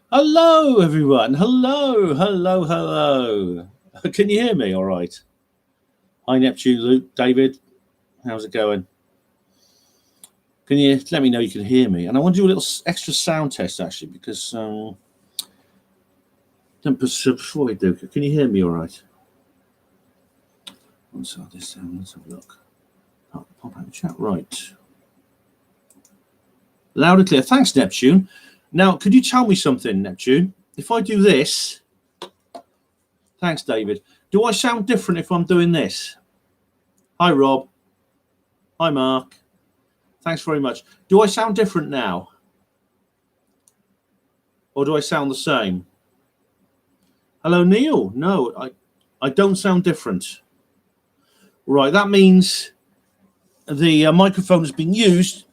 Hello, everyone. Hello, hello, hello. Can you hear me all right? Hi, Neptune, Luke, David. How's it going? Can you let me know you can hear me? And I want to do a little extra sound test, actually, because before we do, can you hear me all right? Let's have this down. Let's have a look. Pop out the chat. Right. Loud and clear. Thanks, Neptune. Now, could you tell me something, Neptune? If I do this, thanks, David. Do I sound different if I'm doing this? Hi, Rob. Hi, Mark. Thanks very much. Do I sound different now? Or do I sound the same? Hello, Neil. No, I don't sound different. Right, that means the microphone has been used.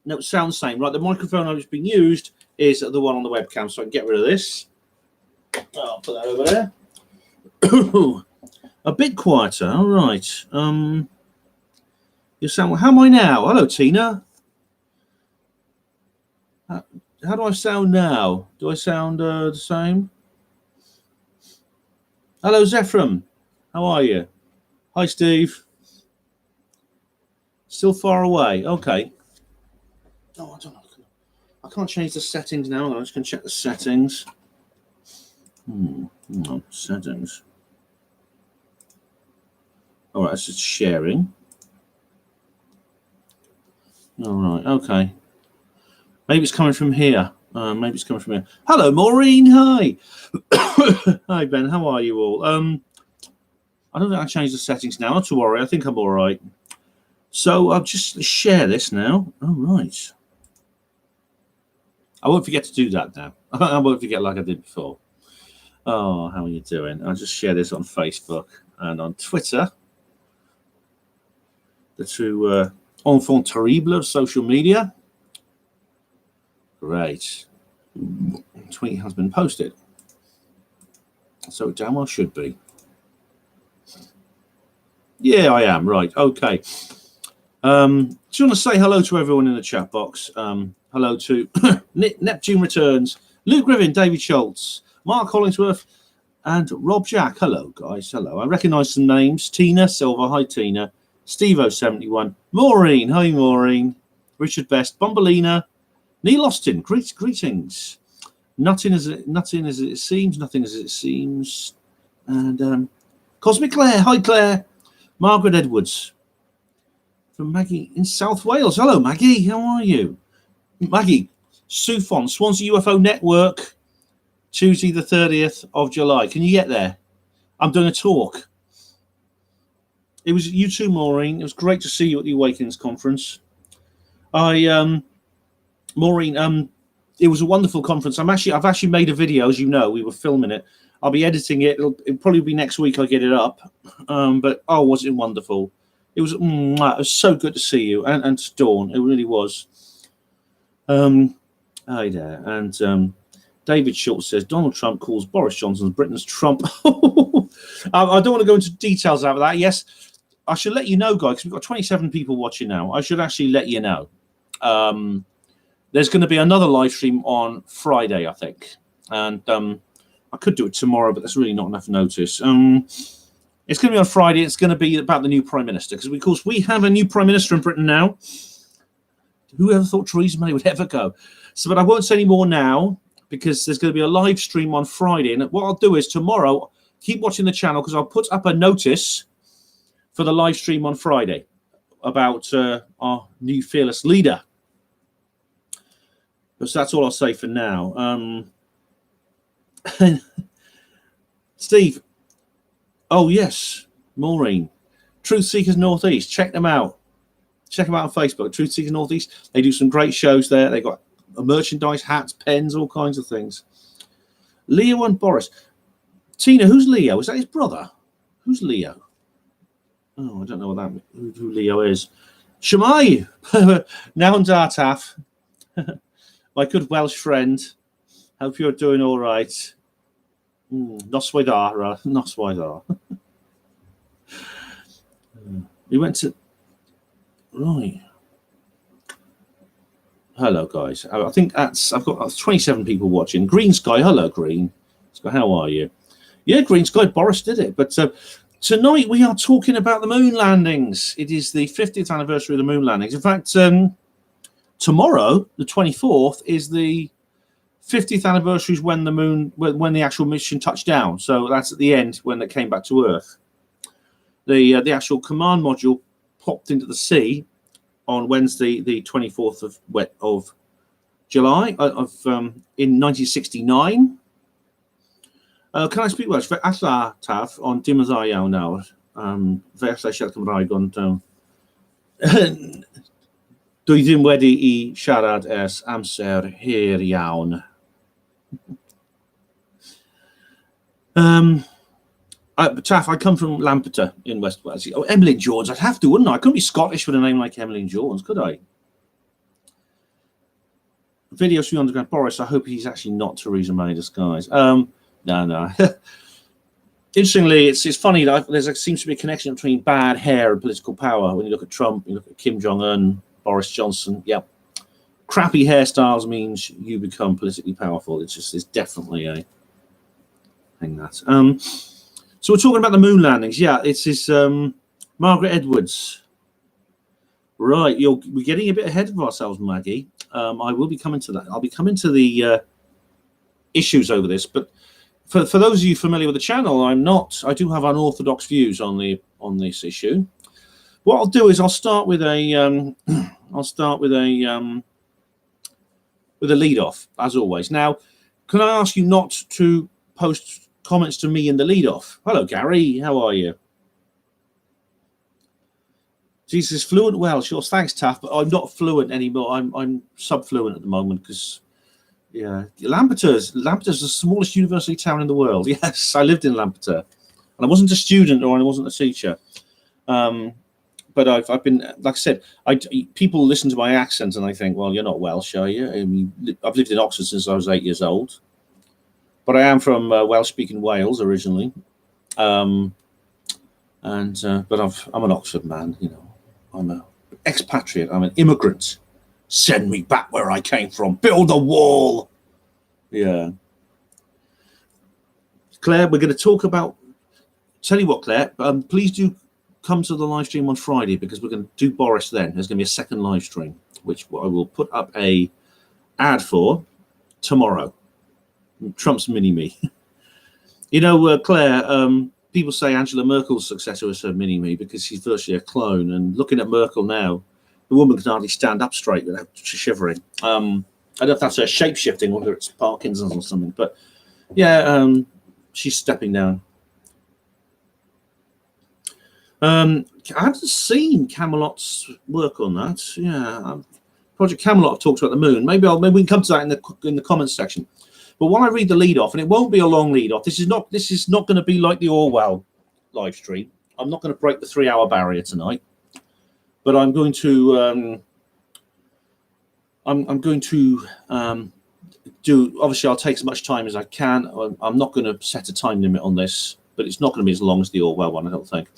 No, it sounds the same. Right, the microphone that has been used is the one on the webcam, so I can get rid of this. I'll put that over there. A bit quieter. All right. You sound. How am I now? Hello, Tina. How do I sound now? Do I sound the same? Hello, Zephram. How are you? Hi, Steve. Still far away. Okay. Oh, I don't know. I can't change the settings now. I'm just going to check the settings. No, settings. All right, that's just sharing. All right, okay. Maybe it's coming from here. Maybe it's coming from here. Hello, Maureen. Hi. Hi, Ben. How are you all? I don't think I changed the settings now. Not to worry. I think I'm all right. So I'll just share this now. All right. I won't forget to do that now. I won't forget like I did before. Oh, how are you doing? I'll just share this on Facebook and on Twitter. The two enfants terribles of social media. Great. Tweet has been posted. So it damn well should be. Yeah, I am. Right. Okay. Do you want to say hello to everyone in the chat box? Hello to Neptune Returns, Luke Griffin, David Schultz, Mark Hollingsworth, and Rob Jack. Hello, guys. Hello. I recognise some names. Tina Silver. Hi, Tina. Steve071. Maureen. Hi, Maureen. Richard Best. Bombolina. Neil Austin. Greetings. Nothing as it seems. Nothing as it seems. And Cosmic Claire. Hi, Claire. Margaret Edwards. From Maggie in South Wales. Hello, Maggie. How are you? Maggie, Sufon, Swansea UFO Network, Tuesday the 30th of July. Can you get there? I'm doing a talk. It was you too, Maureen. It was great to see you at the Awakens conference. Maureen, it was a wonderful conference. I've actually made a video, as you know. We were filming it. I'll be editing it. It'll probably be next week I get it up. But oh, was it wonderful? It was so good to see you and to Dawn. It really was. Hi there. And David Schultz says Donald Trump calls Boris Johnson Britain's Trump. I don't want to go into details about that. Yes, I should let you know, guys, because we've got 27 people watching now. I should actually let you know. There's going to be another live stream on Friday, I think. And I could do it tomorrow, but that's really not enough notice. It's going to be on Friday. It's going to be about the new Prime Minister, because, of course, we have a new Prime Minister in Britain now. Whoever thought Theresa May would ever go? So, but I won't say any more now, because there's going to be a live stream on Friday. And what I'll do is tomorrow, keep watching the channel, because I'll put up a notice for the live stream on Friday about our new fearless leader. So that's all I'll say for now. Steve. Oh, yes. Maureen. Truth Seekers Northeast. Check them out. Check them out on Facebook. Truth Seekers Northeast. They do some great shows there. They got merchandise, hats, pens, all kinds of things. Leo and Boris. Tina, who's Leo? Is that his brother? Who's Leo? Oh, I don't know who Leo is. Shemai. Noun Dartaf. My good Welsh friend. Hope you're doing all right. Noswaidar. We went to... Right. Hello, guys. I think I've got 27 people watching. Green Sky, hello, Green Sky. How are you? Yeah, Green Sky. Boris did it. But tonight we are talking about the moon landings. It is the 50th anniversary of the moon landings. In fact, tomorrow, the 24th, is the 50th anniversary when the actual mission touched down. So that's at the end when it came back to Earth. The actual command module popped into the sea on Wednesday, the 24th of July in 1969. Can I speak Welsh? Fe alla taf, ond dim yn dda iawn nawr. Fe alla siarad Cymraeg, ond dwi ddim wedi I siarad ers amser hir iawn. Taff, I come from Lampeter in West Wales. Oh, Emily Jones, I'd have to, wouldn't I? I couldn't be Scottish with a name like Emily Jones, could I? Videos from the underground. Boris, I hope he's actually not Theresa May in disguise. No. Interestingly, it's funny that there seems to be a connection between bad hair and political power. When you look at Trump, you look at Kim Jong-un, Boris Johnson. Yep. Crappy hairstyles means you become politically powerful. It's definitely a thing that. So we're talking about the moon landings. Yeah, it's Margaret Edwards. Right, we're getting a bit ahead of ourselves, Maggie. I will be coming to that. I'll be coming to the issues over this. But for those of you familiar with the channel, I do have unorthodox views on this issue. What I'll do is I'll start with a lead off, as always. Now, can I ask you not to post comments to me in the lead off? Hello, Gary. How are you? Jesus, fluent Welsh. Yours, thanks, Taff. But I'm not fluent anymore. I'm sub-fluent at the moment because, yeah, Lampeter's the smallest university town in the world. Yes, I lived in Lampeter, and I wasn't a student or I wasn't a teacher. But I've been, like I said, people listen to my accent and I think, well, you're not Welsh, are you? I've lived in Oxford since I was 8 years old. But I am from Welsh-speaking Wales originally, but I'm an Oxford man. You know, I'm an expatriate. I'm an immigrant. Send me back where I came from. Build a wall. Yeah. Claire, we're going to talk about. Tell you what, Claire, please do come to the live stream on Friday because we're going to do Boris then. There's going to be a second live stream, which I will put up a ad for tomorrow. Trump's mini-me. You know, Claire, people say Angela Merkel's successor is her mini-me because she's virtually a clone. And looking at Merkel now, the woman can hardly stand up straight without shivering. I don't know if that's her shape-shifting or whether it's Parkinson's or something. But, yeah, she's stepping down. I haven't seen Camelot's work on that. Yeah, Project Camelot talks about the moon. Maybe we can come to that in the comments section. But while I read the lead off, and it won't be a long lead off, this is not going to be like the Orwell live stream. I'm not going to break the 3-hour barrier tonight, but I'm going to do. Obviously, I'll take as much time as I can. I'm not going to set a time limit on this, but it's not going to be as long as the Orwell one, I don't think.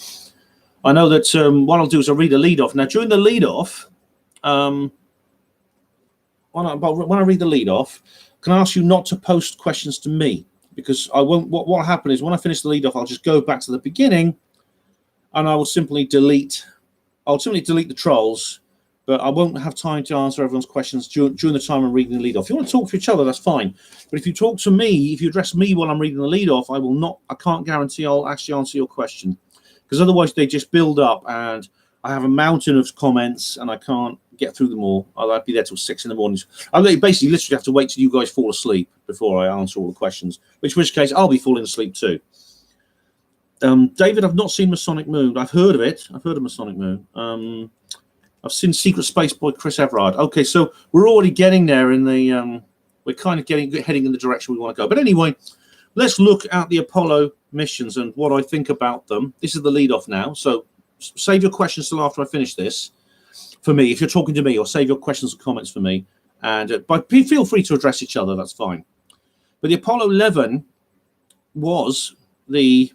I know that what I'll do is I'll read the lead off. Now, during the lead off, when I read the lead off, can I ask you not to post questions to me? Because I won't. What will happen is when I finish the lead off, I'll just go back to the beginning, and I will simply delete. I'll simply delete the trolls, but I won't have time to answer everyone's questions during the time I'm reading the lead off. If you want to talk to each other, that's fine. But if you talk to me, if you address me while I'm reading the lead off, I will not. I can't guarantee I'll actually answer your question, because otherwise they just build up, and I have a mountain of comments, and I can't get through them all. I'll be there till 6 in the morning. I basically literally have to wait till you guys fall asleep before I answer all the questions, in which case I'll be falling asleep too. David, I've not seen Masonic Moon. I've heard of it. I've heard of Masonic Moon. I've seen Secret Space Boy Chris Everard. Okay, so we're already getting there in the. We're kind of heading in the direction we want to go. But anyway, let's look at the Apollo missions and what I think about them. This is the lead off now. So save your questions till after I finish this. For me, if you're talking to me, or save your questions and comments for me, and but feel free to address each other. That's fine. But the Apollo 11 was the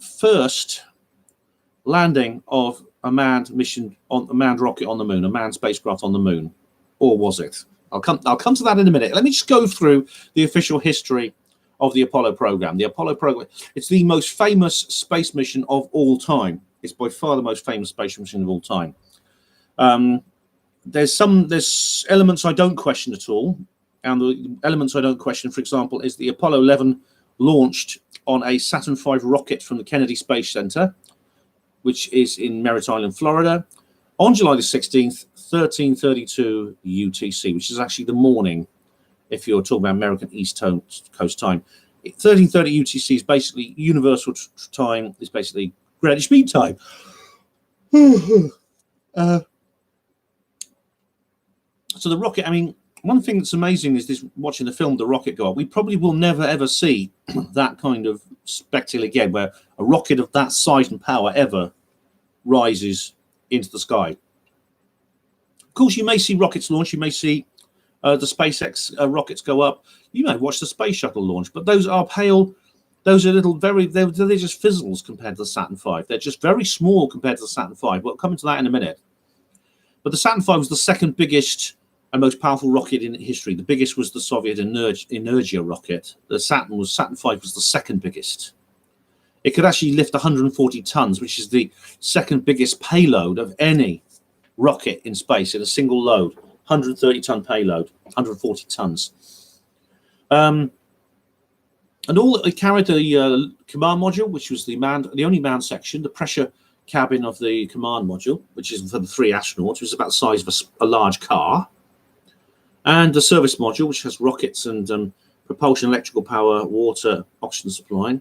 first landing of a manned mission on a manned rocket on the moon, a manned spacecraft on the moon, or was it? I'll come to that in a minute. Let me just go through the official history of the Apollo program. The Apollo program, it's the most famous space mission of all time. It's by far the most famous space mission of all time. There's elements I don't question at all, and the elements I don't question, for example, is the Apollo 11 launched on a Saturn V rocket from the Kennedy Space Center, which is in Merritt Island, Florida, on July the 16th, 1332 UTC, which is actually the morning, if you're talking about American East Coast time. 1330 UTC is basically universal time, is basically Greenwich Mean Time. So the rocket, I mean, one thing that's amazing is this, watching the film, the rocket go up. We probably will never, ever see that kind of spectacle again, where a rocket of that size and power ever rises into the sky. Of course, you may see rockets launch. You may see the SpaceX rockets go up. You may watch the space shuttle launch, but those are pale. Those are they're just fizzles compared to the Saturn V. They're just very small compared to the Saturn V. We'll come into that in a minute. But the Saturn V was the second biggest and most powerful rocket in history. The biggest was the Soviet Energia rocket. The Saturn V was the second biggest. It could actually lift 140 tons, which is the second biggest payload of any rocket in space in a single load. 130-ton payload, 140 tons. And all it carried the command module, which was the only manned section, the pressure cabin of the command module, which is for the 3 astronauts, which is about the size of a large car, and the service module, which has rockets and propulsion, electrical power, water, oxygen supply.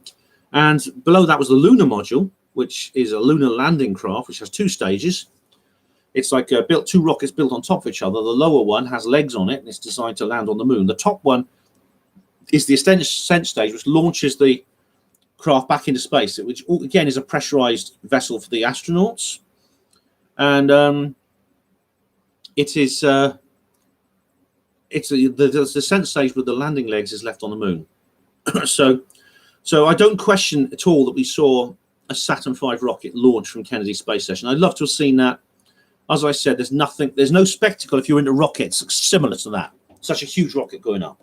And below that was the lunar module, which is a lunar landing craft, which has 2 stages. It's like two rockets built on top of each other. The lower one has legs on it, and it's designed to land on the moon. The top one is the ascent stage, which launches the craft back into space, which again is a pressurized vessel for the astronauts. And it's the ascent stage with the landing legs is left on the moon. So I don't question at all that we saw a Saturn V rocket launch from Kennedy Space Station. I'd love to have seen that. As I said, there's no spectacle if you're into rockets similar to that. Such a huge rocket going up.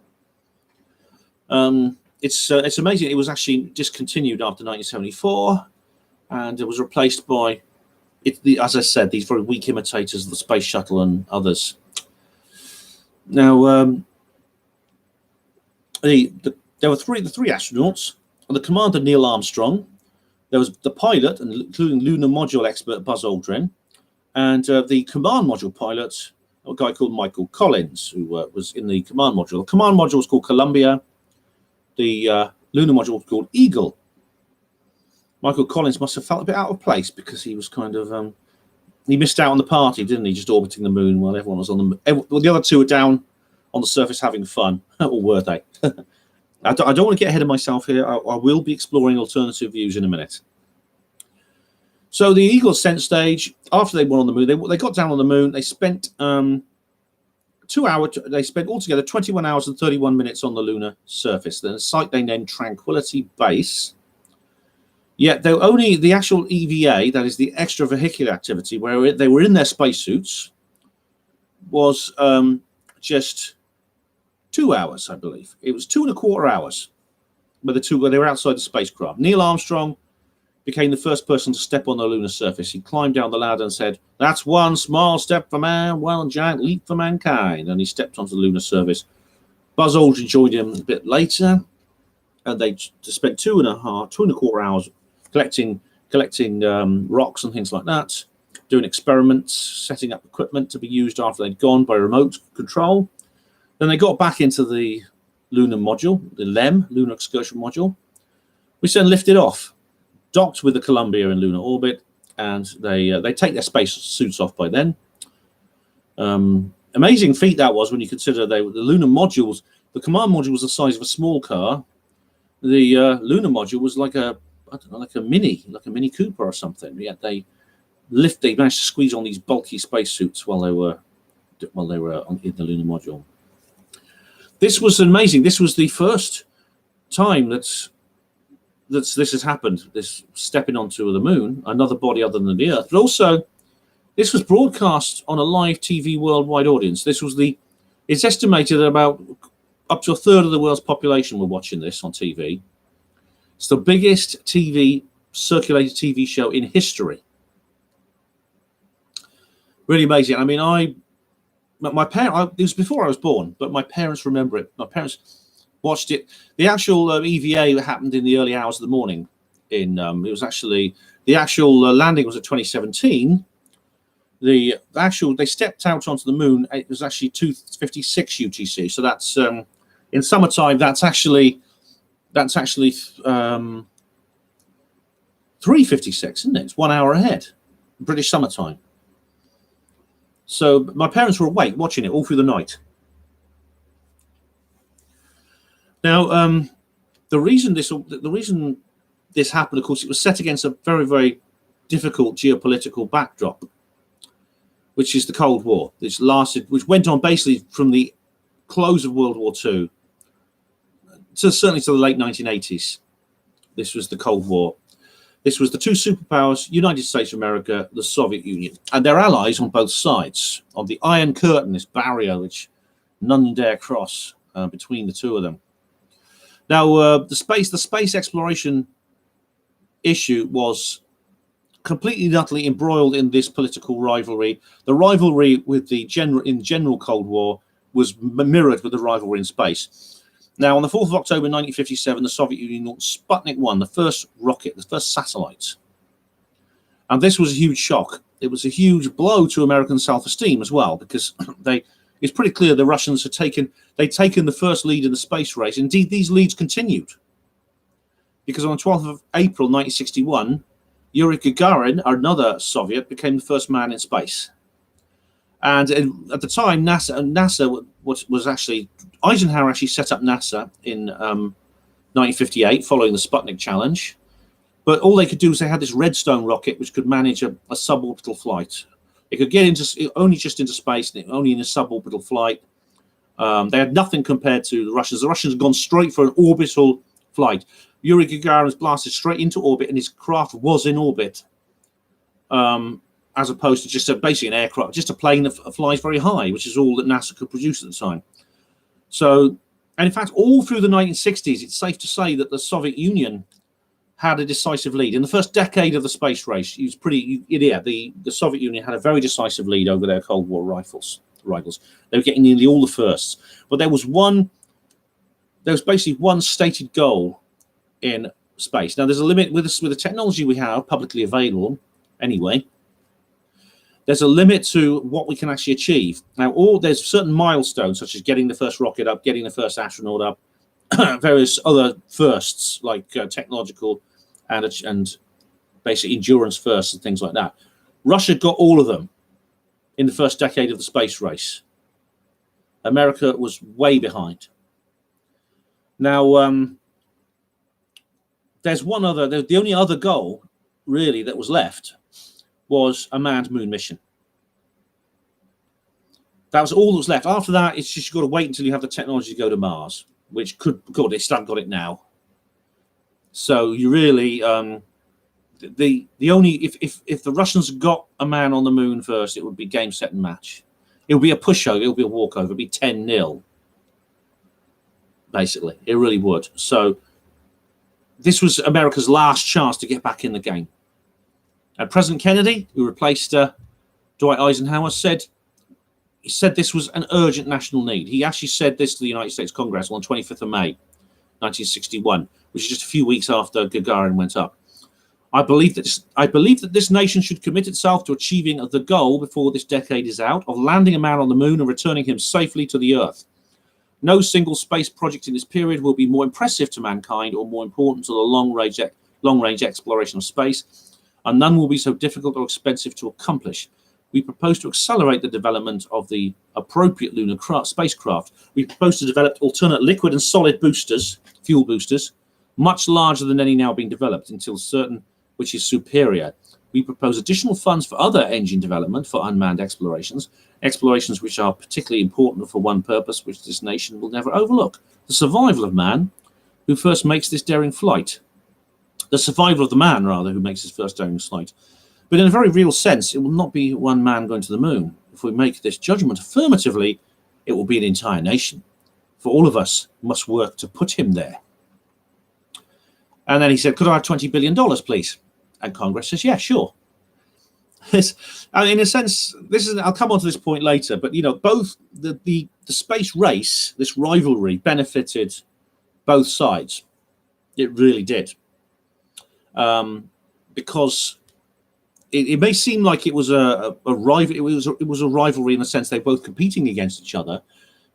It's amazing. It was actually discontinued after 1974, and it was replaced by, as I said, these very weak imitators of the space shuttle and others. Now, there were the three astronauts, and the commander Neil Armstrong. There was the pilot, including lunar module expert Buzz Aldrin, and the command module pilot, a guy called Michael Collins, who was in the command module. The command module was called Columbia. The lunar module was called Eagle. Michael Collins must have felt a bit out of place because he was kind of he missed out on the party, didn't he? Just orbiting the moon while everyone was on the moon. The other two were down on the surface having fun, or were they? I don't want to get ahead of myself here. I will be exploring alternative views in a minute. So the Eagle ascent stage, after they went on the moon, they got down on the moon. They spent 2 hours. They spent altogether 21 hours and 31 minutes on the lunar surface. Then a site they named Tranquility Base. Yet they were only the actual EVA, that is the extravehicular activity, where they were in their spacesuits, was just 2 hours, I believe. It was 2.25 hours, where they were outside the spacecraft. Neil Armstrong became the first person to step on the lunar surface. He climbed down the ladder and said, "That's one small step for man, one giant leap for mankind." And he stepped onto the lunar surface. Buzz Aldrin joined him a bit later, and they spent 2.25 hours collecting rocks and things like that, doing experiments, setting up equipment to be used after they'd gone by remote control. Then they got back into the lunar module, the LEM, Lunar Excursion Module, which then lifted off, docked with the Columbia in lunar orbit, and they take their space suits off by then. Amazing feat that was when you consider the lunar modules. The command module was the size of a small car. The lunar module was like a Mini Cooper or something. Yet they managed to squeeze on these bulky spacesuits while they were in the lunar module. This was amazing. This was the first time that this has happened, this stepping onto the moon, another body other than the Earth. But also, This was broadcast on a live TV worldwide audience. It's estimated that about up to a third of the world's population were watching this on TV. It's the biggest circulated TV show in history. Really amazing. I mean, my parents, it was before I was born, but my parents remember it. My parents watched it. The actual EVA happened in the early hours of the morning. It was actually, the actual landing was at 2017. They stepped out onto the moon. It was actually 2:56 UTC. So that's in summertime. That's actually 3:56, isn't it? It's 1 hour ahead, British summertime. So my parents were awake watching it all through the night. Now, the reason this happened, of course, it was set against a very, very difficult geopolitical backdrop, which is the Cold War, which went on basically from the close of World War II certainly to the late 1980s. This was the Cold War. This was the two superpowers, United States of America, the Soviet Union, and their allies on both sides of the Iron Curtain, this barrier which none dare cross between the two of them. Now, the space exploration issue was completely and utterly embroiled in this political rivalry. The rivalry with the general Cold War was mirrored with the rivalry in space. Now, on the 4th of October 1957, the Soviet Union launched Sputnik 1, the first rocket, the first satellite. And this was a huge shock. It was a huge blow to American self-esteem as well, because it's pretty clear the Russians had taken the first lead in the space race. Indeed, these leads continued, because on the 12th of April 1961, Yuri Gagarin, another Soviet, became the first man in space. And at the time, NASA was actually, Eisenhower actually set up NASA in 1958 following the Sputnik challenge. But all they could do was they had this Redstone rocket which could manage a suborbital flight. It could get only just into space, and only in a suborbital flight. They had nothing compared to the Russians. The Russians had gone straight for an orbital flight. Yuri Gagarin was blasted straight into orbit, and his craft was in orbit, as opposed to just basically an aircraft, just a plane that flies very high, which is all that NASA could produce at the time. So, and in fact, all through the 1960s, it's safe to say that the Soviet Union had a decisive lead. In the first decade of the space race, the Soviet Union had a very decisive lead over their Cold War rivals. They were getting nearly all the firsts. But there was basically one stated goal in space. Now, there's a limit with the technology we have publicly available anyway. There's a limit to what we can actually achieve. Now, there's certain milestones, such as getting the first rocket up, getting the first astronaut up, various other firsts like technological and basic endurance firsts and things like that. Russia got all of them in the first decade of the space race. America was way behind. Now, there's the only other goal really that was left was a manned moon mission. That was all that was left. After that, it's just you've got to wait until you have the technology to go to Mars, which they still haven't got it now. So you really, the only, if the Russians got a man on the moon first, it would be game, set, and match. It would be a pushover. It would be a walkover. It would be 10-0. Basically, it really would. So this was America's last chance to get back in the game. And President Kennedy, who replaced Dwight Eisenhower, said this was an urgent national need. He actually said this to the United States Congress on the 25th of May, 1961, which is just a few weeks after Gagarin went up. I believe that this nation should commit itself to achieving the goal before this decade is out of landing a man on the moon and returning him safely to the Earth. No single space project in this period will be more impressive to mankind or more important to the long-range exploration of space, and none will be so difficult or expensive to accomplish. We propose to accelerate the development of the appropriate lunar spacecraft. We propose to develop alternate liquid and solid boosters, fuel boosters, much larger than any now being developed until certain which is superior. We propose additional funds for other engine development for unmanned explorations which are particularly important for one purpose which this nation will never overlook: the survival of man who first makes this daring flight. The survival of the man, rather, who makes his first daring flight. But in a very real sense, it will not be one man going to the moon. If we make this judgment affirmatively, it will be an entire nation. For all of us must work to put him there. And then he said, could I have $20 billion, please? And Congress says, yeah, sure. In a sense, I'll come on to this point later, but both the space race, this rivalry, benefited both sides. It really did. Because it may seem like it was a rival. It was a rivalry in the sense they're both competing against each other,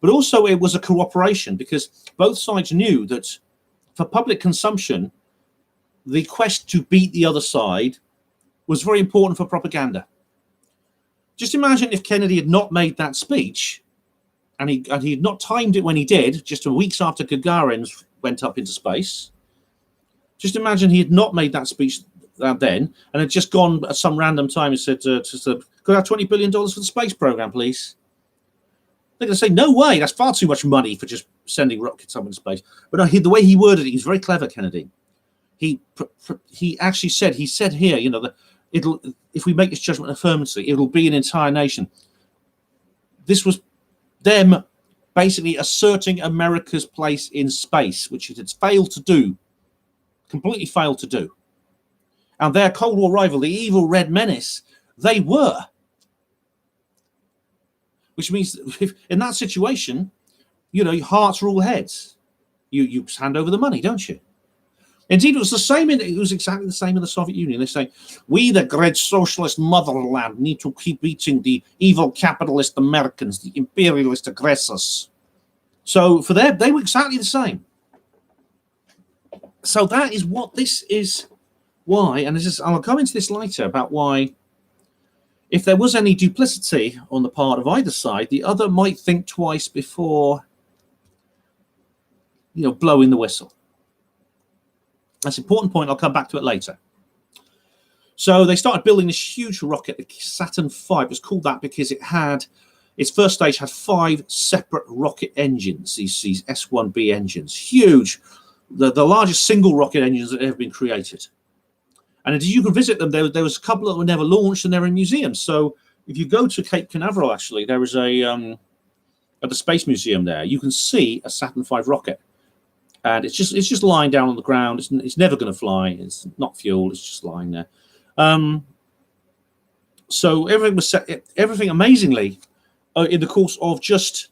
but also it was a cooperation because both sides knew that for public consumption, the quest to beat the other side was very important for propaganda. Just imagine if Kennedy had not made that speech, and he had not timed it when he did, just weeks after Gagarin went up into space. Just imagine he had not made that speech then, and had just gone at some random time and said, could I have $20 billion for the space program, please? They're going to say, no way, that's far too much money for just sending rockets up into space. But no, the way he worded it, he's very clever, Kennedy. He actually said, here, that if we make this judgment affirmatively, it'll be an entire nation. This was them basically asserting America's place in space, which it had failed to do, completely failed to do. And their Cold War rival, the evil Red Menace, they were. Which means if, in that situation, your hearts rule heads. You hand over the money, don't you? Indeed, it was the same. It was exactly the same in the Soviet Union. They say, we, the great socialist motherland, need to keep beating the evil capitalist Americans, the imperialist aggressors. So for them, they were exactly the same. So that is what this is. Why, and I'll go into this later about why, if there was any duplicity on the part of either side, the other might think twice before, blowing the whistle. That's an important point. I'll come back to it later. So they started building this huge rocket, the Saturn V. It was called that because its first stage had 5 separate rocket engines, these S-1B engines, huge, the largest single rocket engines that have ever been created. And you can visit them. There was a couple that were never launched, and they're in museums. So if you go to Cape Canaveral, actually, there is at the Space Museum there, you can see a Saturn V rocket. And it's just lying down on the ground. It's never going to fly. It's not fueled. It's just lying there. So everything was set. Everything amazingly, in the course of just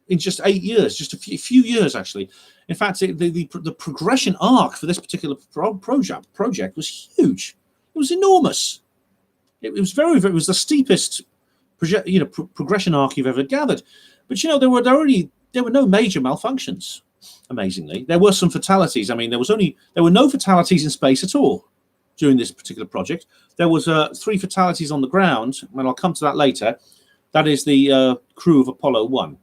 8 years, just a few years actually. In fact, the progression arc for this particular project was huge. It was enormous. It was it was the steepest progression arc you've ever gathered. But there were no major malfunctions. Amazingly, there were some fatalities. I mean, there were no fatalities in space at all during this particular project. There was 3 fatalities on the ground, and I'll come to that later. That is the crew of Apollo 1.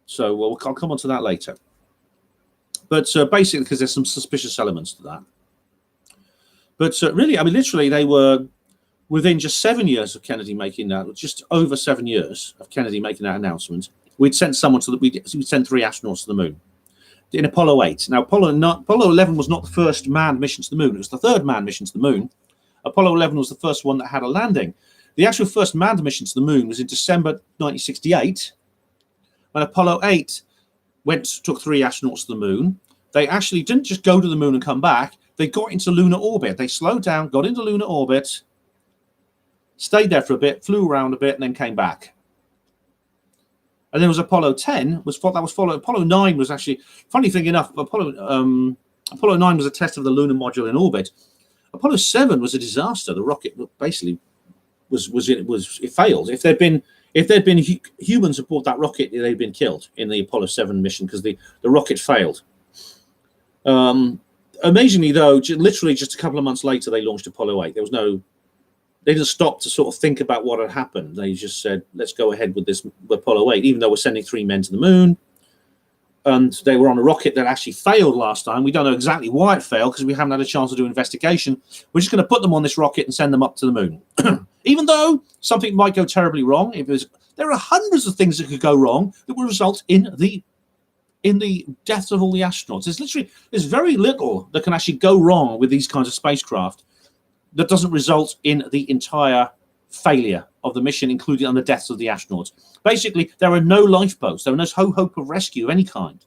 So I'll come on to that later. But basically, because there's some suspicious elements to that. But really, I mean, literally, they were within just 7 years of Kennedy making that, just over 7 years of Kennedy making that announcement. We'd sent we'd sent 3 astronauts to the moon in Apollo 8. Now, Apollo 11 was not the first manned mission to the moon. It was the 3rd manned mission to the moon. Apollo 11 was the first one that had a landing. The actual first manned mission to the moon was in December 1968. When Apollo 8 took 3 astronauts to the moon, they actually didn't just go to the moon and come back. They got into lunar orbit. They slowed down, got into lunar orbit, stayed there for a bit, flew around a bit, and then came back. And then was Apollo 10 that was followed. Apollo 9 was actually, funny thing enough, Apollo 9 was a test of the lunar module in orbit. Apollo 7 was a disaster. The rocket basically it failed. If there'd been humans aboard that rocket, they'd been killed in the Apollo 7 mission because the rocket failed. Amazingly, though, literally just a couple of months later, they launched Apollo 8. They didn't stop to sort of think about what had happened. They just said, let's go ahead with this Apollo 8, even though we're sending 3 men to the moon. And they were on a rocket that actually failed last time. We don't know exactly why it failed because we haven't had a chance to do an investigation. We're just going to put them on this rocket and send them up to the moon. Even though something might go terribly wrong, there are hundreds of things that could go wrong that will result in the deaths of all the astronauts. There's very little that can actually go wrong with these kinds of spacecraft. that doesn't result in the entire failure of the mission, including on the deaths of the astronauts. Basically, there are no lifeboats. There is no hope of rescue of any kind.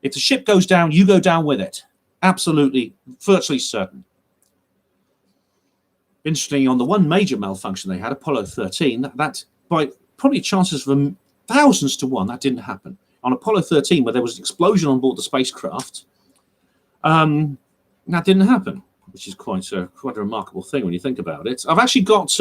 If the ship goes down, you go down with it. Absolutely, virtually certain. Interestingly, on the one major malfunction they had, Apollo 13, that by probably chances of thousands to one, that didn't happen. On Apollo 13, where there was an explosion on board the spacecraft, that didn't happen, which is quite a remarkable thing when you think about it. I've actually got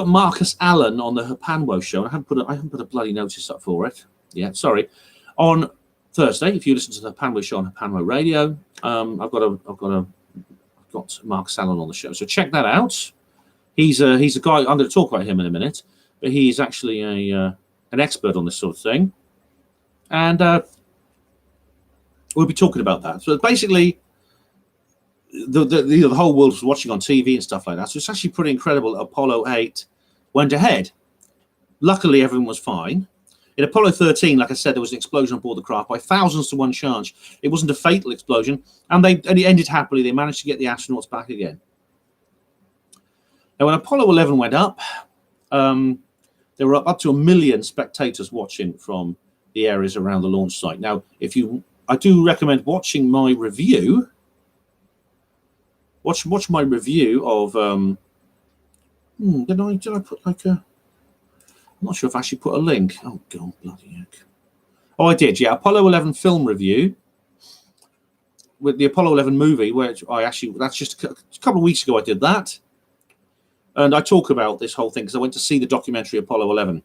Marcus Allen on the Panwo show. I haven't put a bloody notice up for it. Yeah, sorry. On Thursday, if you listen to the Panwo show on Panwo Radio, I've got Marcus Allen on the show. So check that out. He's a guy. I'm going to talk about him in a minute, but he's actually an expert on this sort of thing, and we'll be talking about that. So basically, the whole world was watching on TV and stuff like that. So it's actually pretty incredible that Apollo 8 went ahead. Luckily, everyone was fine. In Apollo 13, like I said, there was an explosion on board the craft by thousands to one chance. It wasn't a fatal explosion, and it ended happily. They managed to get the astronauts back again. Now, when Apollo 11 went up, there were up to 1 million spectators watching from the areas around the launch site. Now, I do recommend watching my review. Watch my review of. Did I put like a? I'm not sure if I actually put a link. Oh God, bloody heck! Oh, I did. Yeah, Apollo 11 film review with the Apollo 11 movie, where that's just a couple of weeks ago. I did that, and I talk about this whole thing because I went to see the documentary Apollo 11.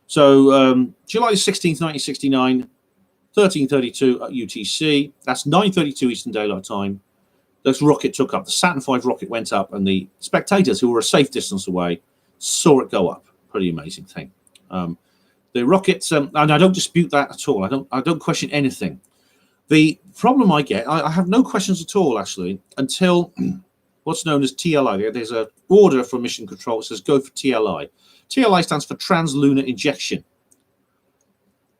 So July 16th, 1969, 13:32 at UTC. That's 9:32 Eastern Daylight Time. This rocket took up. The Saturn V rocket went up, and the spectators who were a safe distance away saw it go up. Pretty amazing thing. The rockets, and I don't dispute that at all. I don't question anything. The problem I get, I have no questions at all actually until what's known as TLI. There's an order from Mission Control that says go for TLI. TLI stands for translunar injection.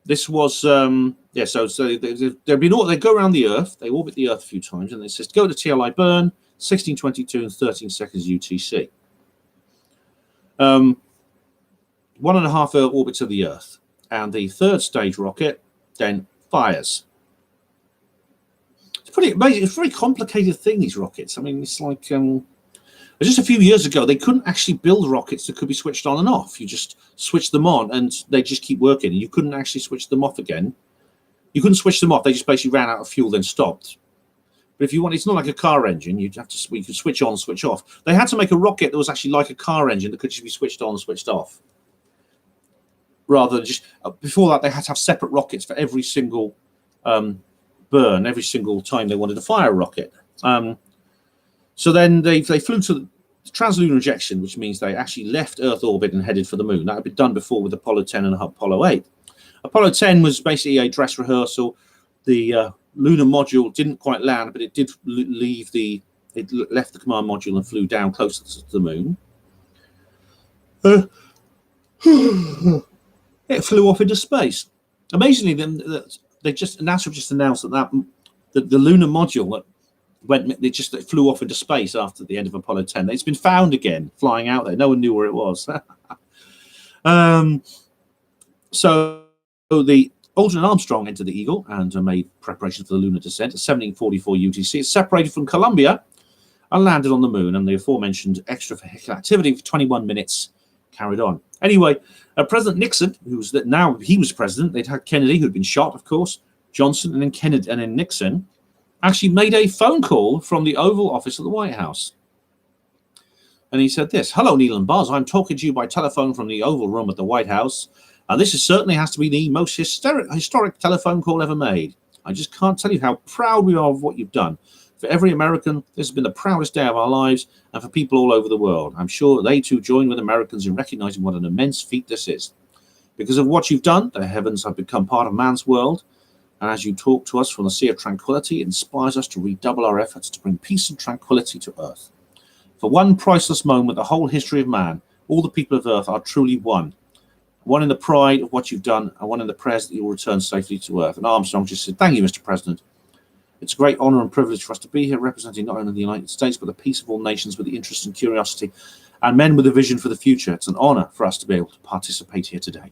This was so they go around the Earth, they orbit the Earth a few times, and it says go to TLI burn 16:22 and 13 seconds UTC. 1.5 orbits of the Earth, and the third stage rocket then fires. It's pretty amazing. It's a very complicated thing, these rockets. I mean, it's like just a few years ago they couldn't actually build rockets that could be switched on and off. You just switch them on and they just keep working, and you couldn't actually switch them off again. You couldn't switch them off. They just basically ran out of fuel, then stopped. But if you want, it's not like a car engine. You could switch on, switch off. They had to make a rocket that was actually like a car engine that could just be switched on and switched off. Rather than just before that, they had to have separate rockets for every single burn, every single time they wanted to fire a rocket. So then they flew to the translunar injection, which means they actually left Earth orbit and headed for the moon. That had been done before with Apollo 10 and Apollo 8. Apollo 10 was basically a dress rehearsal. The lunar module didn't quite land, but it did leave it left the command module and flew down closer to the moon. It flew off into space. Amazingly, NASA just announced that the lunar module it flew off into space after the end of Apollo 10. It's been found again, flying out there. No one knew where it was. So the Aldrin and Armstrong entered the Eagle and made preparations for the lunar descent at 17:44 UTC. It separated from Columbia and landed on the moon, and the aforementioned extravehicular activity for 21 minutes carried on. Anyway, President Nixon, he was president. They'd had Kennedy, who'd been shot, of course, Johnson, and then Kennedy, and then Nixon actually made a phone call from the Oval Office of the White House. And he said this: "Hello, Neil and Buzz. I'm talking to you by telephone from the Oval Room at the White House. This certainly has to be the most historic telephone call ever made. I just can't tell you how proud we are of what you've done. For every American, this has been the proudest day of our lives, and for people all over the world. I'm sure they too join with Americans in recognizing what an immense feat this is. Because of what you've done, the heavens have become part of man's world, and as you talk to us from the Sea of Tranquility, it inspires us to redouble our efforts to bring peace and tranquility to Earth. For one priceless moment, the whole history of man, all the people of Earth are truly one. One in the pride of what you've done, and one in the prayers that you will return safely to Earth." And Armstrong just said, "Thank you, Mr. President. It's a great honor and privilege for us to be here, representing not only the United States, but the peace of all nations with the interest and curiosity, and men with a vision for the future. It's an honor for us to be able to participate here today.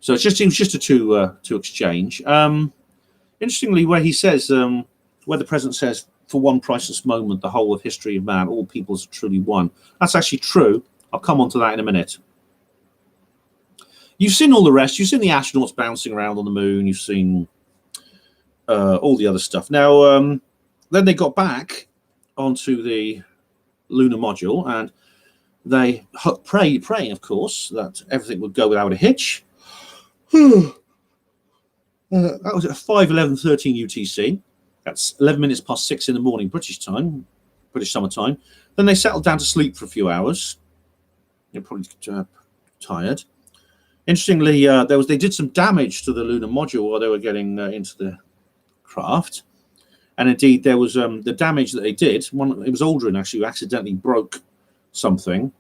So it was just a two exchange. Interestingly, where he says, where the president says, for one priceless moment, the whole of history of man, all peoples are truly one. That's actually true. I'll come on to that in a minute. You've seen all the rest. You've seen the astronauts bouncing around on the moon. You've seen all the other stuff. Now, then they got back onto the lunar module, and they praying, of course, that everything would go without a hitch. That was at 5:11:13 UTC. That's 11 minutes past 6 in the morning, British time, British summer time. Then they settled down to sleep for a few hours. They're probably tired. Interestingly, they did some damage to the lunar module while they were getting into the craft, and indeed there was the damage that they did. It was Aldrin actually who accidentally broke something,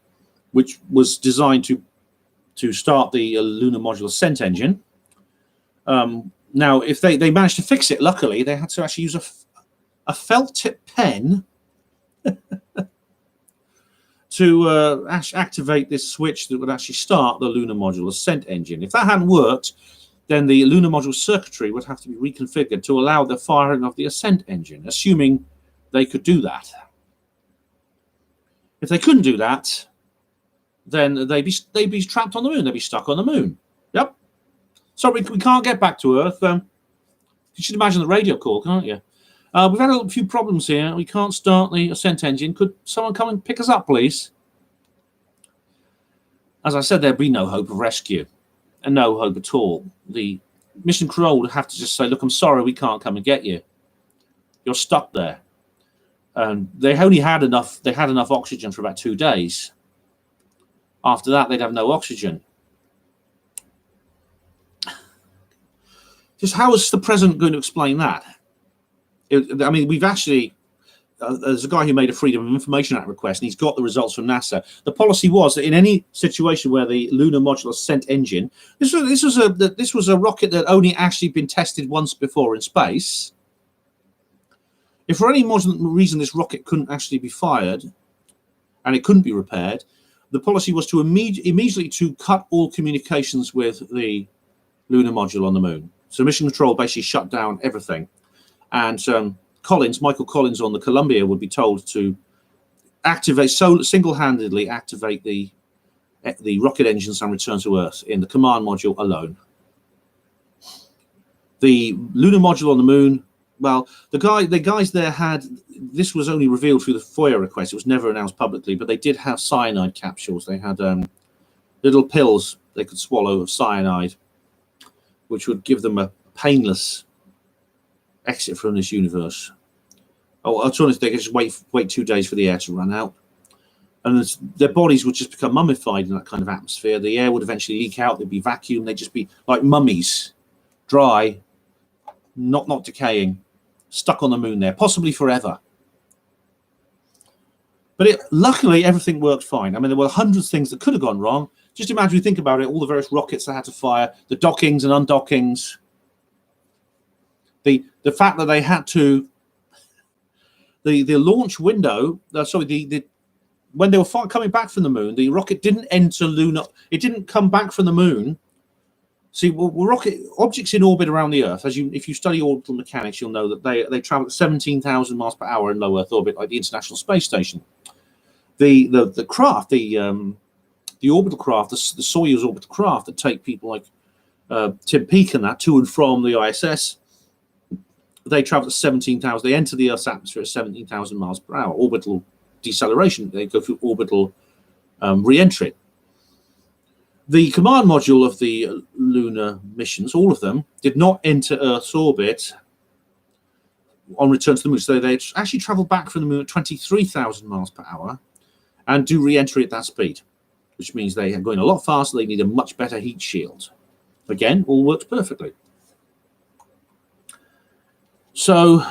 which was designed to start the lunar module ascent engine. Now, if they managed to fix it, luckily they had to actually use a felt tip pen to activate this switch that would actually start the lunar module ascent engine. If that hadn't worked, then the lunar module circuitry would have to be reconfigured to allow the firing of the ascent engine, assuming they could do that. If they couldn't do that, then they'd be trapped on the moon. They'd be stuck on the moon. Yep. Sorry, we can't get back to Earth. You should imagine the radio call, can't you? We've had a few problems here. We can't start the ascent engine. Could someone come and pick us up, please? As I said, there'd be no hope of rescue, and no hope at all. The mission control would have to just say, "Look, I'm sorry, we can't come and get you. You're stuck there." And they only had enough. They had enough oxygen for about 2 days. After that, they'd have no oxygen. Just how is the president going to explain that? I mean, we've actually, there's a guy who made a Freedom of Information Act request, and he's got the results from NASA. The policy was that in any situation where the lunar module ascent engine, this was a rocket that only actually been tested once before in space. If for any reason this rocket couldn't actually be fired, and it couldn't be repaired, the policy was to immediately to cut all communications with the lunar module on the moon. So mission control basically shut down everything. And Michael Collins on the Columbia would be told to activate, single-handedly activate the rocket engines and return to Earth in the command module alone. The lunar module on the moon, well, the guys there had, this was only revealed through the FOIA request. It was never announced publicly, but they did have cyanide capsules. They had little pills they could swallow of cyanide, which would give them a painless exit from this universe. Alternatively, they could just wait 2 days for the air to run out, and their bodies would just become mummified in that kind of atmosphere. The air would eventually leak out. They'd be vacuumed. They'd just be like mummies, dry, not decaying, stuck on the moon there, possibly forever. But luckily, everything worked fine. I mean, there were hundreds of things that could have gone wrong. Just imagine, you think about it, all the various rockets they had to fire, the dockings and undockings, the fact that they had to, the launch window, when they were coming back from the moon, the rocket didn't enter lunar, it didn't come back from the moon. See, rocket objects in orbit around the Earth, if you study orbital mechanics, you'll know that they travel at 17,000 miles per hour in low Earth orbit, like the International Space Station. The craft, the orbital craft, the Soyuz orbital craft that take people like Tim Peake and that to and from the ISS, they travel at 17,000. They enter the Earth's atmosphere at 17,000 miles per hour. Orbital deceleration. They go through orbital re-entry. The command module of the lunar missions, all of them, did not enter Earth's orbit on return to the moon. So they actually travel back from the moon at 23,000 miles per hour and do re-entry at that speed, which means they are going a lot faster. They need a much better heat shield. Again, all works perfectly. So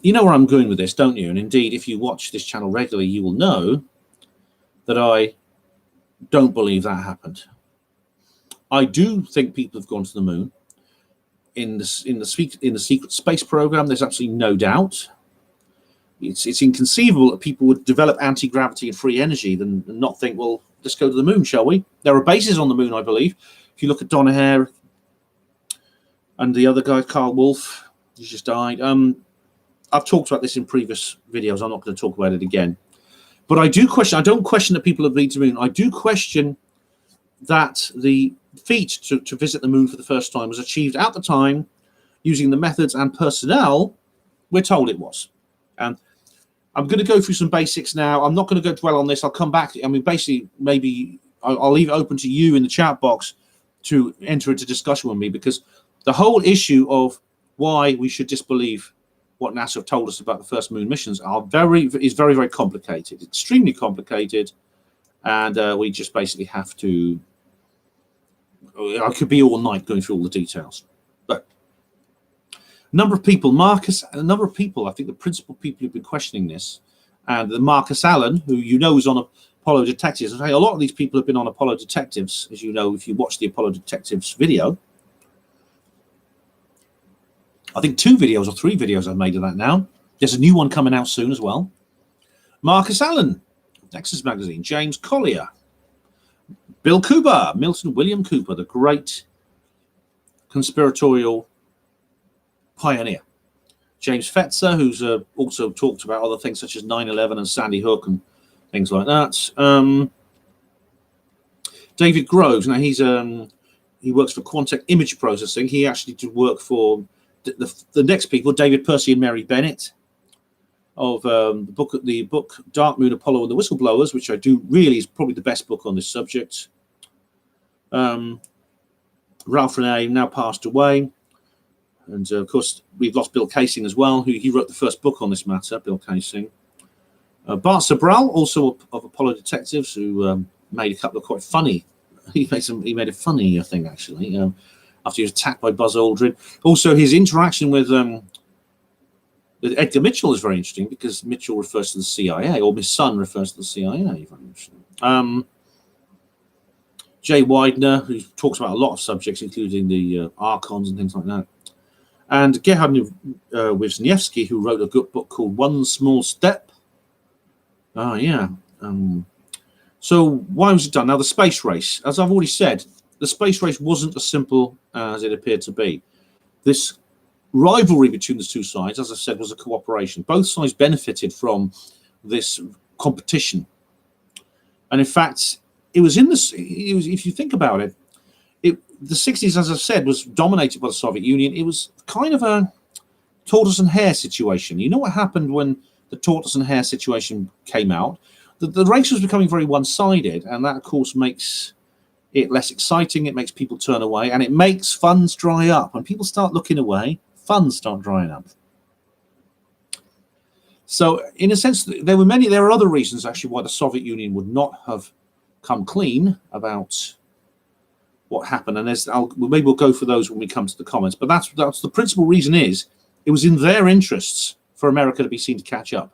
you know where I'm going with this, don't you? And indeed, if you watch this channel regularly, you will know that I don't believe that happened. I do think people have gone to the moon. in the secret space program. There's absolutely no doubt. It's inconceivable that people would develop anti-gravity and free energy and not think, well, let's go to the moon, shall we? There are bases on the moon, I believe. If you look at Donna Hare and the other guy, Carl Wolf, he just died. I've talked about this in previous videos. I'm not going to talk about it again. But I don't question that people have been to the moon. I do question that the feat to visit the moon for the first time was achieved at the time using the methods and personnel we're told it was. And I'm going to go through some basics now. I'm not going to go dwell on this. I'll come back. I mean, basically, maybe I'll leave it open to you in the chat box to enter into discussion with me, because the whole issue of why we should disbelieve what NASA have told us about the first moon missions is very, very complicated, extremely complicated. And we just basically have to, I could be all night going through all the details. But a number of people, I think the principal people who've been questioning this, and the Marcus Allen, who you know is on Apollo Detectives. A lot of these people have been on Apollo Detectives, as you know, if you watch the Apollo Detectives video. I think 2 videos or 3 videos I've made of that now. There's a new one coming out soon as well. Marcus Allen, Nexus Magazine. James Collier. Bill Cooper, Milton William Cooper, the great conspiratorial pioneer. James Fetzer, who's also talked about other things such as 9/11 and Sandy Hook and things like that. David Groves. Now he works for Quantec Image Processing. He actually did work for the next people, David Percy and Mary Bennett, of the book Dark Moon, Apollo and the Whistleblowers, which I do really is probably the best book on this subject. Ralph Renee now passed away, and of course we've lost Bill Casing as well, who he wrote the first book on this matter. Bill Casing. Bart Sobral, also of Apollo Detectives, who made a couple of quite funny. He made a funny thing actually. After he was attacked by Buzz Aldrin. Also, his interaction with Edgar Mitchell is very interesting, because Mitchell refers to the CIA, or his son refers to the CIA. Very interesting. Jay Widener, who talks about a lot of subjects, including the archons and things like that. And Gerhard Wisniewski, who wrote a good book called One Small Step. So why was it done? Now, the space race, as I've already said, the space race wasn't as simple as it appeared to be. This rivalry between the two sides, as I said, was a cooperation. Both sides benefited from this competition. And in fact, if you think about it, the 60s, as I said, was dominated by the Soviet Union. It was kind of a tortoise and hare situation. You know what happened when the tortoise and hare situation came out? The race was becoming very one-sided, and that, of course, makes it less exciting. It makes people turn away, and it makes funds dry up. When people start looking away, funds start drying up. So in a sense, there are other reasons actually why the Soviet Union would not have come clean about what happened, and maybe we'll go for those when we come to the comments. But that's the principal reason is it was in their interests for America to be seen to catch up.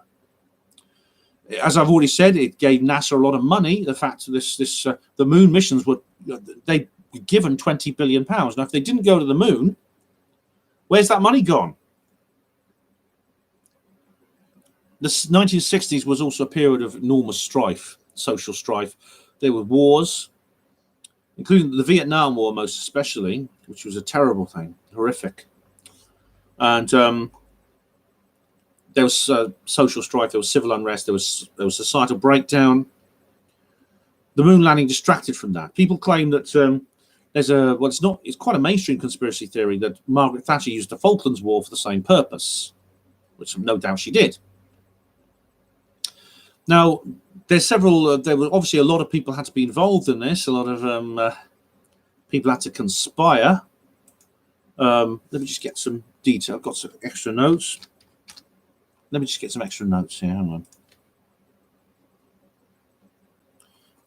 As I've already said, it gave NASA a lot of money. The fact that the moon missions were given £20 billion. Now, if they didn't go to the moon, where's that money gone? The 1960s was also a period of enormous strife, social strife. There were wars, including the Vietnam War, most especially, which was a terrible thing, horrific. And there was social strife, there was civil unrest, there was societal breakdown. The moon landing distracted from that. People claim that it's quite a mainstream conspiracy theory that Margaret Thatcher used the Falklands War for the same purpose, which no doubt she did. Now, there were obviously a lot of people had to be involved in this. A lot of people had to conspire. Let me just get some detail. I've got some extra notes. Let me just get some extra notes here. Hang on.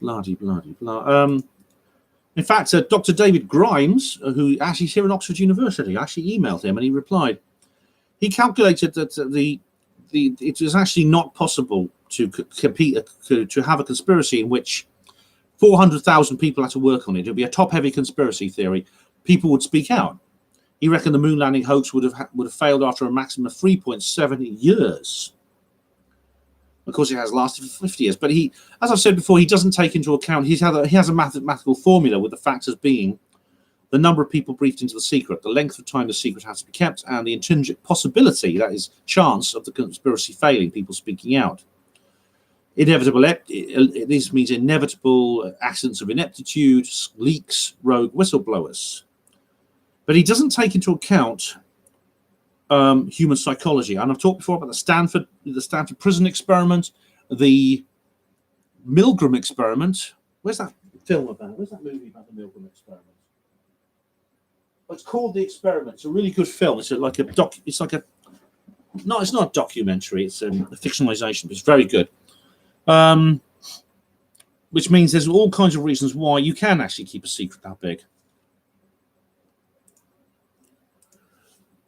Blah. In fact, Dr. David Grimes, who actually is here at Oxford University, I actually emailed him and he replied. He calculated that it was actually not possible to compete, to have a conspiracy in which 400,000 people had to work on it. It would be a top-heavy conspiracy theory. People would speak out. He reckoned the moon landing hoax would have failed after a maximum of 3.7 years. Of course, it has lasted for 50 years. But he, as I've said before, he doesn't take into account, he has a mathematical formula with the factors being the number of people briefed into the secret, the length of time the secret has to be kept, and the intrinsic possibility, that is, chance of the conspiracy failing, people speaking out. This means inevitable accidents of ineptitude, leaks, rogue whistleblowers. But he doesn't take into account human psychology. And I've talked before about the Stanford prison experiment, the Milgram experiment. Where's that film about? Where's that movie about the Milgram experiment? Well, it's called The Experiment. It's a really good film. It's not a documentary. It's a fictionalization, but it's very good. Which means there's all kinds of reasons why you can actually keep a secret that big.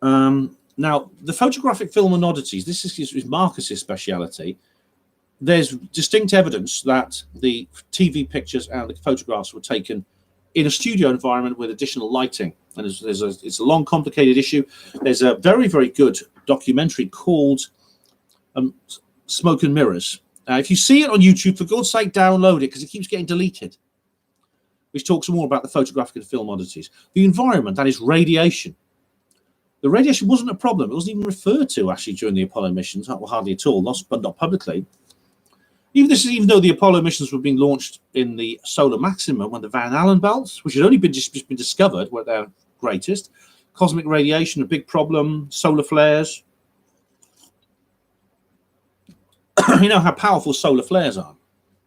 Now, the photographic film and oddities, this is Marcus's speciality. There's distinct evidence that the TV pictures and the photographs were taken in a studio environment with additional lighting. And it's a long, complicated issue. There's a very, very good documentary called Smoke and Mirrors. If you see it on YouTube, for God's sake, download it, because it keeps getting deleted, which talks more about the photographic and film oddities. The environment, that is radiation. The radiation wasn't a problem. It wasn't even referred to, actually, during the Apollo missions, hardly at all, but not publicly. Even though the Apollo missions were being launched in the solar maximum, when the Van Allen belts, which had only just been discovered, were their greatest. Cosmic radiation, a big problem. Solar flares. You know how powerful solar flares are.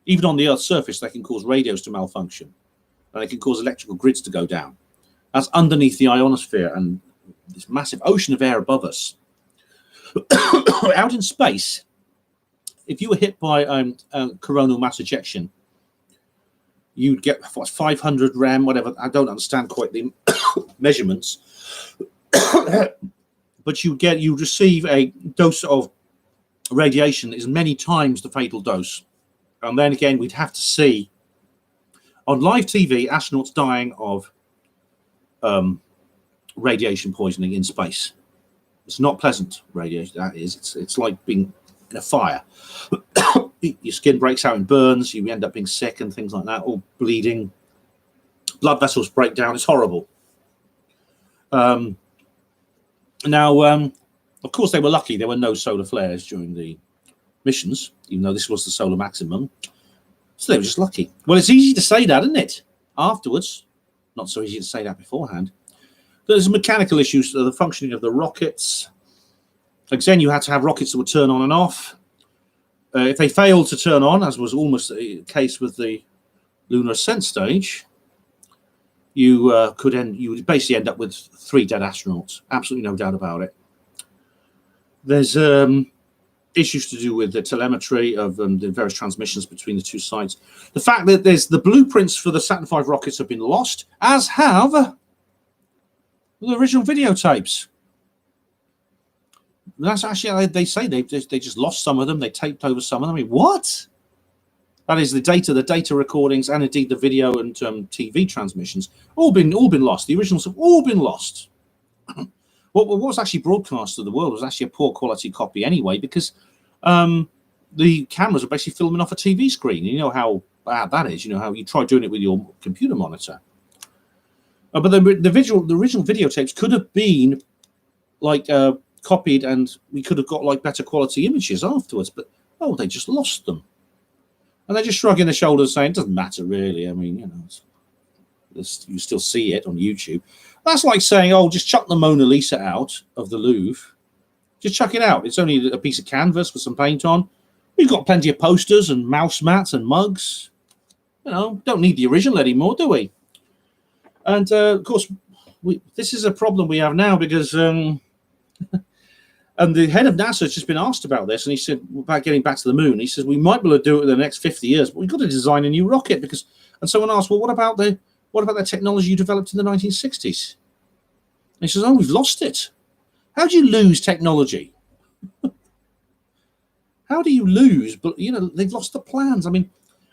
Even on the Earth's surface, they can cause radios to malfunction. And they can cause electrical grids to go down. That's underneath the ionosphere and this massive ocean of air above us. Out in space, if you were hit by coronal mass ejection, you'd get 500 rem, whatever. I don't understand quite the measurements, but you'd receive a dose of radiation is many times the fatal dose. And then again, we'd have to see on live TV astronauts dying of radiation poisoning in space. It's not pleasant radiation, that is. It's like being in a fire. Your skin breaks out and burns, you end up being sick and things like that, or bleeding. Blood vessels break down. It's horrible. Of course, they were lucky. There were no solar flares during the missions, even though this was the solar maximum. So they were just lucky. Well, it's easy to say that, isn't it? Afterwards. Not so easy to say that beforehand. There's mechanical issues, the functioning of the rockets. Again, you had to have rockets that would turn on and off. If they failed to turn on, as was almost the case with the lunar ascent stage, you would basically end up with 3 dead astronauts. Absolutely no doubt about it. There's issues to do with the telemetry of the various transmissions between the two sites. The fact that the blueprints for the Saturn V rockets have been lost, as have the original videotapes. That's actually, they say they just lost some of them. They taped over some of them. I mean, what? That is the data recordings, and indeed the video and TV transmissions, all been lost. The originals have all been lost. What was actually broadcast to the world was actually a poor quality copy anyway, because the cameras are basically filming off a TV screen. You know how bad that is. You know how you try doing it with your computer monitor. But the original videotapes could have been like copied, and we could have got like better quality images afterwards. But they just lost them, and they're just shrugging their shoulders, saying it doesn't matter really. I mean, you know, you still see it on YouTube. That's like saying, just chuck the Mona Lisa out of the Louvre. Just chuck it out. It's only a piece of canvas with some paint on. We've got plenty of posters and mouse mats and mugs. You know, don't need the original anymore, do we? And of course, this is a problem we have now, because and the head of NASA has just been asked about this, and he said about getting back to the moon. He says we might be able to do it in the next 50 years, but we've got to design a new rocket, because. And someone asked, well, what about the technology you developed in the 1960s? And he says, we've lost it. How do you lose technology? How do you lose? But they've lost the plans. I mean,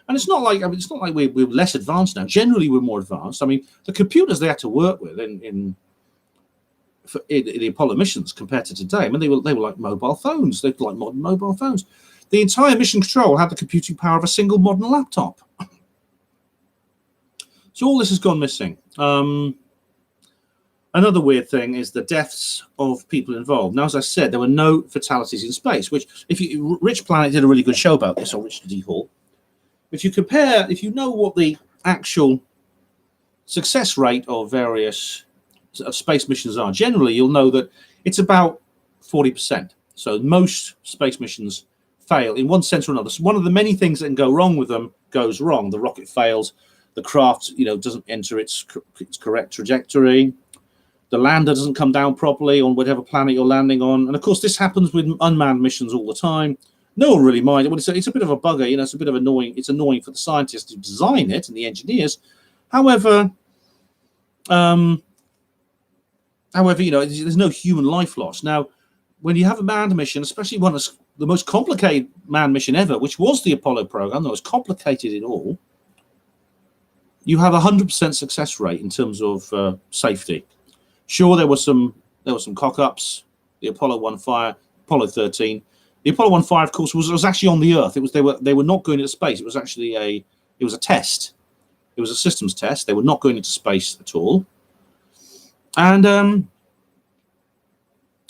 and it's not like we're less advanced now. Generally, we're more advanced. I mean, the computers they had to work with in in the Apollo missions compared to today. I mean, they were like mobile phones. They were like modern mobile phones. The entire mission control had the computing power of a single modern laptop. So all this has gone missing. Another weird thing is the deaths of people involved. Now, as I said, there were no fatalities in space, which Rich Planet did a really good show about this, or Richard D. Hall. If you know what the actual success rate of various space missions are, generally you'll know that it's about 40%. So most space missions fail in one sense or another. So one of the many things that can go wrong with them goes wrong. The rocket fails, the craft doesn't enter its correct trajectory, the lander doesn't come down properly on whatever planet you're landing on, and of course this happens with unmanned missions all the time. No one really minds. Well, it's a bit of a bugger, it's a bit of annoying. It's annoying for the scientists who design it and the engineers. However, there's no human life loss. Now, when you have a manned mission, especially one of the most complicated manned mission ever, which was the Apollo program, that was complicated in all, you have a 100% success rate in terms of safety. Sure, there were some cock-ups. The Apollo 1 fire, Apollo 13. The Apollo 1 fire, of course, was actually on the Earth. They were not going into space. It was actually a test. It was a systems test. They were not going into space at all. And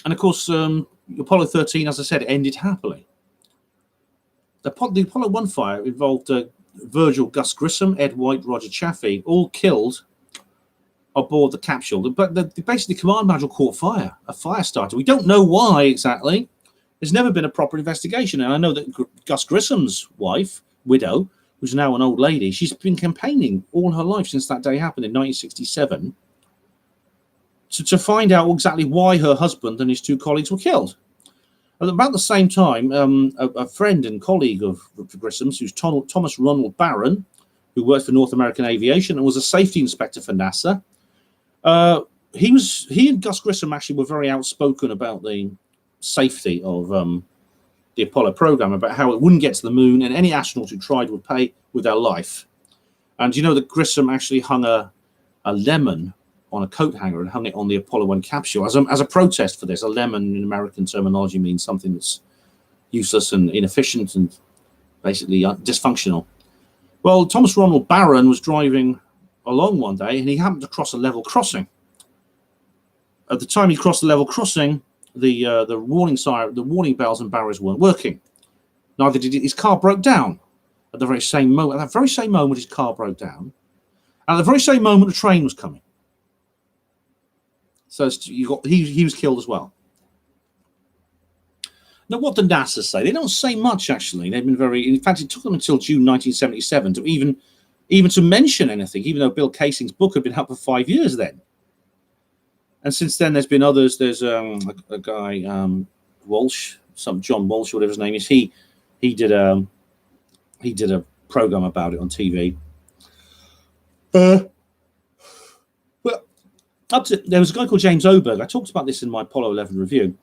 of course, Apollo 13, as I said, ended happily. The Apollo 1 fire involved Virgil, Gus Grissom, Ed White, Roger Chaffee, all killed aboard the capsule. But basically, the command module caught fire. A fire started. We don't know why exactly. There's never been a proper investigation. And I know that Gus Grissom's wife, widow, who's now an old lady, she's been campaigning all her life since that day happened in 1967 to find out exactly why her husband and his two colleagues were killed. At about the same time, a friend and colleague of Grissom's, who's Thomas Ronald Barron, who worked for North American Aviation and was a safety inspector for NASA, he and Gus Grissom actually were very outspoken about the safety of the Apollo program, about how it wouldn't get to the moon and any astronaut who tried would pay with their life. And you know that Grissom actually hung a lemon on a coat hanger and hung it on the Apollo 1 capsule as a protest for this. A lemon in American terminology means something that's useless and inefficient and basically dysfunctional. Well, Thomas Ronald Barron was driving along one day and he happened to cross a level crossing. At the time he crossed the level crossing, the warning bells and barriers weren't working. Neither did his car broke down at the very same moment. At that very same moment, his car broke down. And at the very same moment, a train was coming. So he was killed as well. Now, what did NASA say? They don't say much, actually. They've been in fact, it took them until June 1977 to even to mention anything, even though Bill Casing's book had been out for 5 years then. And since then, there's been others. There's a guy, Walsh, John Walsh, whatever his name is. He did a program about it on TV. There was a guy called James Oberg. I talked about this in my Apollo 11 review.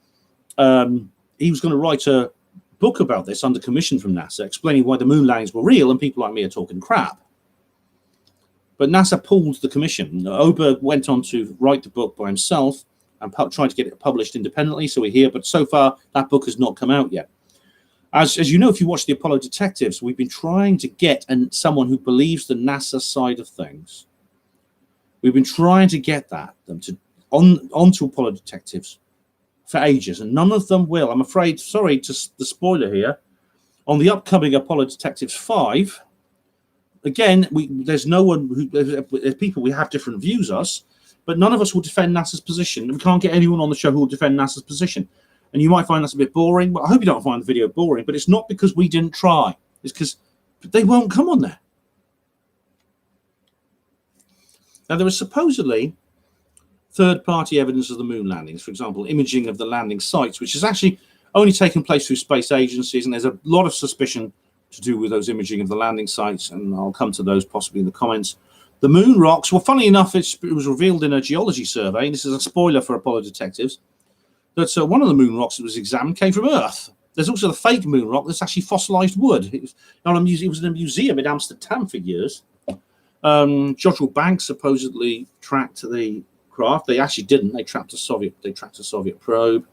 He was going to write a book about this under commission from NASA, explaining why the moon landings were real and people like me are talking crap. But NASA pulled the commission. Oberg went on to write the book by himself and tried to get it published independently, so we're here. But so far, that book has not come out yet. As you know, if you watch the Apollo Detectives, we've been trying to get someone who believes the NASA side of things. We've been trying to get them onto Apollo Detectives for ages, and none of them will. I'm afraid, sorry to the spoiler here, on the upcoming Apollo Detectives 5, again, there's no one there's people, we have different views, but none of us will defend NASA's position. We can't get anyone on the show who will defend NASA's position. And you might find that's a bit boring, but I hope you don't find the video boring. But it's not because we didn't try. It's because they won't come on there. Now, there was supposedly third-party evidence of the moon landings, for example, imaging of the landing sites, which has actually only taken place through space agencies, and there's a lot of suspicion to do with those imaging of the landing sites, and I'll come to those possibly in the comments. The moon rocks, well, funnily enough, it was revealed in a geology survey, and this is a spoiler for Apollo Detectives, that one of the moon rocks that was examined came from Earth. There's also the fake moon rock that's actually fossilized wood. It was in a museum in Amsterdam for years. Jodrell Banks supposedly tracked the craft. They actually didn't. They tracked a Soviet probe.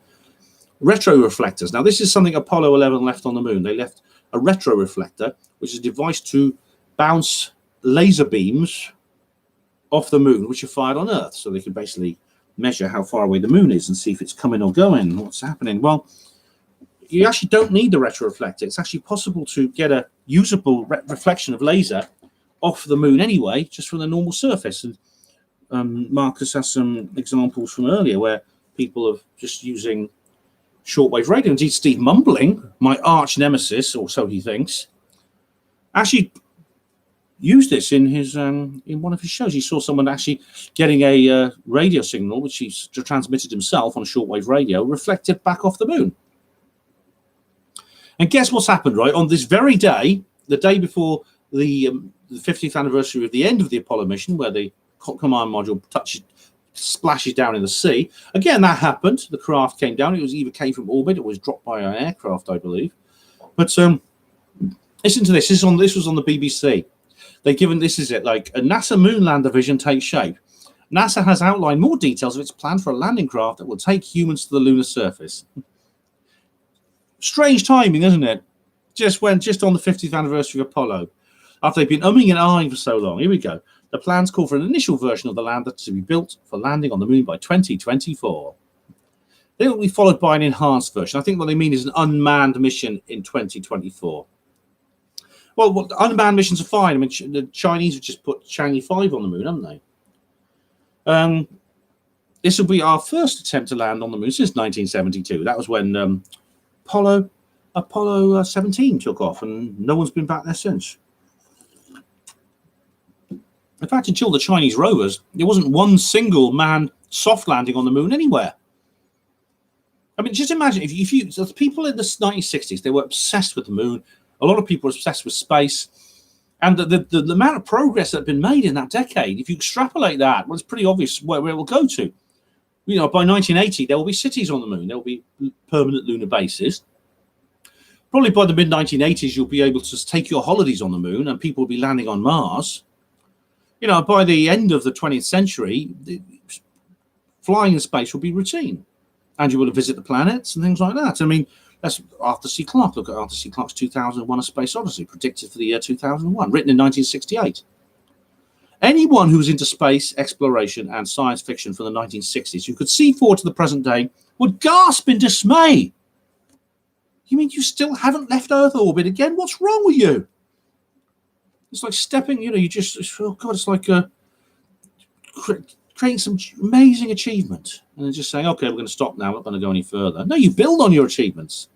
Retroreflectors. Now, this is something Apollo 11 left on the moon. They left a retroreflector, which is a device to bounce laser beams off the moon, which are fired on Earth. So they can basically measure how far away the moon is and see if it's coming or going, what's happening. Well, you actually don't need the retroreflector. It's actually possible to get a usable reflection of laser off the moon anyway, just from the normal surface. And Marcus has some examples from earlier where people are just using shortwave radio. Indeed, Steve Mumbling, my arch nemesis, or so he thinks, actually used this in his in one of his shows. He saw someone actually getting a radio signal, which he transmitted himself on a shortwave radio, reflected back off the moon. And guess what's happened, right? On this very day, the day before the 50th anniversary of the end of the Apollo mission, where the command module splashes down in the sea. Again, that happened. The craft came down. It was either came from orbit or was dropped by an aircraft, I believe. But listen to this. This was on the BBC. They've given, this is it, like a NASA moon lander vision takes shape. NASA has outlined more details of its plan for a landing craft that will take humans to the lunar surface. Strange timing, isn't it? Just on the 50th anniversary of Apollo, after they've been umming and ahhing for so long. Here we go. The plans call for an initial version of the lander to be built for landing on the moon by 2024. They will be followed by an enhanced version. I think what they mean is an unmanned mission in 2024. Well, unmanned missions are fine. I mean, the Chinese have just put Chang'e 5 on the moon, haven't they? This will be our first attempt to land on the moon since 1972. That was when Apollo 17 took off, and no one's been back there since. In fact, until the Chinese rovers, there wasn't one single manned soft landing on the moon anywhere. I mean, just imagine so the people in the 1960s, they were obsessed with the moon. A lot of people were obsessed with space. And the amount of progress that had been made in that decade, if you extrapolate that, well, it's pretty obvious where it will go to. You know, by 1980, there will be cities on the moon. There will be permanent lunar bases. Probably by the mid-1980s, you'll be able to take your holidays on the moon and people will be landing on Mars. You know, by the end of the 20th century, flying in space will be routine. And you will visit the planets and things like that. I mean, that's Arthur C. Clarke. Look at Arthur C. Clarke's 2001: A Space Odyssey, predicted for the year 2001, written in 1968. Anyone who was into space exploration and science fiction from the 1960s, who could see forward to the present day, would gasp in dismay. You mean you still haven't left Earth orbit again? What's wrong with you? It's like stepping, you know, you just, oh God, it's like creating some amazing achievement and then just saying, okay, we're going to stop now, we're not going to go any further. No, you build on your achievements.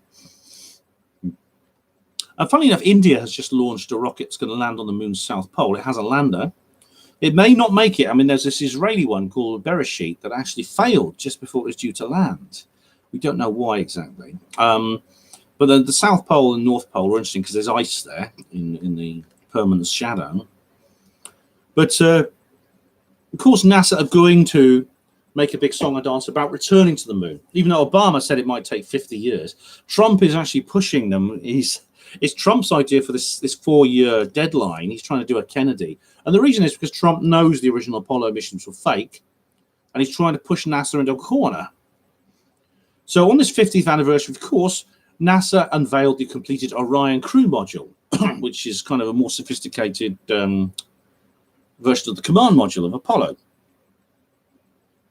And funnily enough, India has just launched a rocket that's going to land on the moon's south pole. It has a lander. It may not make it. I mean, there's this Israeli one called Bereshit that actually failed just before it was due to land. We don't know why exactly. But the South Pole and North Pole are interesting because there's ice there in the permanent shadow. But of course, NASA are going to make a big song and dance about returning to the moon. Even though Obama said it might take 50 years, Trump is actually pushing them. It's Trump's idea for this 4-year deadline. He's trying to do a Kennedy. And the reason is because Trump knows the original Apollo missions were fake, and he's trying to push NASA into a corner. So on this 50th anniversary, of course, NASA unveiled the completed Orion crew module, which is kind of a more sophisticated version of the command module of Apollo.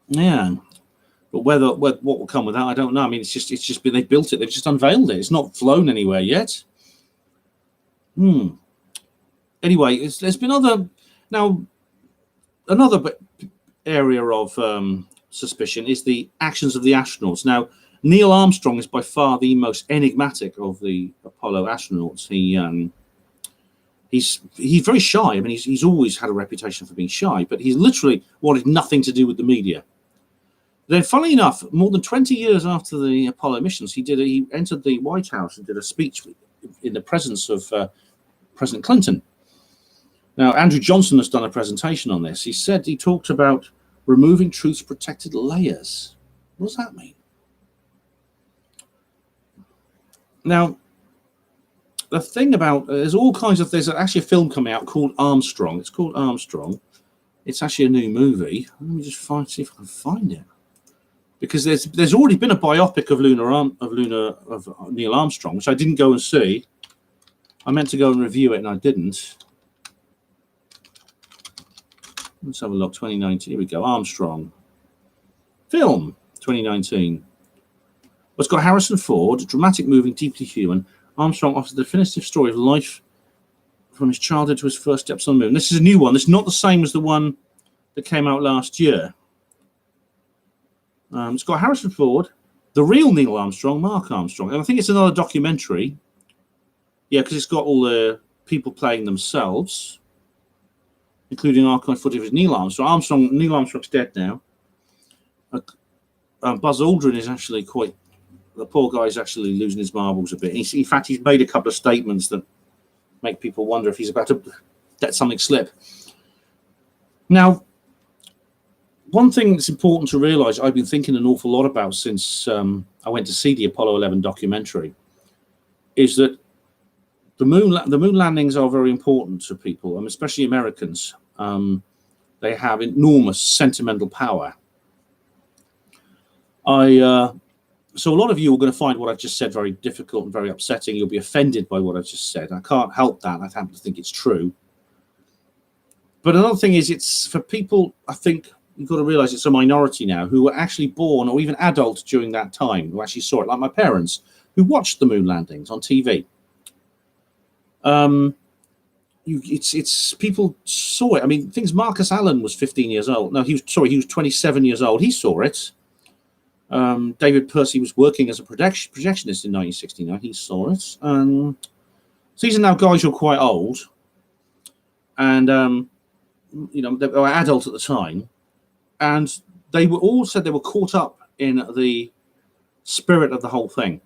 Yeah, but what will come with that, I don't know. I mean, it's just been, they built it, they've just unveiled it. It's not flown anywhere yet. Anyway, there's been another area of suspicion is the actions of the astronauts. Now, Neil Armstrong is by far the most enigmatic of the Apollo astronauts. He's very shy. I mean, he's always had a reputation for being shy, but he's literally wanted nothing to do with the media. Then, funnily enough, more than 20 years after the Apollo missions, he entered the White House and did a speech in the presence of President Clinton. Now, Andrew Johnson has done a presentation on this. He talked about removing truth's protected layers. What does that mean? Now, the thing about there's actually a film coming out called Armstrong. It's called Armstrong, It's actually a new movie. Let me just see if I can find it, because there's already been a biopic of Neil Armstrong, which I didn't go and see. I meant to go and review it, and I didn't. Let's have a look. 2019. Here we go. Armstrong film 2019. It's got Harrison Ford, dramatic, moving, deeply human. Armstrong offers the definitive story of life from his childhood to his first steps on the moon. This is a new one. This is not the same as the one that came out last year. It's got Harrison Ford, the real Neil Armstrong, Mark Armstrong. And I think it's another documentary. Yeah, because it's got all the people playing themselves, including archive footage of Neil Armstrong. Neil Armstrong's dead now. Buzz Aldrin is actually the poor guy's actually losing his marbles a bit. In fact, he's made a couple of statements that make people wonder if he's about to let something slip. Now, one thing that's important to realise, I've been thinking an awful lot about since I went to see the Apollo 11 documentary, is that the moon landings are very important to people, especially Americans. They have enormous sentimental power. So a lot of you are going to find what I've just said very difficult and very upsetting. You'll be offended by what I've just said. I can't help that. I happen to think it's true. But another thing is, it's for people, I think you've got to realize it's a minority now who were actually born or even adults during that time, who actually saw it, like my parents, who watched the moon landings on TV. It's people saw it. I mean, Marcus Allen was 15 years old. No, he was 27 years old. He saw it. David Percy was working as a projectionist in 1969. He saw it. So these are now guys who are quite old, and they were adult at the time, and they were all said they were caught up in the spirit of the whole thing.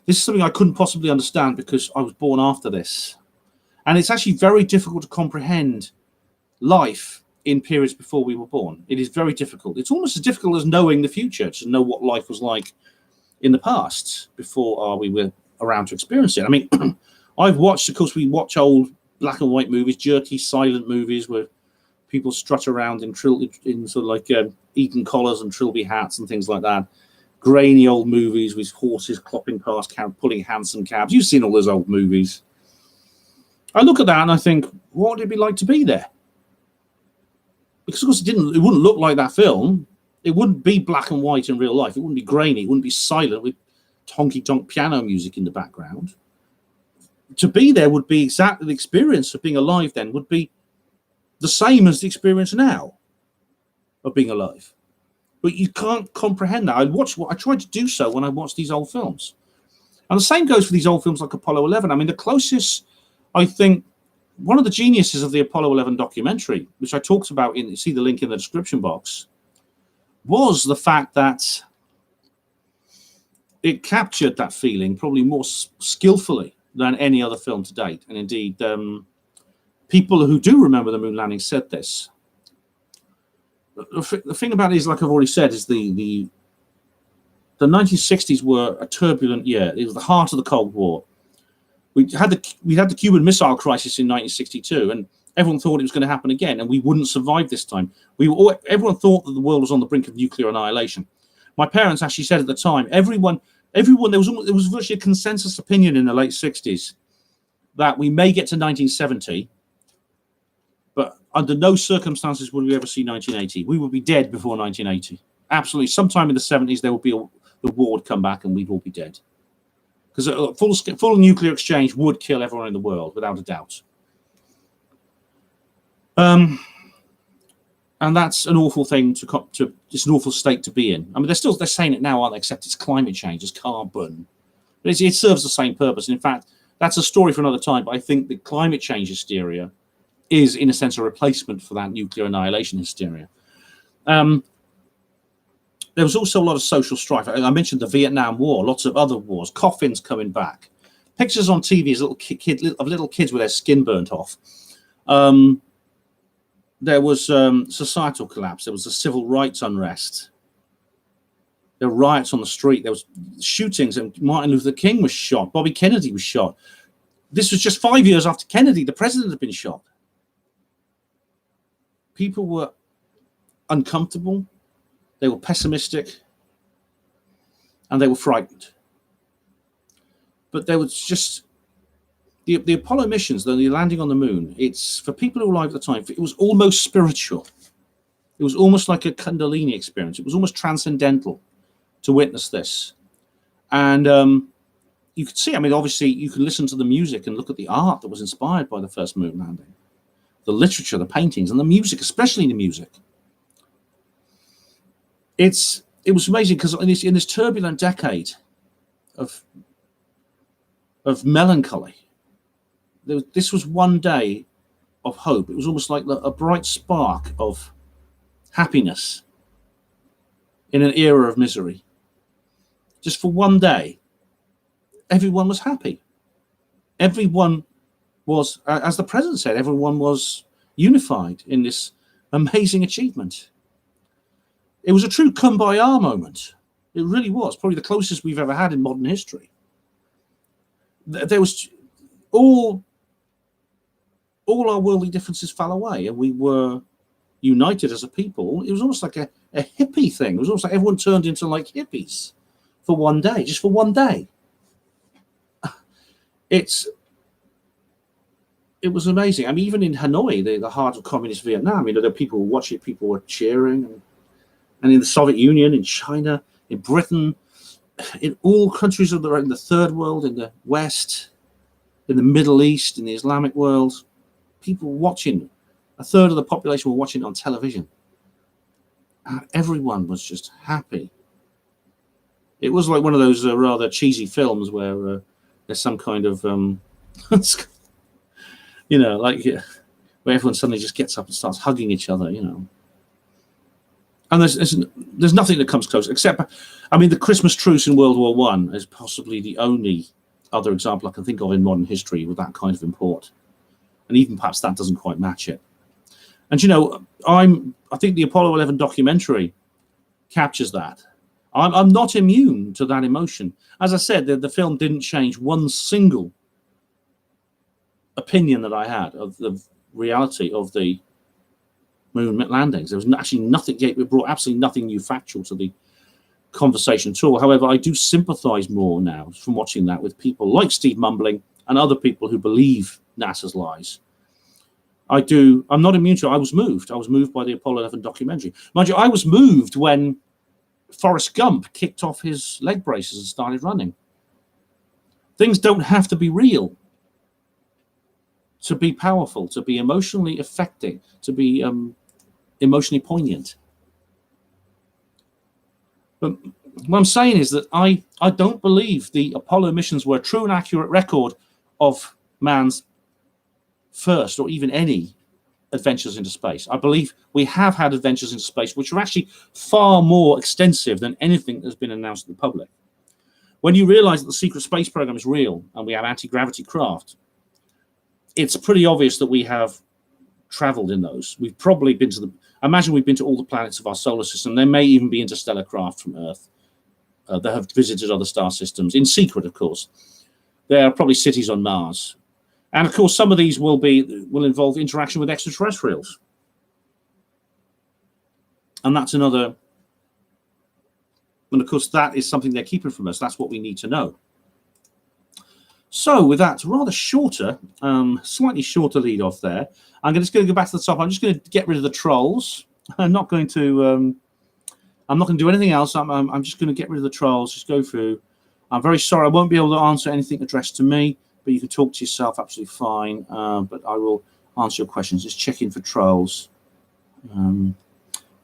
This is something I couldn't possibly understand because I was born after this, and it's actually very difficult to comprehend life in periods before we were born. It is very difficult. It's almost as difficult as knowing the future, to know what life was like in the past before we were around to experience it. I mean, I've watched, of course, we watch old black and white movies, jerky, silent movies where people strut around in sort of like Eton collars and trilby hats and things like that. Grainy old movies with horses clopping past, pulling hansom cabs. You've seen all those old movies. I look at that and I think, what would it be like to be there? Because of course it wouldn't look like that film. It wouldn't be black and white in real life. It wouldn't be grainy. It wouldn't be silent with honky-tonk piano music in the background. To be there would be exactly the experience of being alive then, would be the same as the experience now of being alive. But you can't comprehend that. I tried to do so when I watched these old films. And the same goes for these old films like Apollo 11. I mean, the closest, I think, one of the geniuses of the Apollo 11 documentary, which I talked about see the link in the description box, was the fact that it captured that feeling probably more skillfully than any other film to date. And indeed, people who do remember the moon landing said this. The thing about it is, like I've already said, is the 1960s were a turbulent year. It was the heart of the Cold War. We had the Cuban Missile Crisis in 1962, and everyone thought it was going to happen again, and we wouldn't survive this time. Everyone thought that the world was on the brink of nuclear annihilation. My parents actually said at the time, everyone there was virtually a consensus opinion in the late 60s that we may get to 1970, but under no circumstances would we ever see 1980. We would be dead before 1980. Absolutely, sometime in the 70s there would be the war would come back and we'd all be dead. Because a full nuclear exchange would kill everyone in the world, without a doubt. And that's an awful thing it's an awful state to be in. I mean, they're saying it now, aren't they? Except it's climate change, it's carbon. But it serves the same purpose. And in fact, that's a story for another time. But I think the climate change hysteria is, in a sense, a replacement for that nuclear annihilation hysteria. There was also a lot of social strife. I mentioned the Vietnam War, lots of other wars, coffins coming back, pictures on TV of little kids with their skin burnt off. There was societal collapse. There was a civil rights unrest. There were riots on the street. There was shootings, and Martin Luther King was shot. Bobby Kennedy was shot. This was just 5 years after Kennedy, the president, had been shot. People were uncomfortable, they were pessimistic, and they were frightened. But there was just the Apollo missions, the landing on the moon. It's for people who were alive at the time. It was almost spiritual. It was almost like a Kundalini experience. It was almost transcendental to witness this. And you could see, I mean, obviously, you can listen to the music and look at the art that was inspired by the first moon landing, the literature, the paintings, and the music, especially the music. It was amazing because in this turbulent decade of melancholy, this was one day of hope. It was almost like a bright spark of happiness in an era of misery. Just for one day, everyone was happy. Everyone was, as the president said, everyone was unified in this amazing achievement. It was a true kumbaya moment. It really was, probably the closest we've ever had in modern history. There was all our worldly differences fell away, and we were united as a people. It was almost like a hippie thing. It was almost like everyone turned into like hippies for one day, just for one day. It was amazing. I mean, even in Hanoi, the heart of communist Vietnam, there were people who were watching, people were cheering, and in the Soviet Union, in China, in Britain, in all countries in the third world, in the West, in the Middle East, in the Islamic world, people watching. A third of the population were watching on television. And everyone was just happy. It was like one of those rather cheesy films where there's some kind of, where everyone suddenly just gets up and starts hugging each other, And there's nothing that comes close, except, the Christmas truce in World War I is possibly the only other example I can think of in modern history with that kind of import. And even perhaps that doesn't quite match it. And, I think the Apollo 11 documentary captures that. I'm not immune to that emotion. As I said, the film didn't change one single opinion that I had of the reality of the moon landings. There was actually nothing, it brought absolutely nothing new factual to the conversation at all. However, I do sympathize more now from watching that with people like Steve Mumbling and other people who believe NASA's lies. I'm not immune to it. I was moved by the Apollo 11 documentary. Mind you, I was moved when Forrest Gump kicked off his leg braces and started running. Things don't have to be real to be powerful, to be emotionally affecting, to be emotionally poignant. But what I'm saying is that I don't believe the Apollo missions were a true and accurate record of man's first or even any adventures into space. I believe we have had adventures into space which are actually far more extensive than anything that's been announced to the public. When you realize that the secret space program is real and we have anti-gravity craft, it's pretty obvious that we have traveled in those. We've probably been we've been to all the planets of our solar system. There may even be interstellar craft from Earth that have visited other star systems, in secret, of course. There are probably cities on Mars. And of course, some of these will involve interaction with extraterrestrials. And that's another, and of course, that is something they're keeping from us. That's what we need to know. So with that rather shorter, slightly shorter lead off there, I'm just going to go back to the top. I'm just going to get rid of the trolls. I'm not going to do anything else. I'm just going to get rid of the trolls, just go through. I'm very sorry. I won't be able to answer anything addressed to me, but you can talk to yourself absolutely fine. But I will answer your questions. Just checking for trolls.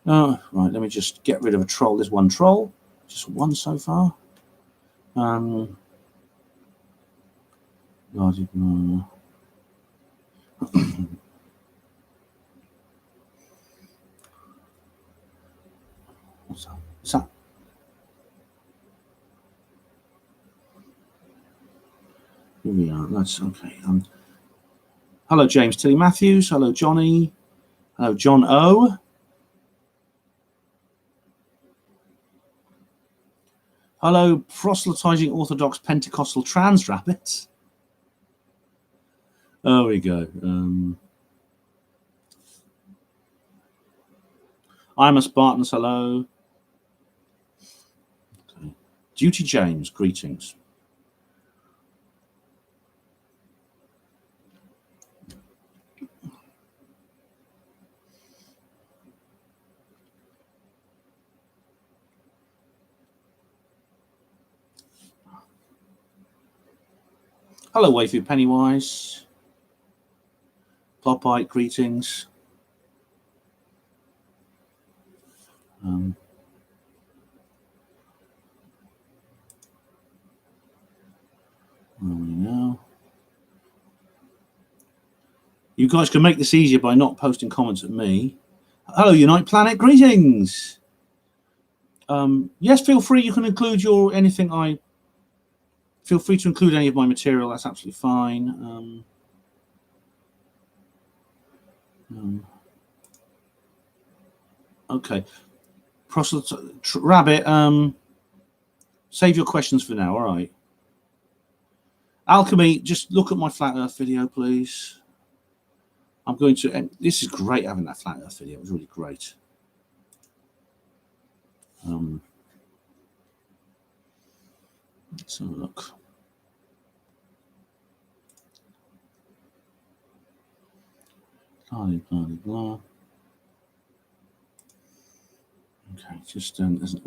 Right, let me just get rid of a troll. There's one troll, just one so far. God, ignore. What's that? What's that? Here we are. That's okay. Hello, James Tilly Matthews. Hello, Johnny. Hello, John O. Hello, proselytizing Orthodox Pentecostal trans rabbits. There we go. I'm a Spartans. Hello. Okay. Duty James, greetings. Hello, Wavy Pennywise. Popeye, greetings. Now. You guys can make this easier by not posting comments at me. Hello, Unite Planet, greetings. Yes, feel free. You can include anything. Feel free to include any of my material. That's absolutely fine. Okay. Rabbit, save your questions for now. All right. Alchemy, just look at my Flat Earth video, please. I'm going to. This is great having that Flat Earth video. It was really great. Let's have a look. Blah, blah, blah. Okay, just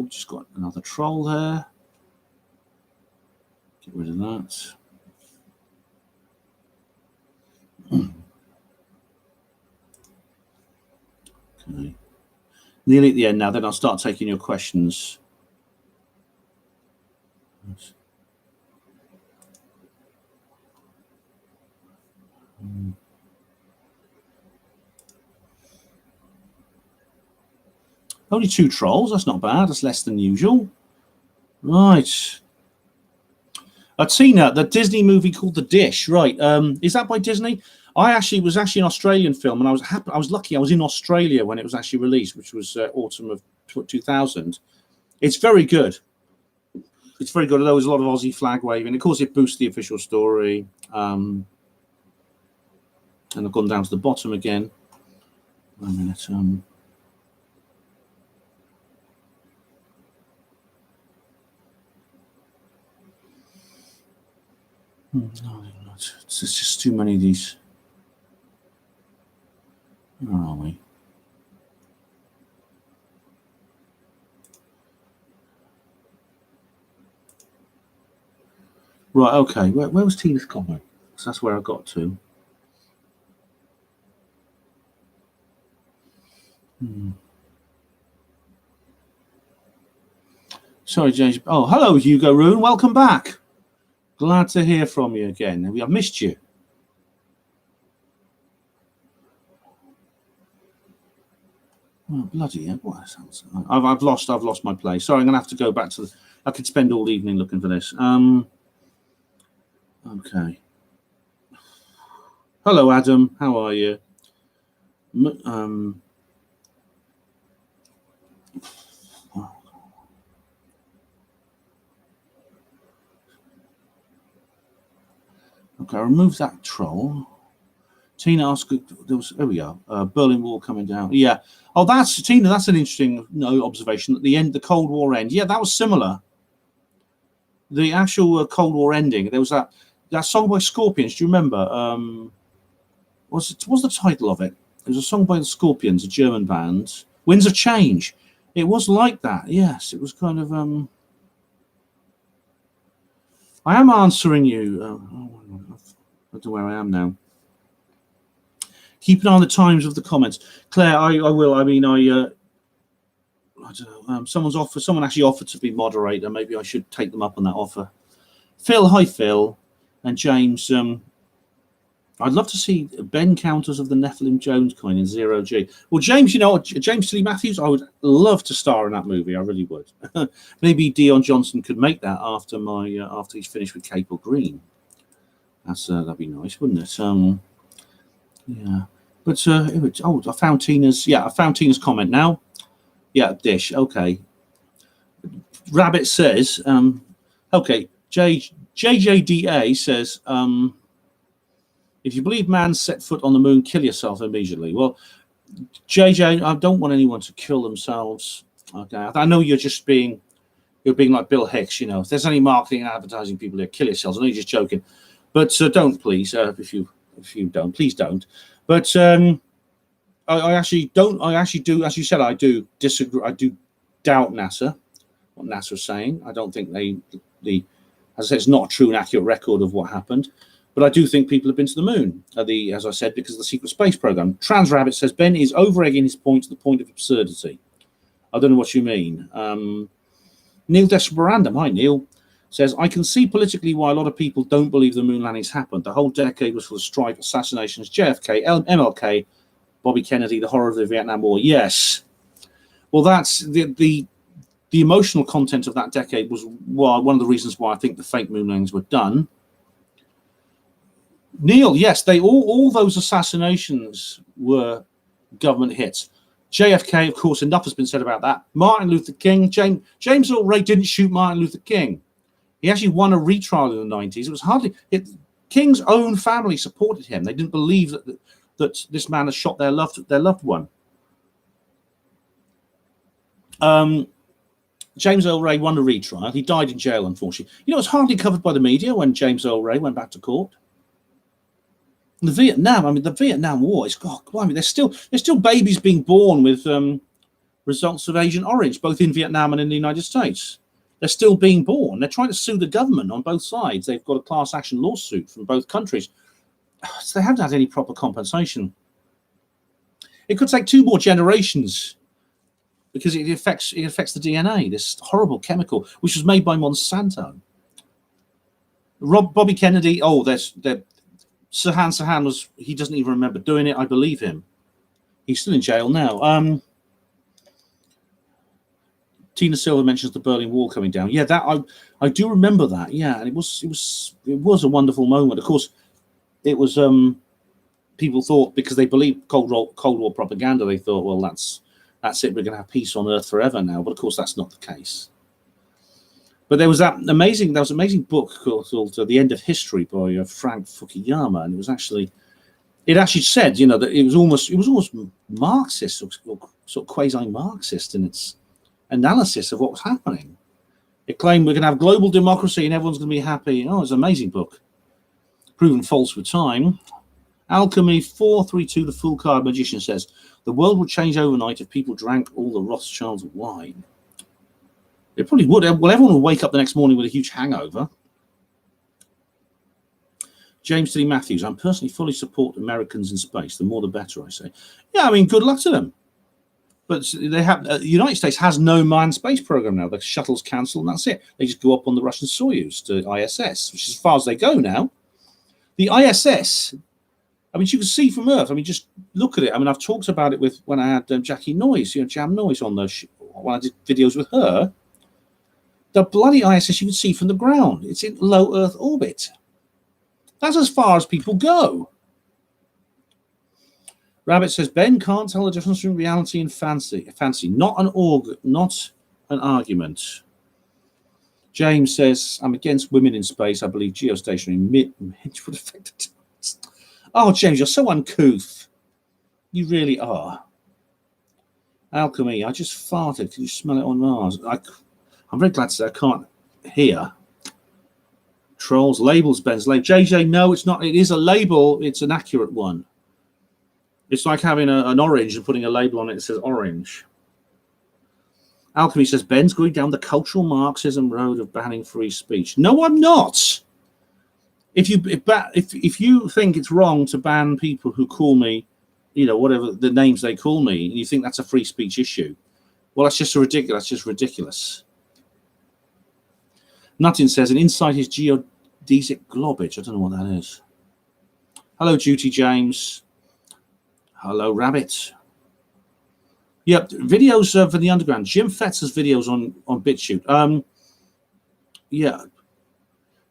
just got another troll there. Get rid of that. Okay. Nearly at the end now. Then I'll start taking your questions. Only 2 trolls. That's not bad. That's less than usual. Right. Tina, the Disney movie called The Dish. Right. Is that by Disney? It was actually an Australian film, and I was lucky. I was in Australia when it was actually released, which was autumn of 2000. It's very good. It's very good. There was a lot of Aussie flag waving. Of course, it boosts the official story. And I've gone down to the bottom again. 1 minute. No, it's just too many of these. Where are we? Right, okay. Where was Tina's comment? So that's where I got to. Sorry, James. Oh, hello, Hugo Roon. Welcome back. Glad to hear from you again. I've missed you. Oh, bloody hell. What sounds? I've lost my place. Sorry, I'm gonna have to go back to I could spend all evening looking for this. Okay. Hello, Adam. How are you? Okay, I remove that troll. Tina asked, there we go. Berlin Wall coming down. Yeah. Oh, that's Tina. That's an interesting observation. At the end, the Cold War end. Yeah, that was similar. The actual Cold War ending. There was that song by Scorpions. Do you remember? What's the title of it? It was a song by the Scorpions, a German band. Winds of Change. It was like that. Yes, it was kind of. I am answering you. I don't know where I am now. Keep an eye on the times of the comments, Claire. I will. I mean, I don't know. Someone actually offered to be moderator. Maybe I should take them up on that offer. Phil, hi Phil, and James. I'd love to see Ben counters of the Nephilim Jones kind in 0G. Well, James, James Tilly Matthews, I would love to star in that movie. I really would. Maybe Dion Johnson could make that after he's finished with Capel Green. That'd be nice, wouldn't it? Yeah. But I found Tina's comment now. Yeah, Dish. Okay. Rabbit says, okay, JJDA says, if you believe man set foot on the moon, kill yourself immediately. Well, JJ, I don't want anyone to kill themselves. Okay, I know you're being like Bill Hicks. If there's any marketing and advertising people here, kill yourselves. I know you're just joking, but don't please. If you don't, please don't. But I actually don't. I actually do, as you said, I do disagree. I do doubt NASA. What NASA is saying. I don't think as I said, it's not a true and accurate record of what happened. But I do think people have been to the moon, as I said, because of the secret space program. Trans Rabbit says Ben is over-egging his point to the point of absurdity. I don't know what you mean. Neil Desperandum, hi Neil, says, I can see politically why a lot of people don't believe the moon landings happened. The whole decade was full of strife, assassinations, JFK, MLK, Bobby Kennedy, the horror of the Vietnam War. Yes. Well, that's the emotional content of that decade was one of the reasons why I think the fake moon landings were done. Neil, yes, all those assassinations were government hits. JFK, of course, enough has been said about that. Martin Luther King, James Earl Ray didn't shoot Martin Luther King. He actually won a retrial in the 90s. It was King's own family supported him. They didn't believe that this man had shot their loved one. James Earl Ray won a retrial. He died in jail, unfortunately. It was hardly covered by the media when James Earl Ray went back to court. The Vietnam War is there's still babies being born with results of Agent Orange, both in Vietnam and in the United States. They're still being born. They're trying to sue the government on both sides. They've got a class action lawsuit from both countries. So they haven't had any proper compensation. It could take 2 more generations because it affects the DNA, this horrible chemical, which was made by Monsanto. Bobby Kennedy, Sirhan he doesn't even remember doing it. I believe him. He's still in jail now. Tina Silver mentions the Berlin Wall coming down. Yeah, that I do remember that. Yeah, and it was a wonderful moment. Of course, it was people thought because they believed Cold War propaganda, they thought, well, that's it. We're going to have peace on Earth forever now. But of course, that's not the case. But there was that amazing book called The End of History by Frank Fukuyama, and it actually said, that it was almost Marxist or sort of quasi-Marxist in its analysis of what was happening. It claimed we're going to have global democracy and everyone's going to be happy. Oh, it's an amazing book. Proven false with time. Alchemy 432, the Fool Card Magician says, the world would change overnight if people drank all the Rothschilds' wine. It probably would. Well, everyone will wake up the next morning with a huge hangover. James D. Matthews, I'm personally fully support Americans in space. The more the better, I say. Yeah, I mean, good luck to them. But they have the United States has no manned space program now. The shuttle's cancelled, and that's it. They just go up on the Russian Soyuz to ISS, which is as far as they go now. The ISS, I mean, you can see from Earth. I mean, just look at it. I mean, I've talked about it when I had Jackie Noyes, Jam Noyes on when I did videos with her. The bloody ISS you can see from the ground. It's in low Earth orbit. That's as far as people go. Rabbit says, Ben can't tell the difference between reality and fancy. Not an argument. James says, I'm against women in space. I believe geostationary hinge would affect it. Oh, James, you're so uncouth. You really are. Alchemy, I just farted. Can you smell it on Mars? I'm very glad to say I can't hear. Trolls, labels, Ben's label. JJ, no, it's not. It is a label. It's an accurate one. It's like having an orange and putting a label on it that says orange. Alchemy says, Ben's going down the cultural Marxism road of banning free speech. No, I'm not. If you think it's wrong to ban people who call me, whatever the names they call me, and you think that's a free speech issue, well, that's just ridiculous. That's just ridiculous. Nuttin says, an insight is geodesic globage. I don't know what that is. Hello, Duty James. Hello, Rabbit. Yep, videos for the underground. Jim Fetzer's videos on BitChute. Yeah.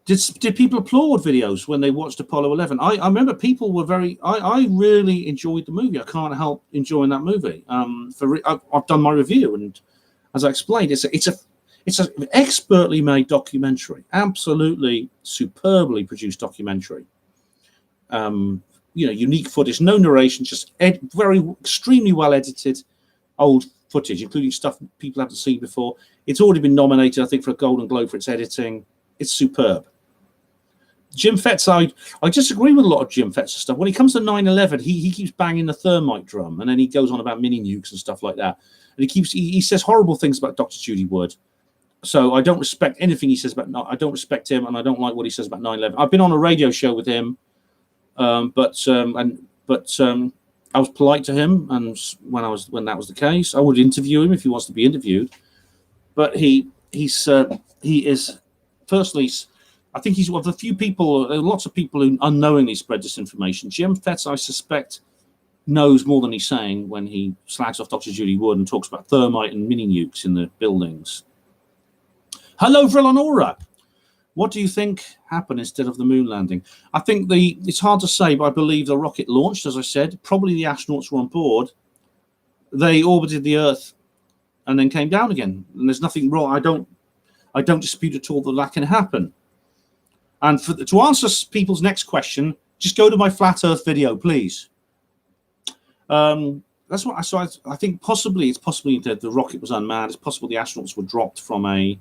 Did people applaud videos when they watched Apollo 11? I remember people were I really enjoyed the movie. I can't help enjoying that movie. I've done my review, and as I explained, it's an expertly made documentary, absolutely superbly produced documentary. unique footage, no narration, just very extremely well edited old footage, including stuff people haven't seen before. It's already been nominated, I think, for a Golden Globe for its editing. It's superb. Jim Fetz, I disagree with a lot of Jim Fetz's stuff. When it comes to 9/11, he keeps banging the thermite drum, and then he goes on about mini nukes and stuff like that. And he says horrible things about Dr. Judy Wood. So I don't respect anything he says about. I don't respect him, and I don't like what he says about 9/11. I've been on a radio show with him, but I was polite to him, and when that was the case, I would interview him if he wants to be interviewed. But he is firstly, I think he's one of the few people. There are lots of people who unknowingly spread disinformation. Jim Fetz, I suspect, knows more than he's saying when he slags off Dr. Judy Wood and talks about thermite and mini nukes in the buildings. Hello, Villanora. What do you think happened instead of the moon landing? I think it's hard to say, but I believe the rocket launched, as I said. Probably the astronauts were on board. They orbited the Earth and then came down again. And there's nothing wrong. I don't dispute at all that can happen. And to answer people's next question, just go to my flat Earth video, please. That's what I think. It's possibly that the rocket was unmanned. It's possible the astronauts were dropped from a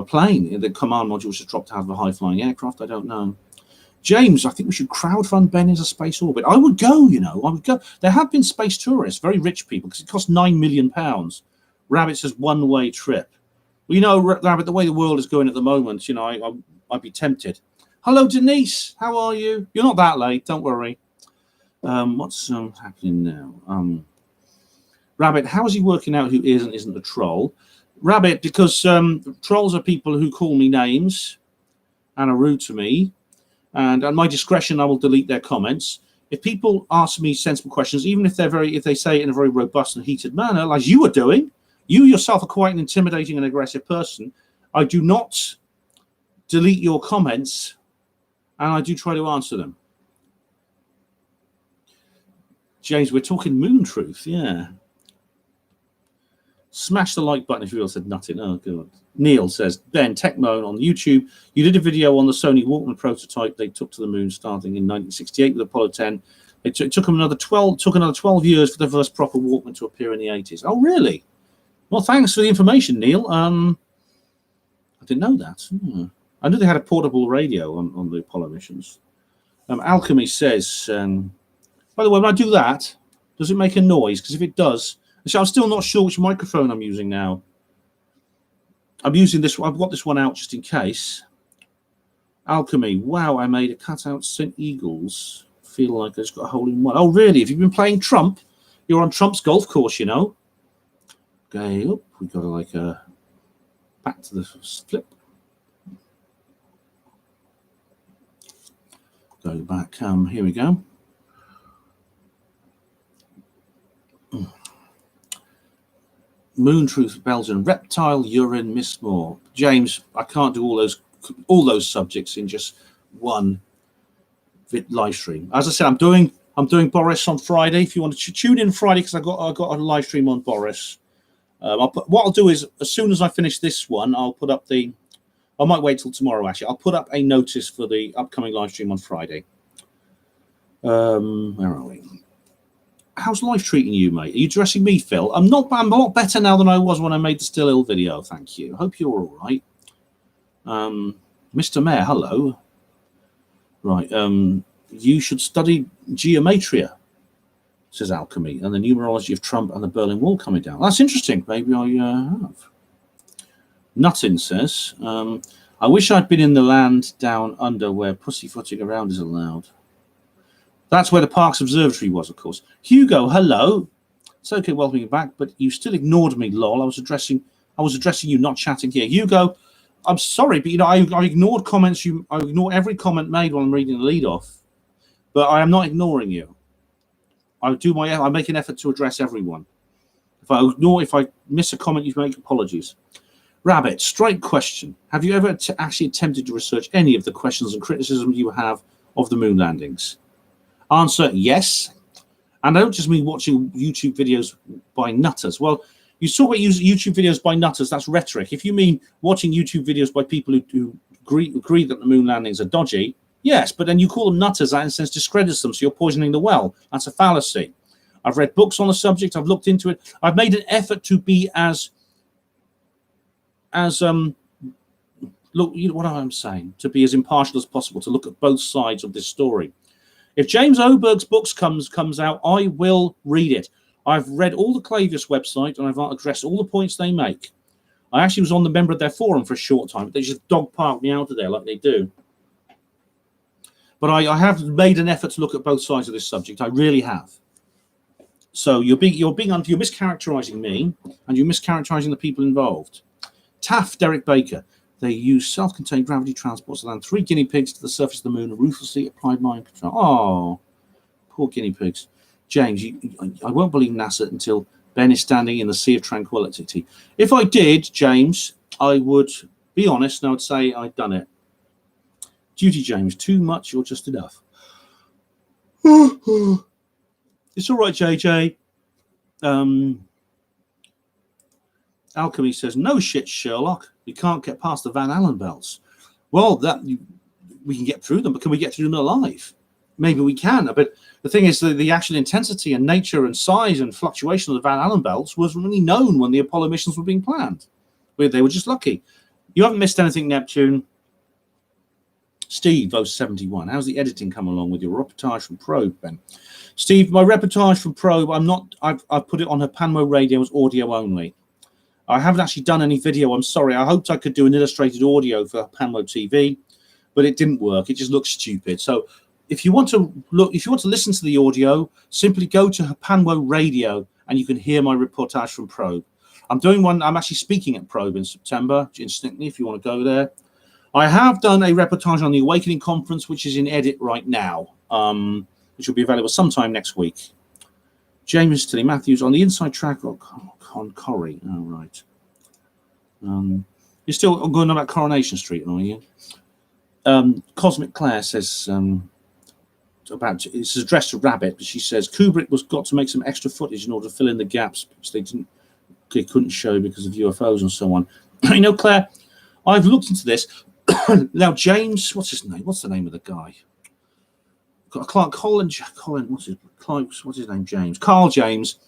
plane. The command module was just dropped out of a high-flying aircraft. I don't know. James, I think we should crowdfund Ben into space orbit. I would go. I would go. There have been space tourists, very rich people, because it costs £9 million. Rabbit says one-way trip. Well, Rabbit, the way the world is going at the moment, I'd be tempted. Hello, Denise. How are you? You're not that late. Don't worry. What's happening now? Rabbit, how is he working out who is and isn't a troll? Rabbit, because trolls are people who call me names and are rude to me. And at my discretion, I will delete their comments. If people ask me sensible questions, even if they say it in a very robust and heated manner, as you are doing, you yourself are quite an intimidating and aggressive person. I do not delete your comments, and I do try to answer them. James, we're talking moon truth, yeah. Smash the like button if you all said nothing. Oh, God. Neil says, Ben, Techmoan on YouTube. You did a video on the Sony Walkman prototype they took to the moon starting in 1968 with Apollo 10. It took them another 12 years for the first proper Walkman to appear in the 80s. Oh, really? Well, thanks for the information, Neil. I didn't know that. I knew they had a portable radio on the Apollo missions. Alchemy says, by the way, when I do that, does it make a noise? Because if it does, so I'm still not sure which microphone I'm using now. I'm using this one. I've got this one out just in case. Alchemy. Wow, I made a cutout St. Eagles. Feel like I just got a hole in one. Oh, really? Have you been playing Trump? You're on Trump's golf course, Okay, we got to back to the flip. Go back. Here we go. Moon Truth, Belgian, reptile, urine, Miss Moore. James, I can't do all those subjects in just one live stream. As I said, I'm doing Boris on Friday. If you want to tune in Friday, because I got a live stream on Boris. What I'll do is, as soon as I finish this one, I'll put up I might wait till tomorrow, actually. I'll put up a notice for the upcoming live stream on Friday. Where are we? How's life treating you, mate? Are you dressing me, Phil? I'm a lot better now than I was when I made the Still Ill video, thank you. Hope you're all right. Mr. Mayor, hello. Right, you should study geometria, says Alchemy, and the numerology of Trump and the Berlin Wall coming down. That's interesting. Maybe I have. Nuttin says, I wish I'd been in the land down under where pussyfooting around is allowed. That's where the Parks Observatory was, of course. Hugo, hello. It's okay, welcome you back, but you still ignored me, lol. I was addressing you, not chatting here. Hugo, I'm sorry, but I ignored comments. I ignore every comment made while I'm reading the lead off, but I am not ignoring you. I make an effort to address everyone. If I miss a comment, you make apologies. Rabbit, straight question. Have you ever actually attempted to research any of the questions and criticisms you have of the moon landings? Answer, yes. And I don't just mean watching YouTube videos by nutters. Well, you talk about YouTube videos by nutters, that's rhetoric. If you mean watching YouTube videos by people who agree that the moon landings are dodgy, Yes, but then you call them nutters. That in a sense discredits them, so you're poisoning the well. That's a fallacy. I've read books on the subject. I've looked into it. I've made an effort to be as look, you know what I'm saying, to be as impartial as possible, to look at both sides of this story. If James Oberg's books comes out, I will read it. I've read all the Clavius website, and I've addressed all the points they make. I actually was on the member of their forum for a short time, but they just dog-parked me out of there like they do. But I have made an effort to look at both sides of this subject. I really have. So you're mischaracterizing me, and you're mischaracterizing the people involved. Taft Derek Baker. They used self-contained gravity transports to land 3 guinea pigs to the surface of the moon and ruthlessly applied mind control. Oh, poor guinea pigs. James, I won't believe NASA until Ben is standing in the sea of tranquility. If I did, James, I would be honest and I would say I'd done it. Duty, James, too much or just enough? It's all right, JJ. Alchemy says, no shit, Sherlock. We can't get past the Van Allen belts. Well, we can get through them, but can we get through them alive? Maybe we can. But the thing is, the actual intensity and nature and size and fluctuation of the Van Allen belts was really known when the Apollo missions were being planned. They were just lucky. You haven't missed anything, Neptune. Steve, 71. How's the editing come along with your reportage from Probe, Ben? Steve, my reportage from Probe, I've put it on her Panmo radio as audio only. I haven't actually done any video. I'm sorry. I hoped I could do an illustrated audio for Panmo TV, but it didn't work. It just looks stupid. So if you want to listen to the audio, simply go to Panmo Radio and you can hear my reportage from Probe. I'm doing one. I'm actually speaking at Probe in September, instantly, if you want to go there. I have done a reportage on the Awakening Conference, which is in edit right now, which will be available sometime next week. James Tilly Matthews on the inside track on Corrie. Oh, right. You're still going on about Coronation Street, are you? Cosmic Claire says it's addressed to Rabbit, but she says Kubrick was got to make some extra footage in order to fill in the gaps which they couldn't show because of UFOs and so on. You know, Claire, I've looked into this. Now, James, what's his name? What's the name of the guy? Colin, what's his name? James. Carl James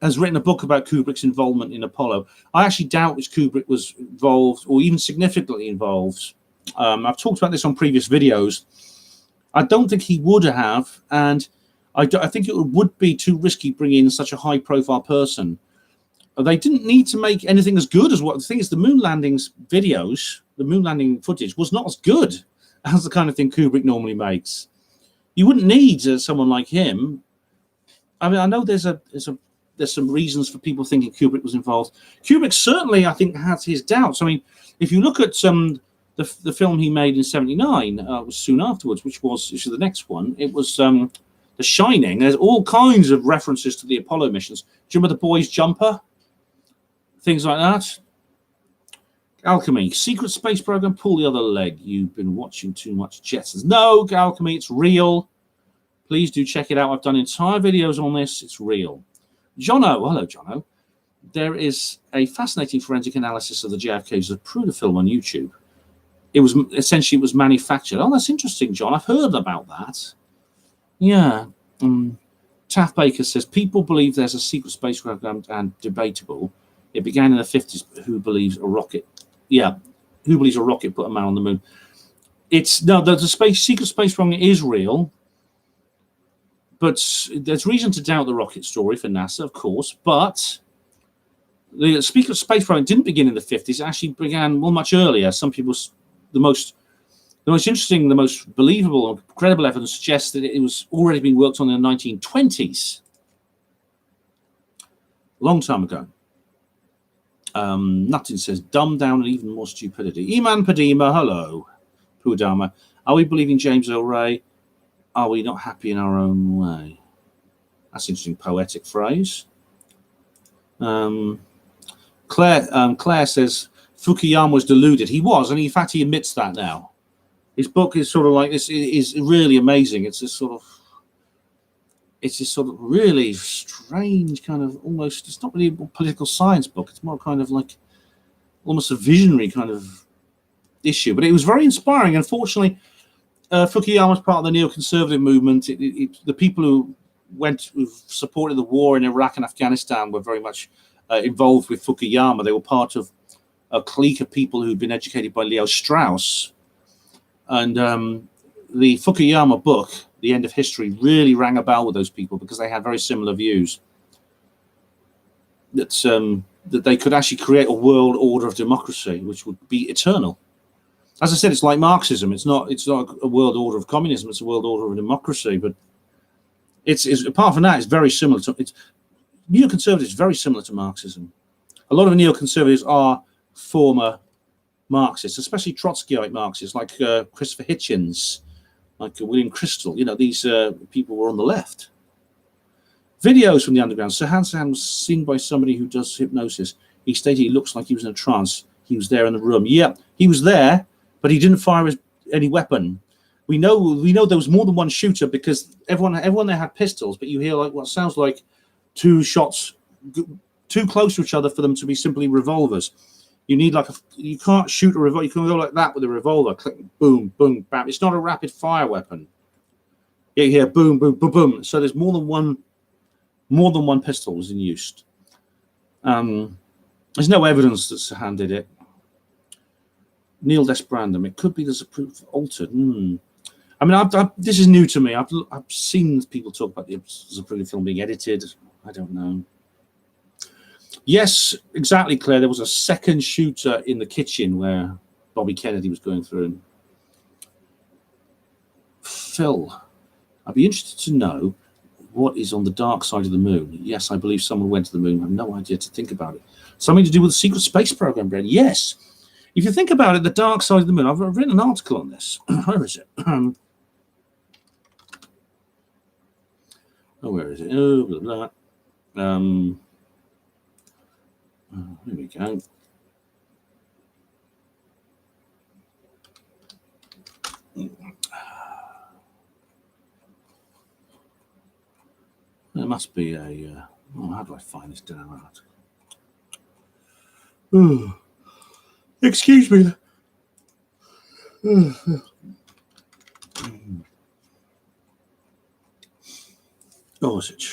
has written a book about Kubrick's involvement in Apollo. I actually doubt which Kubrick was involved or even significantly involved. I've talked about this on previous videos. I don't think he would have, and I think it would be too risky bringing in such a high-profile person. They didn't need to make anything as good as what the thing is. The moon landings videos, the moon landing footage was not as good as the kind of thing Kubrick normally makes. You wouldn't need someone like him. I mean, I know there's some reasons for people thinking Kubrick was involved. Kubrick certainly, I think, had his doubts. I mean, if you look at the film he made in '79, was soon afterwards, which is the next one. It was The Shining. There's all kinds of references to the Apollo missions. Do you remember the boy's jumper? Things like that. Alchemy, secret space program, pull the other leg. You've been watching too much Jetsons. No, Alchemy, it's real. Please do check it out. I've done entire videos on this. It's real. Jono, hello, Jono. There is a fascinating forensic analysis of the JFK's Zapruder film on YouTube. It was manufactured. Oh, that's interesting, John. I've heard about that. Yeah. Taft Baker says people believe there's a secret space program and debatable. It began in the 50s. Who believes a rocket? Yeah, who believes a rocket put a man on the moon? The secret space program is real, but there's reason to doubt the rocket story for NASA, of course. But the secret space program didn't begin in the 50s. It actually began much earlier. Some people, the most interesting, the most believable and credible evidence suggests that it was already being worked on in the 1920s, a long time ago. Nuttin says, dumb down and even more stupidity. Iman Padima, hello. Pudama, are we believing James Earl Ray? Are we not happy in our own way? That's an interesting poetic phrase. Claire says, Fukuyama was deluded. He was, and in fact, he admits that now. His book is sort of like this. It is really amazing. It's this sort of really strange kind of almost, it's not really a political science book. It's more kind of like almost a visionary kind of issue. But it was very inspiring. Unfortunately, Fukuyama was part of the neoconservative movement. The people who supported the war in Iraq and Afghanistan were very much involved with Fukuyama. They were part of a clique of people who'd been educated by Leo Strauss. And the Fukuyama book, The End of History, really rang a bell with those people because they had very similar views. That they could actually create a world order of democracy which would be eternal. As I said, it's like Marxism. It's not a world order of communism. It's a world order of democracy. But it's apart from that, it's very similar to neoconservative is very similar to Marxism. A lot of neoconservatives are former Marxists, especially Trotskyite Marxists, like Christopher Hitchens, like William Crystal. These people were on the left. Videos from the underground. Sir Hansen was seen by somebody who does hypnosis. He stated he looks like he was in a trance. He was there in the room. Yeah, he was there, but he didn't fire any weapon. We know there was more than one shooter because everyone there had pistols, but you hear like what sounds like two shots too close to each other for them to be simply revolvers. You need you can't shoot a revolver. You can go like that with a revolver. Click, boom, boom, bam. It's not a rapid fire weapon. You hear boom, boom, boom, boom. So there's more than one pistol was in use. There's no evidence that Sahan did it. Neil Desbrandam. It could be there's a proof altered. I mean, this is new to me. I've seen people talk about the Zapruder film being edited. I don't know. Yes, exactly, Claire. There was a second shooter in the kitchen where Bobby Kennedy was going through. Phil, I'd be interested to know what is on the dark side of the moon. Yes, I believe someone went to the moon. I have no idea to think about it. Something to do with the secret space program, Brad. Yes. If you think about it, the dark side of the moon, I've written an article on this. Where is it? Where is it? Oh, blah, blah. Here we go. There must be a. How do I find this down? Excuse me. Oh, is it?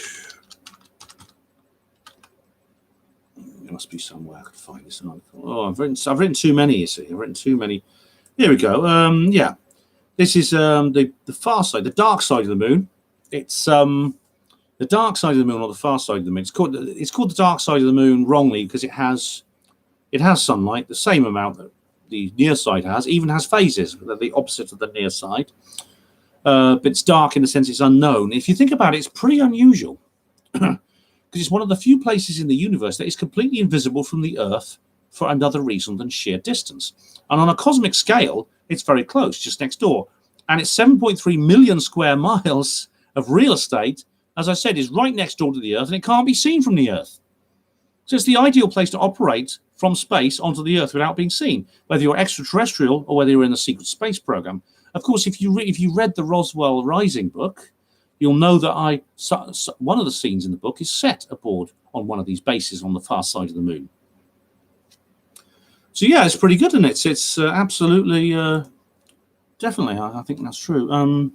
There must be somewhere I could find this article. Oh, I've written too many. You see, I've written too many. Here we go. Yeah, this is the far side, the dark side of the moon. It's the dark side of the moon or the far side of the moon. It's called the dark side of the moon wrongly because it has sunlight, the same amount that the near side has, even has phases, they're the opposite of the near side. But it's dark in the sense it's unknown. If you think about it, it's pretty unusual because it's one of the few places in the universe that is completely invisible from the Earth for another reason than sheer distance. And on a cosmic scale, it's very close, just next door. And it's 7.3 million square miles of real estate, as I said, is right next door to the Earth, and it can't be seen from the Earth. So it's the ideal place to operate from space onto the Earth without being seen, whether you're extraterrestrial or whether you're in the secret space program. Of course, if you read the Roswell Rising book, you'll know that one of the scenes in the book is set aboard on one of these bases on the far side of the moon. So yeah, it's pretty good, isn't it? It's absolutely, definitely, I think that's true.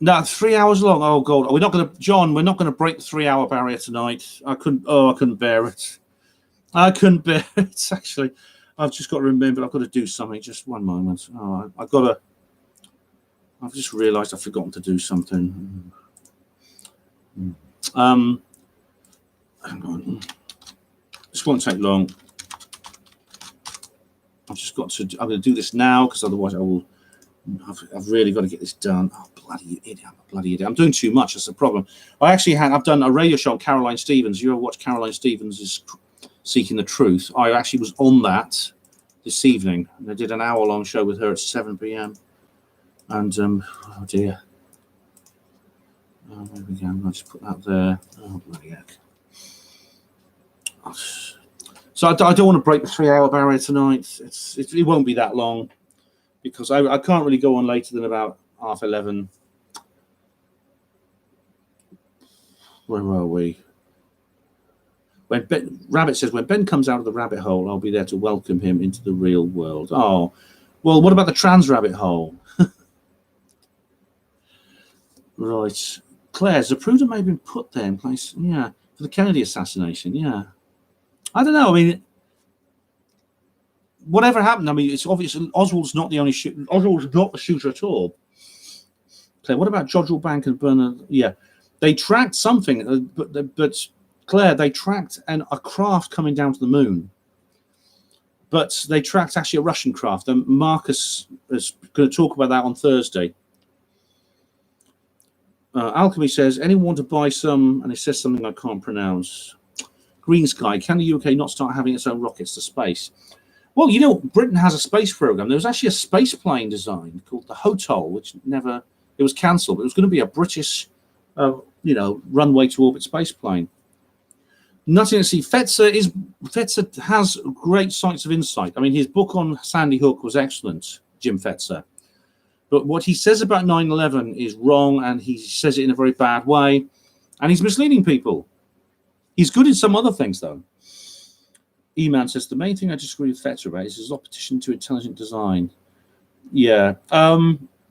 Now, 3 hours long. Oh God, we're not going to, John. We're not going to break the 3 hour barrier tonight. I couldn't bear it. I couldn't bear it. Actually, I've just got to remember. I've got to do something. Just one moment. Oh, I've just realised I've forgotten to do something. Hang on. This won't take long. I'm going to do this now because otherwise I've really got to get this done. Oh, bloody idiot. I'm a bloody idiot. I'm doing too much. That's the problem. I've done a radio show on Caroline Stevens. You ever watch Caroline Stevens is Seeking the Truth? I actually was on that this evening. And I did an hour-long show with her at 7 p.m. And, oh dear. Oh, there we go. I'll just put that there. Oh, bloody heck. So I don't want to break the 3 hour barrier tonight. It won't be that long because I can't really go on later than about 11:30. Where are we? Rabbit says, when Ben comes out of the rabbit hole, I'll be there to welcome him into the real world. Oh, Well, what about the trans rabbit hole? Right. Claire, Zapruder may have been put there in place, yeah, for the Kennedy assassination, yeah. I don't know, I mean, whatever happened, I mean, it's obvious Oswald's not the only shooter. Oswald's not the shooter at all. Claire, what about Jodrell Bank and Bernard? Yeah, they tracked something, but Claire, they tracked a craft coming down to the moon. But they tracked actually a Russian craft, and Marcus is going to talk about that on Thursday. Alchemy says, anyone want to buy some? And it says something I can't pronounce. Green Sky, can the UK not start having its own rockets to space? Well, you know, Britain has a space program. There was actually a space plane design called the HOTOL, which it was cancelled. But it was going to be a British, runway to orbit space plane. Nothing to see. Fetzer has great sights of insight. I mean, his book on Sandy Hook was excellent, Jim Fetzer. But what he says about 9/11 is wrong, and he says it in a very bad way, and he's misleading people. He's good in some other things, though. E-Man says, the main thing I disagree with Fetzer about is his opposition to intelligent design. Yeah.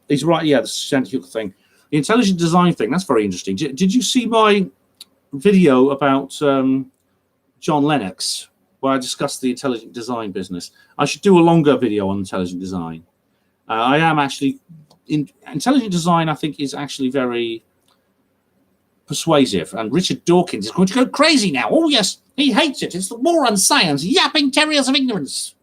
He's right, yeah, the Sandy Hook thing. The intelligent design thing, that's very interesting. Did you see my video about John Lennox, where I discussed the intelligent design business? I should do a longer video on intelligent design. I am actually in intelligent design. I think is actually very persuasive, and Richard Dawkins is going to go crazy now. Oh yes, he hates it. It's the war on science, yapping terriers of ignorance.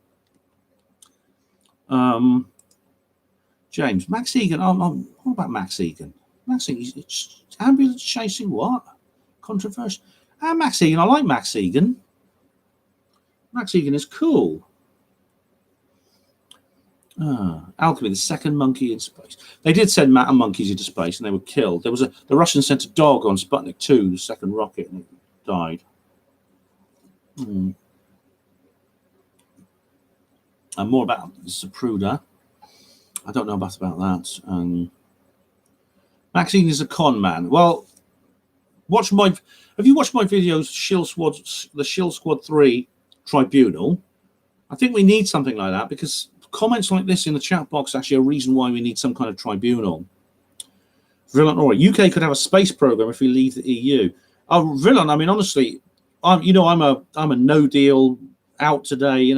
James, Max Egan. What about Max Egan? Max Egan, it's ambulance chasing what? Controversial. Max Egan. I like Max Egan. Max Egan is cool. Alchemy, the second monkey in space. They did send monkeys into space, and they were killed. The Russians sent a dog on Sputnik 2, the second rocket, and it died. And more about Zapruder. I don't know about that. Maxine is a con man. Well, have you watched my videos, the Shill Squad 3 Tribunal? I think we need something like that, because comments like this in the chat box actually a reason why we need some kind of tribunal. Villain, all right, UK could have a space program if we leave the EU. Oh, Villain, I mean, honestly, I'm a no deal, out today,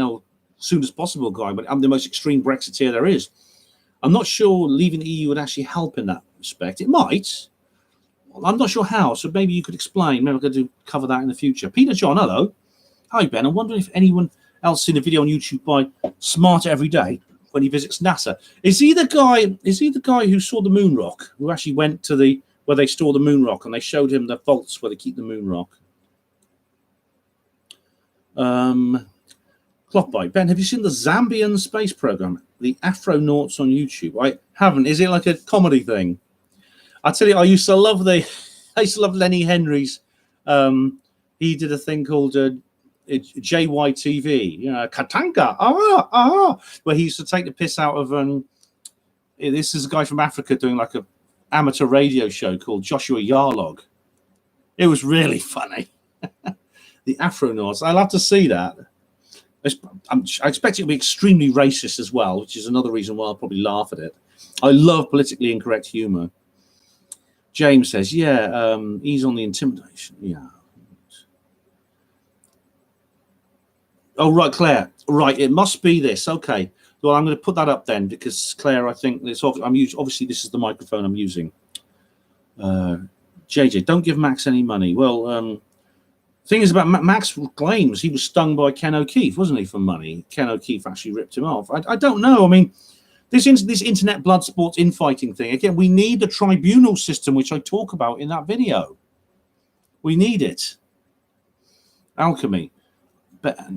soon as possible guy, but I'm the most extreme Brexiteer there is. I'm not sure leaving the EU would actually help in that respect. It might. I'm not sure how, so maybe you could explain. Maybe I could cover that in the future. Peter John, hello. Hi, Ben. I'm wondering if anyone else seen a video on YouTube by Smarter Every Day when he visits NASA. Is he the guy who saw the moon rock, who actually went to where they store the moon rock, and they showed him the vaults where they keep the moon rock? Clockbite. Ben, have you seen the Zambian space program, the Afronauts, on YouTube? I haven't. Is it like a comedy thing? I tell you, I used to love Lenny Henry's. He did a thing called JYTV, Katanga, where he used to take the piss out of. This is a guy from Africa doing like a amateur radio show called Joshua Yarlog. It was really funny. The Afronauts. I'll have to see that. I expect it to be extremely racist as well, which is another reason why I'll probably laugh at it. I love politically incorrect humor. James says, yeah, he's on the intimidation. Yeah. Oh, right, Claire. Right, it must be this. Okay. Well, I'm going to put that up then, because Claire, I think obviously this is the microphone I'm using. JJ, don't give Max any money. Well, thing is about Max claims he was stung by Ken O'Keefe, wasn't he, for money? Ken O'Keefe actually ripped him off. I don't know. I mean, this internet blood sports infighting thing, again, we need the tribunal system, which I talk about in that video. We need it. Alchemy.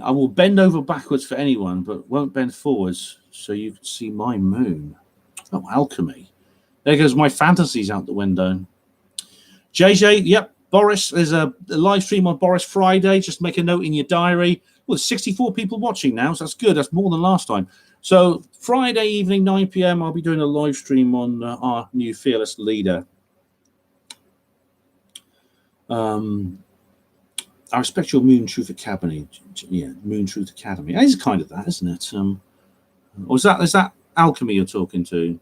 I will bend over backwards for anyone, but won't bend forwards so you can see my moon. Oh, Alchemy. There goes my fantasies out the window. JJ, yep. Boris, there's a live stream on Boris Friday. Just make a note in your diary. Well, there's 64 people watching now, so that's good. That's more than last time. So Friday evening, 9 p.m., I'll be doing a live stream on our new fearless leader. I respect your Moon Truth Academy. Yeah, Moon Truth Academy. It is kind of that, isn't it? Or is that Alchemy you're talking to.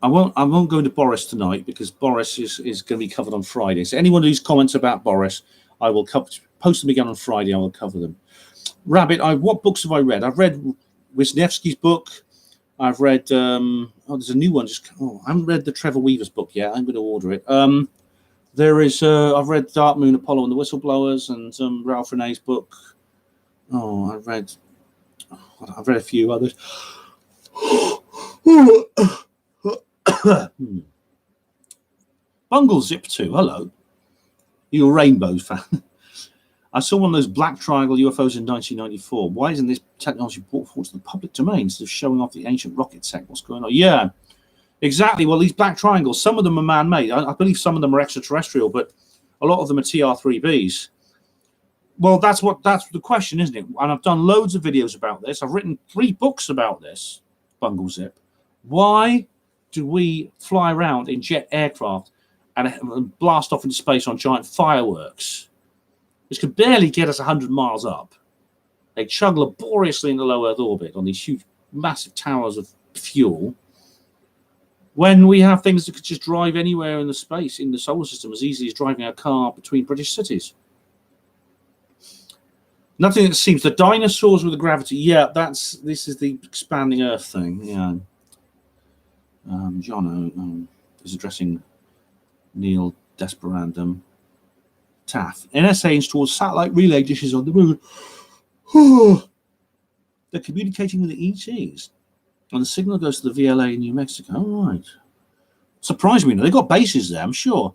I won't go into Boris tonight because Boris is going to be covered on Friday. So anyone who's comments about Boris, I will post them again on Friday. I will cover them. Rabbit, what books have I read? I've read Wisniewski's book. I've read there's a new one. I haven't read the Trevor Weaver's book yet. I'm going to order it. There is I've read Dark Moon, Apollo and the Whistleblowers, and Ralph Renee's book. I've read a few others. Bungle Zip 2, hello. You're a Rainbow fan. I saw one of those black triangle UFOs in 1994. Why isn't this technology brought forward to the public domain instead of showing off the ancient rocket tech? What's going on? Yeah, exactly. Well, these black triangles, some of them are man-made. I believe some of them are extraterrestrial, but a lot of them are TR-3Bs. Well, that's the question, isn't it? And I've done loads of videos about this. I've written 3 books about this, Bungle Zip. Why do we fly around in jet aircraft and blast off into space on giant fireworks, which could barely get us 100 miles up? They chug laboriously into low Earth orbit on these huge, massive towers of fuel, when we have things that could just drive anywhere in the space, in the solar system, as easily as driving a car between British cities. Nothing that seems. The dinosaurs with the gravity. Yeah, this is the expanding Earth thing. Yeah. John is addressing Neil Desperandum. Taff. NSA installs satellite relay dishes on the moon. They're communicating with the ETs. And the signal goes to the VLA in New Mexico. All right. Surprised me. They've got bases there, I'm sure.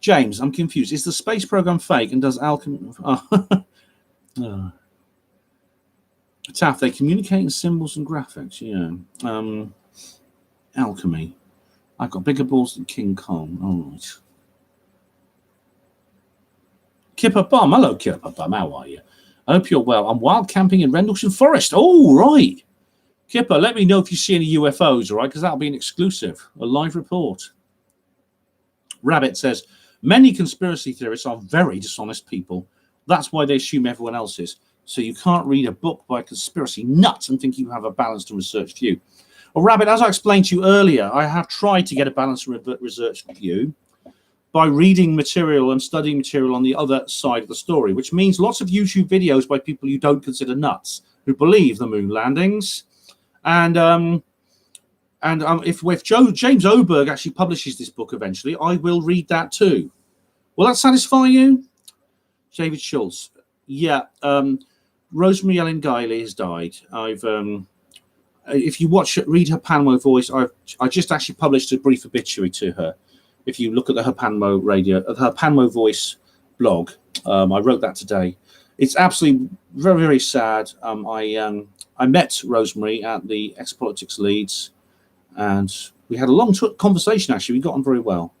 James, I'm confused. Is the space program fake and does Alchemy... Taff, they communicate in symbols and graphics. Yeah. Alchemy. I've got bigger balls than King Kong. All right. Kipper Bum. Hello, Kipper Bum. How are you? I hope you're well. I'm wild camping in Rendlesham Forest. Oh, right. Kipper, let me know if you see any UFOs, all right? Because that'll be an exclusive, a live report. Rabbit says, many conspiracy theorists are very dishonest people. That's why they assume everyone else is. So you can't read a book by a conspiracy nut and think you have a balanced and researched view. Well, Rabbit, as I explained to you earlier, I have tried to get a balanced and researched view by reading material and studying material on the other side of the story, which means lots of YouTube videos by people you don't consider nuts, who believe the moon landings. And if James Oberg actually publishes this book eventually, I will read that too. Will that satisfy you? David Schultz. Yeah. Rosemary Ellen Guiley has died. If you read her Panmo voice, I just actually published a brief obituary to her. If you look at her Panmo voice blog, I wrote that today. It's absolutely very, very sad. I met Rosemary at the Ex-Politics Leeds, and we had a long conversation, actually. We got on very well.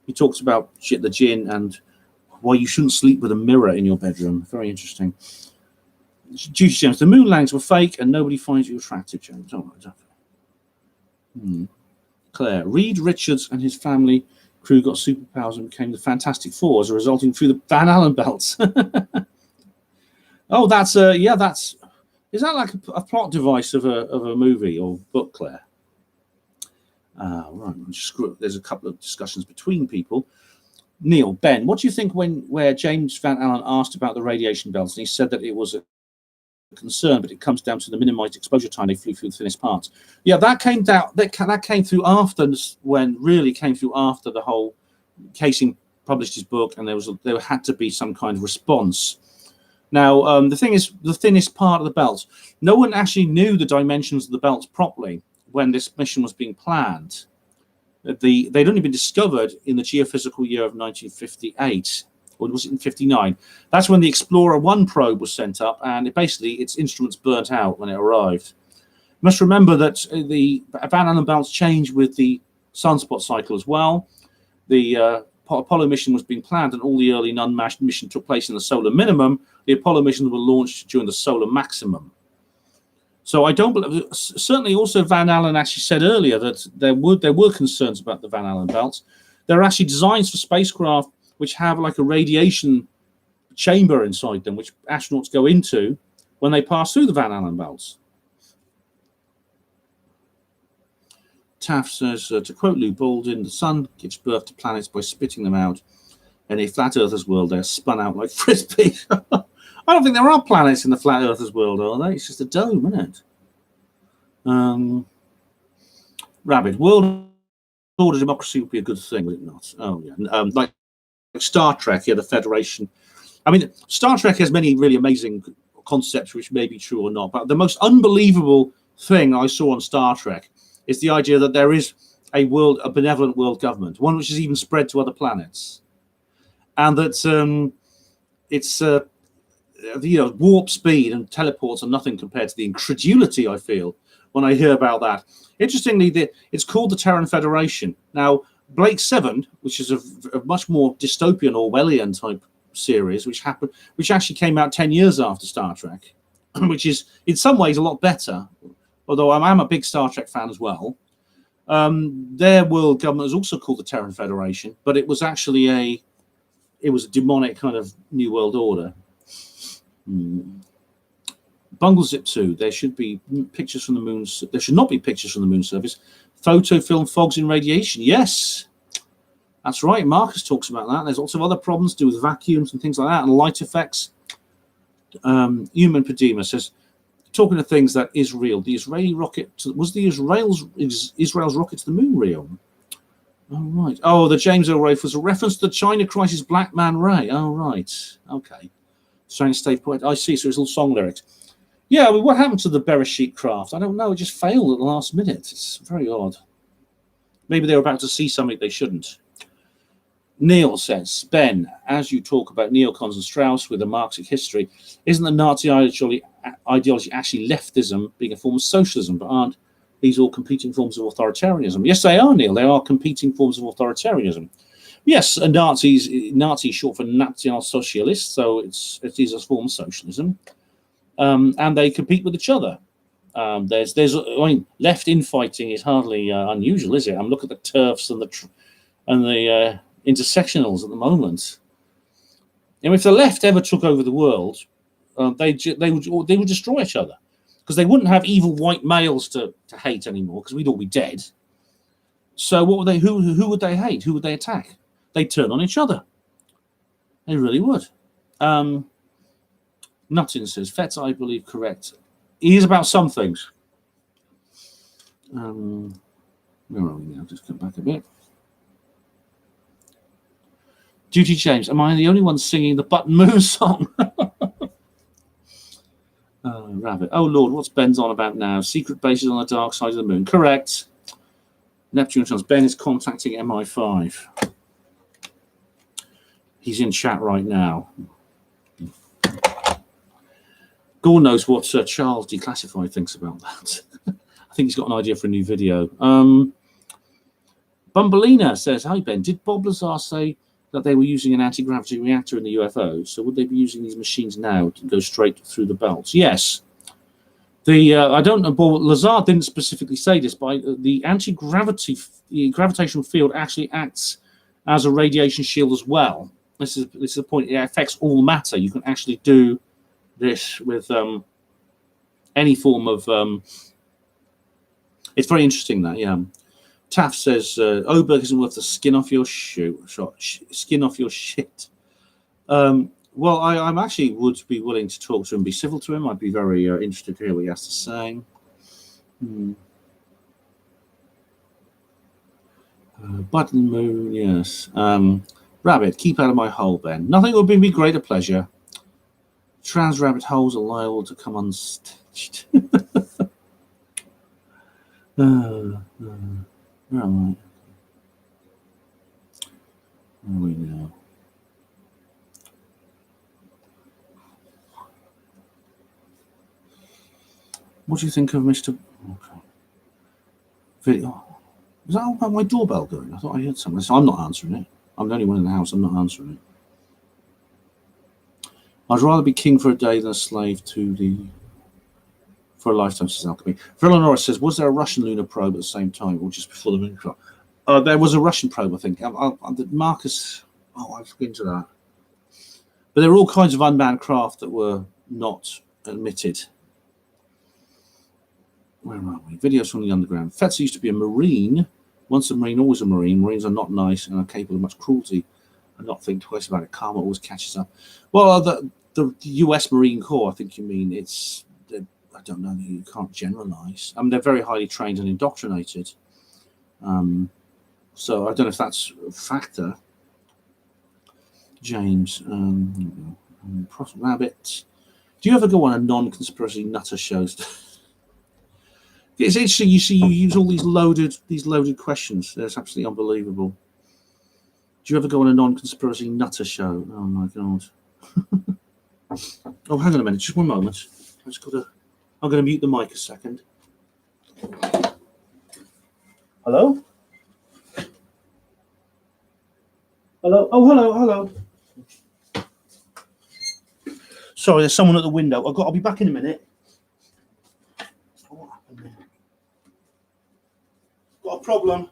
We talked about the gin and why you shouldn't sleep with a mirror in your bedroom. Very interesting. Juicy James, the moon landings were fake and nobody finds you attractive, James. Oh, exactly. Claire, Reed Richards and his family crew got superpowers and became the Fantastic Four as a resulting through the Van Allen belts. Oh, is that like a plot device of a movie or book, Claire? Right, there's a couple of discussions between people. Neil, Ben, what do you think where James Van Allen asked about the radiation belts and he said that it was a concern, but it comes down to the minimized exposure time they flew through the thinnest parts? Yeah, that came through after the whole Casing published his book, and there had to be some kind of response. Now, the thing is, the thinnest part of the belt, no one actually knew the dimensions of the belts properly when this mission was being planned. They'd only been discovered in the geophysical year of 1958, or was it in 59? That's when the Explorer 1 probe was sent up, and its instruments burnt out when it arrived. You must remember that the Van Allen belts changed with the sunspot cycle as well. The Apollo mission was being planned, and all the early non-manned mission took place in the solar minimum. The Apollo missions were launched during the solar maximum. So I don't believe. Certainly, also Van Allen actually said earlier that there were concerns about the Van Allen belts. There are actually designs for spacecraft which have like a radiation chamber inside them, which astronauts go into when they pass through the Van Allen belts. Taft says, to quote Lou Baldwin, the sun gives birth to planets by spitting them out. In a flat earther's world, they're spun out like frisbees. I don't think there are planets in the flat earther's world, are they? It's just a dome, isn't it? Rabbit, world order democracy would be a good thing, would it not? Oh, yeah. Like Star Trek, the Federation. I mean, Star Trek has many really amazing concepts, which may be true or not. But the most unbelievable thing I saw on Star Trek is the idea that there is a benevolent world government, one which is even spread to other planets. And that it's warp speed and teleports are nothing compared to the incredulity I feel when I hear about that. Interestingly, it's called the Terran Federation. Now, Blake 7, which is a much more dystopian Orwellian type series, which actually came out 10 years after Star Trek, which is in some ways a lot better, although I'm a big Star Trek fan as well. Their world government was also called the Terran Federation, but it was actually a demonic kind of new world order. Bungle Zip 2, there should be pictures from the moon. There should not be pictures from the moon surface. Photo film fogs in radiation. Yes, that's right. Marcus talks about that. There's lots of other problems to do with vacuums and things like that, and light effects. Human Padima says, talking of things that is real, the Israeli rocket was Israel's rocket to the moon real? Oh, right. Oh, the James Earl Rafe was a reference to the China Crisis Black Man Ray. Oh, right. Okay. Strange State Poet. I see. So it's all song lyrics. Yeah, I mean, what happened to the Bereshit craft? I don't know. It just failed at the last minute. It's very odd. Maybe they were about to see something they shouldn't. Neil says, Ben, as you talk about neocons and Strauss with a Marxist history, isn't the Nazi ideology actually leftism being a form of socialism, but aren't these all competing forms of authoritarianism? Yes, they are, Neil. They are competing forms of authoritarianism. Yes, Nazi is short for Nationalsozialist, so it is a form of socialism, and they compete with each other. Left infighting is hardly unusual, is it? Look at the TERFs and the intersectionals at the moment. If the left ever took over the world, they would destroy each other, because they wouldn't have evil white males to hate anymore, because we'd all be dead. So what would they? Who would they hate? Who would they attack? They'd turn on each other. They really would. Nuttin says, Fetz, I believe, correct. He is about some things. Where are we now? Just come back a bit. Duty James, am I the only one singing the Button Moon song? Rabbit. Oh, Lord, what's Ben's on about now? Secret bases on the dark side of the moon. Correct. Neptune tells Ben is contacting MI5. He's in chat right now. God knows what Charles Declassified thinks about that. I think he's got an idea for a new video. Bumbelina says, hi, Ben. Did Bob Lazar say that they were using an anti-gravity reactor in the UFO? So would they be using these machines now to go straight through the belts? Yes. I don't know, Bob Lazar didn't specifically say this, but the gravitational field actually acts as a radiation shield as well. This is the point. It affects all matter. You can actually do this with any form of. It's very interesting that, yeah. Taft says Oberg isn't worth the skin off your skin off your shit. Well, I'm actually would be willing to talk to him, be civil to him. I'd be very interested to hear what he has to say. Button Moon, yes. Rabbit, keep out of my hole, Ben. Nothing would bring me greater pleasure. Trans rabbit holes are liable to come unstitched. Right. Where are we now? What do you think of Mr. Okay. Video. Is that all about my doorbell going? I thought I heard something. So I'm not answering it. I'm the only one in the house. I'm not answering it. I'd rather be king for a day than a slave for a lifetime, says Alchemy. Villa Norris says, was there a Russian lunar probe at the same time, or just before the moon probe? There was a Russian probe, I think. Marcus, I've looked into that. But there were all kinds of unmanned craft that were not admitted. Where are we? Videos from the underground. Fetzer used to be a Marine. Once a Marine, always a Marine. Marines are not nice and are capable of much cruelty and not think twice about it. Karma always catches up. Well, the US Marine Corps, I think you mean. I don't know. You can't generalize. I mean, they're very highly trained and indoctrinated. So I don't know if that's a factor. James, Rabbit. Do you ever go on a non-conspiracy nutter shows? It's interesting. You see, you use all these loaded questions. That's absolutely unbelievable. Do you ever go on a non-conspiracy nutter show? Oh my god. Oh, hang on a minute. Just one moment. I'm going to mute the mic a second. Hello? Hello? Oh, hello. Sorry, there's someone at the window. I'll be back in a minute. What happened there? Got a problem.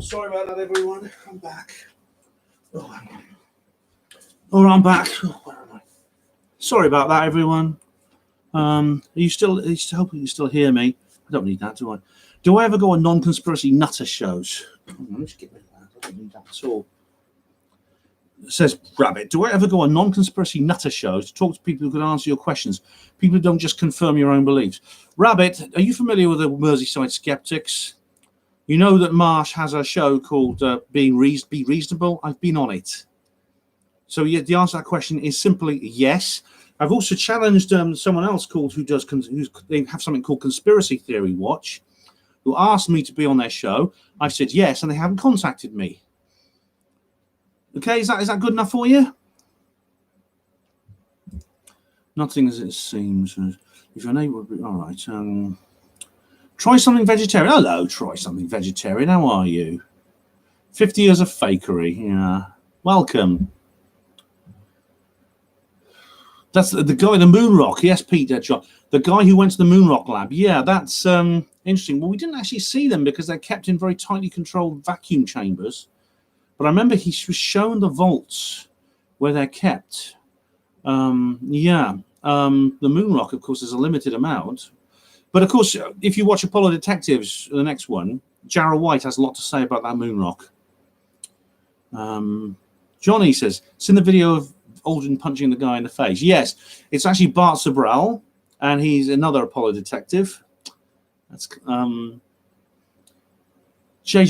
Sorry about that, everyone. I'm back. Oh, hang on. All right, I'm back. Oh, where am I? Sorry about that, everyone. Are you still hoping you still hear me? I don't need that, do I? Do I ever go on non-conspiracy nutter shows? Let's get rid of that. I don't need that at all. It says Rabbit. Do I ever go on non-conspiracy nutter shows to talk to people who can answer your questions? People who don't just confirm your own beliefs. Rabbit, are you familiar with the Merseyside Skeptics? You know that Marsh has a show called Be Reasonable. I've been on it. So yeah, the answer to that question is simply yes. I've also challenged someone else called they have something called Conspiracy Theory Watch, who asked me to be on their show. I said yes, and they haven't contacted me. Okay, is that good enough for you? Nothing as it seems. If your neighbour would be all right. Try something vegetarian. Hello, try something vegetarian. How are you? 50 years of fakery. Yeah. Welcome. That's the guy, the moon rock. Yes, Pete, John. The guy who went to the moon rock lab. Yeah, that's interesting. Well, we didn't actually see them because they're kept in very tightly controlled vacuum chambers. But I remember he was shown the vaults where they're kept. The moon rock, of course, is a limited amount. But of course, if you watch Apollo Detectives, the next one, Jarrah White has a lot to say about that moon rock. Johnny says, it's in the video of Aldrin punching the guy in the face. Yes, it's actually Bart Sobral, and he's another Apollo detective. That's JJ.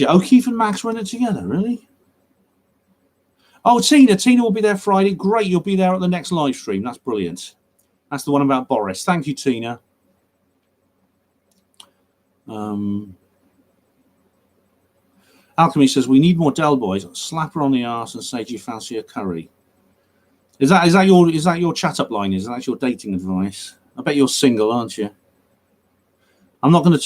O'Keefe and Max were in it together, really? Oh, Tina will be there Friday. Great, you'll be there at the next live stream. That's brilliant. That's the one about Boris. Thank you, Tina. Alchemy says we need more Del boys. Slap her on the arse and say, "Do you fancy a curry?" Is that your chat up line? Is that your dating advice? I bet you're single, aren't you? I'm not going to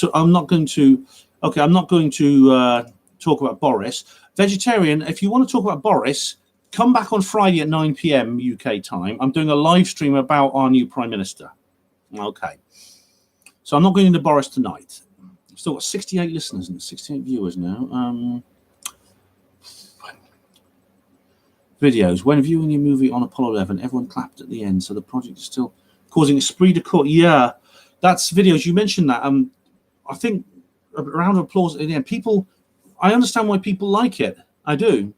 talk about Boris. Vegetarian. If you want to talk about Boris, come back on Friday at 9 p.m. UK time. I'm doing a live stream about our new Prime Minister. Okay. So I'm not going into Boris tonight. I've still got 68 listeners and 68 viewers now. Videos. When viewing your movie on Apollo 11, everyone clapped at the end, so the project is still causing esprit de corps. Yeah, that's videos. You mentioned that. I think a round of applause at the end. People, I understand why people like it. I do.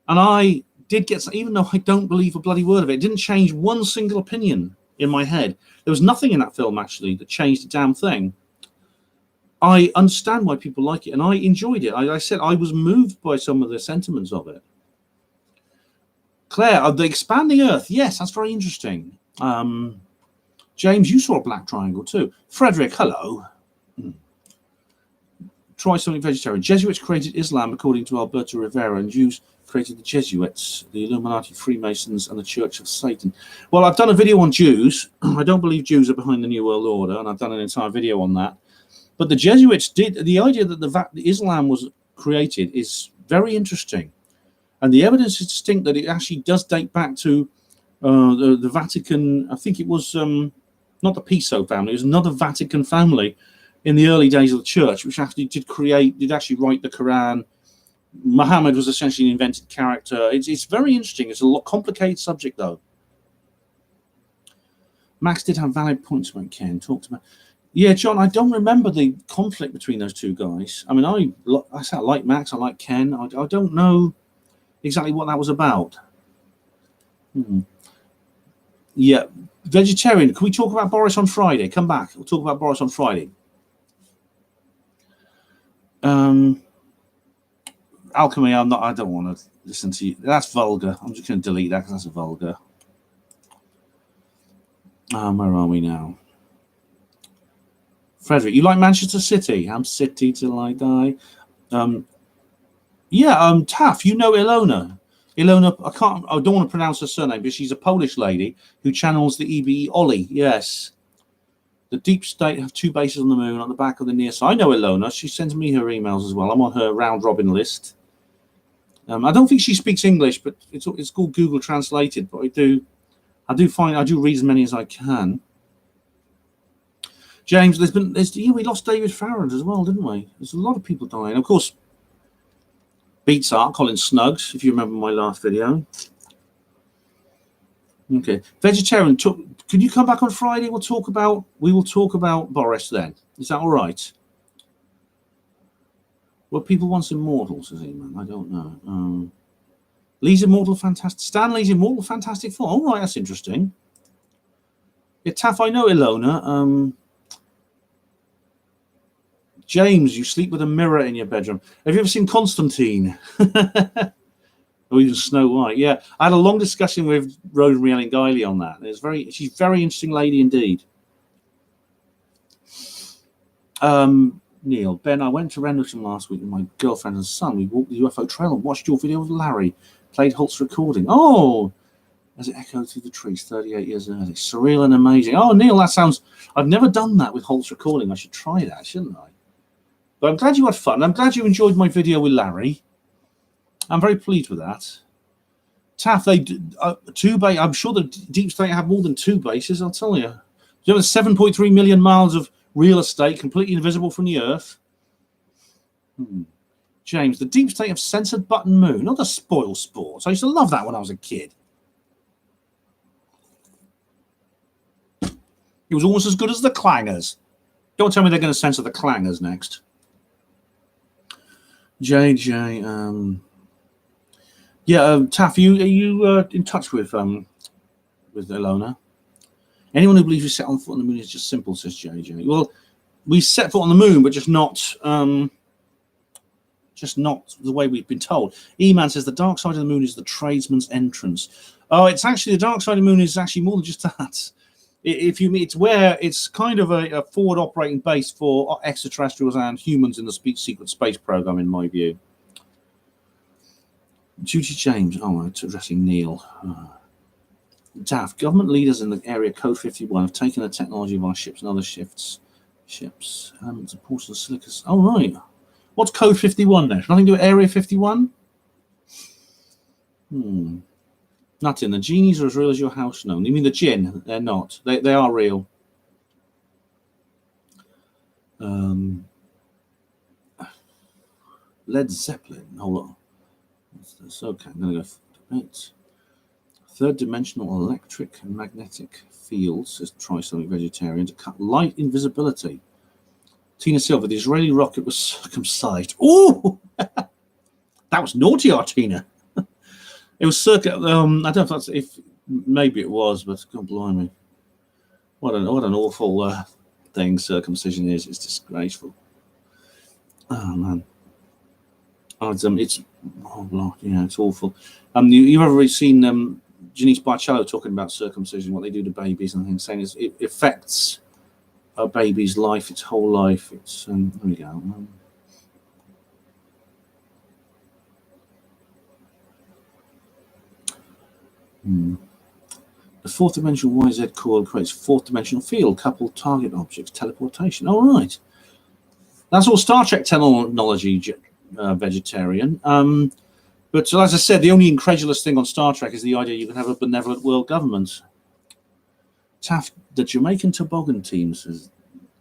And I did get, even though I don't believe a bloody word of it, it didn't change one single opinion in my head. There was nothing in that film, actually, that changed a damn thing. I understand why people like it, and I enjoyed it. I said I was moved by some of the sentiments of it. Claire, the expanding Earth. Yes, that's very interesting. James, you saw a black triangle too. Frederick, hello. Try something vegetarian. Jesuits created Islam according to Alberto Rivera, and Jews created the Jesuits, the Illuminati, Freemasons, and the Church of Satan. Well, I've done a video on Jews. I don't believe Jews are behind the New World Order, and I've done an entire video on that. But the Jesuits did, the idea that the Islam was created is very interesting. And the evidence is distinct that it actually does date back to the Vatican. I think it was not the Piso family, it was another Vatican family in the early days of the church, which actually did actually write the Quran. Muhammad was essentially an invented character. It's very interesting. It's a complicated subject, though. Max did have valid points about Ken. Talked about. Yeah, John, I don't remember the conflict between those two guys. I mean, I like Max, I like Ken. I don't know exactly what that was about. Yeah, vegetarian. Can we talk about Boris on Friday? Come back. We'll talk about Boris on Friday. Alchemy, I don't want to listen to you. That's vulgar. I'm just going to delete that because that's vulgar. Where are we now? Frederick, you like Manchester City? I'm City till I die. Taff, you know Ilona. Ilona, I don't want to pronounce her surname, but she's a Polish lady who channels the EBE Ollie. Yes. The deep state have 2 bases on the moon on the back of the near side. I know Ilona. She sends me her emails as well. I'm on her round robin list. I don't think she speaks English, but it's called Google Translated. But I do read as many as I can. James, we lost David Farrand as well, didn't we? There's a lot of people dying. Of course, Beats Art, Colin Snuggs, if you remember my last video. Okay. Vegetarian, could you come back on Friday? We will talk about Boris then. Is that all right? Well, people want Immortal, says Eamon. I don't know. Lee's Immortal Fantastic. Stanley's Immortal Fantastic Four. All right, that's interesting. Yeah, Taff, I know Ilona. James, you sleep with a mirror in your bedroom. Have you ever seen Constantine? Or even Snow White? Yeah, I had a long discussion with Rosemary Ellen Guiley on that. She's a very interesting lady indeed. Neil, Ben, I went to Rendlesham last week with my girlfriend and son. We walked the UFO trail and watched your video with Larry. Played Holt's recording. Oh, as it echoed through the trees 38 years early. Surreal and amazing. Oh, Neil, that sounds... I've never done that with Holt's recording. I should try that, shouldn't I? But I'm glad you had fun. I'm glad you enjoyed my video with Larry. I'm very pleased with that. Taff, they do, 2 bases. I'm sure the Deep State have more than 2 bases, I'll tell you. You have 7.3 million miles of real estate completely invisible from the Earth. James, the Deep State have censored Button Moon, not the spoil sports. I used to love that when I was a kid. It was almost as good as the Clangers. Don't tell me they're going to censor the Clangers next. JJ, Taff, are you in touch with Ilona? Anyone who believes we set on foot on the moon is just simple, says JJ. Well, we set foot on the moon, but just not the way we've been told. E-Man says the dark side of the moon is the tradesman's entrance. Oh, it's actually the dark side of the moon is actually more than just that. It's kind of a forward operating base for extraterrestrials and humans in the secret space program, in my view. Judy James, addressing Neil. Daft, government leaders in the area Code 51 have taken the technology of our ships and other ships, elements of porcelain silicas. Oh, right. What's Code 51 then? Nothing to do with Area 51? Nothing. The genies are as real as your house. No, you mean the jinn? They're not. They are real. Led Zeppelin. Hold on. What's this? Okay, I'm going to go for a bit. Third dimensional electric and magnetic fields, says Try Something Vegetarian, to cut light invisibility. Tina Silver, the Israeli rocket was circumcised. Oh, that was naughty, Tina. It was I don't know if maybe it was, but God blimey. What an awful thing circumcision is. It's disgraceful. Oh man. It's awful. You've ever seen Janice Barcello talking about circumcision, what they do to babies and things, saying it affects a baby's life, its whole life. It's there we go. The fourth dimensional YZ core creates fourth dimensional field, coupled target objects, teleportation. All right, that's all Star Trek technology, vegetarian. But as I said, the only incredulous thing on Star Trek is the idea you can have a benevolent world government. Taff, the Jamaican toboggan team, says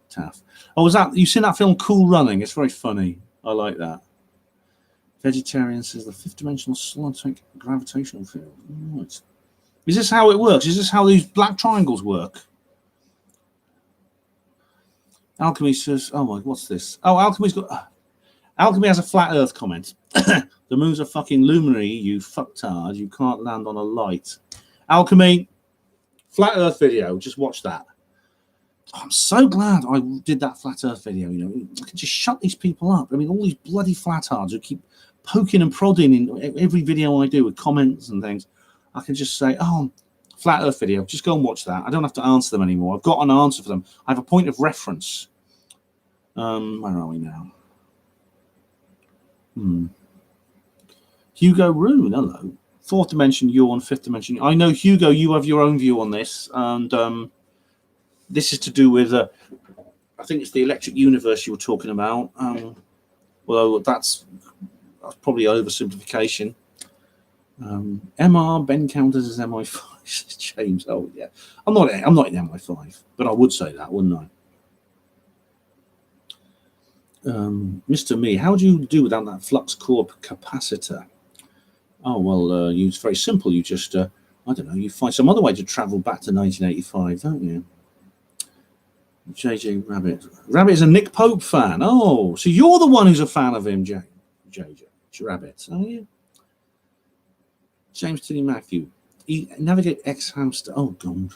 Taff. Oh, was that, you've seen that film Cool Running? It's very funny. I like that. Vegetarian says the fifth dimensional slantic gravitational field. Right. Is this how it works? Is this how these black triangles work? Alchemy says, oh my, what's this? Oh, Alchemy has a flat earth comment. The moon's a fucking luminary, you fucktard. You can't land on a light. Alchemy, flat earth video. Just watch that. I'm so glad I did that flat earth video. You know, I can just shut these people up. I mean, all these bloody flatards who keep poking and prodding in every video I do with comments and things. I can just say, oh, flat earth video. Just go and watch that. I don't have to answer them anymore. I've got an answer for them. I have a point of reference. Where are we now? Hugo Rune, hello. Fourth dimension, yawn. Fifth dimension. I know, Hugo, you have your own view on this, and this is to do with, I think it's the electric universe you were talking about. Although that's probably oversimplification. MR Ben counters as MI5. James, oh yeah, I'm not in MI5, but I would say that, wouldn't I? Mr. Me, how do you do without that flux core capacitor? Oh, well, it's very simple. You just, I don't know, you find some other way to travel back to 1985, don't you? JJ Rabbit. Rabbit is a Nick Pope fan. Oh, so you're the one who's a fan of him, JJ Rabbit, are you? James Tilly Matthew. Navigate X Hamster. Oh, God.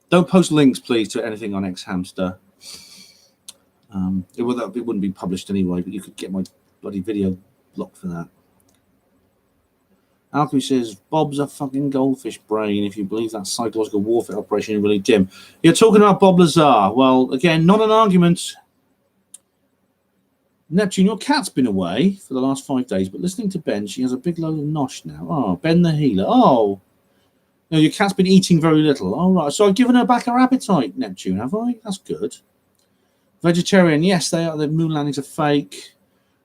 Don't post links, please, to anything on X Hamster. It wouldn't be published anyway, but you could get my bloody video blocked for that. Alchemy says, Bob's a fucking goldfish brain if you believe that psychological warfare operation is really dim. You're talking about Bob Lazar. Well, again, not an argument. Neptune, your cat's been away for the last 5 days, but listening to Ben, she has a big load of nosh now. Oh, Ben the healer. Oh, no, your cat's been eating very little. All right, so I've given her back her appetite, Neptune, have I? That's good. Vegetarian, yes, they are. The moon landings are fake.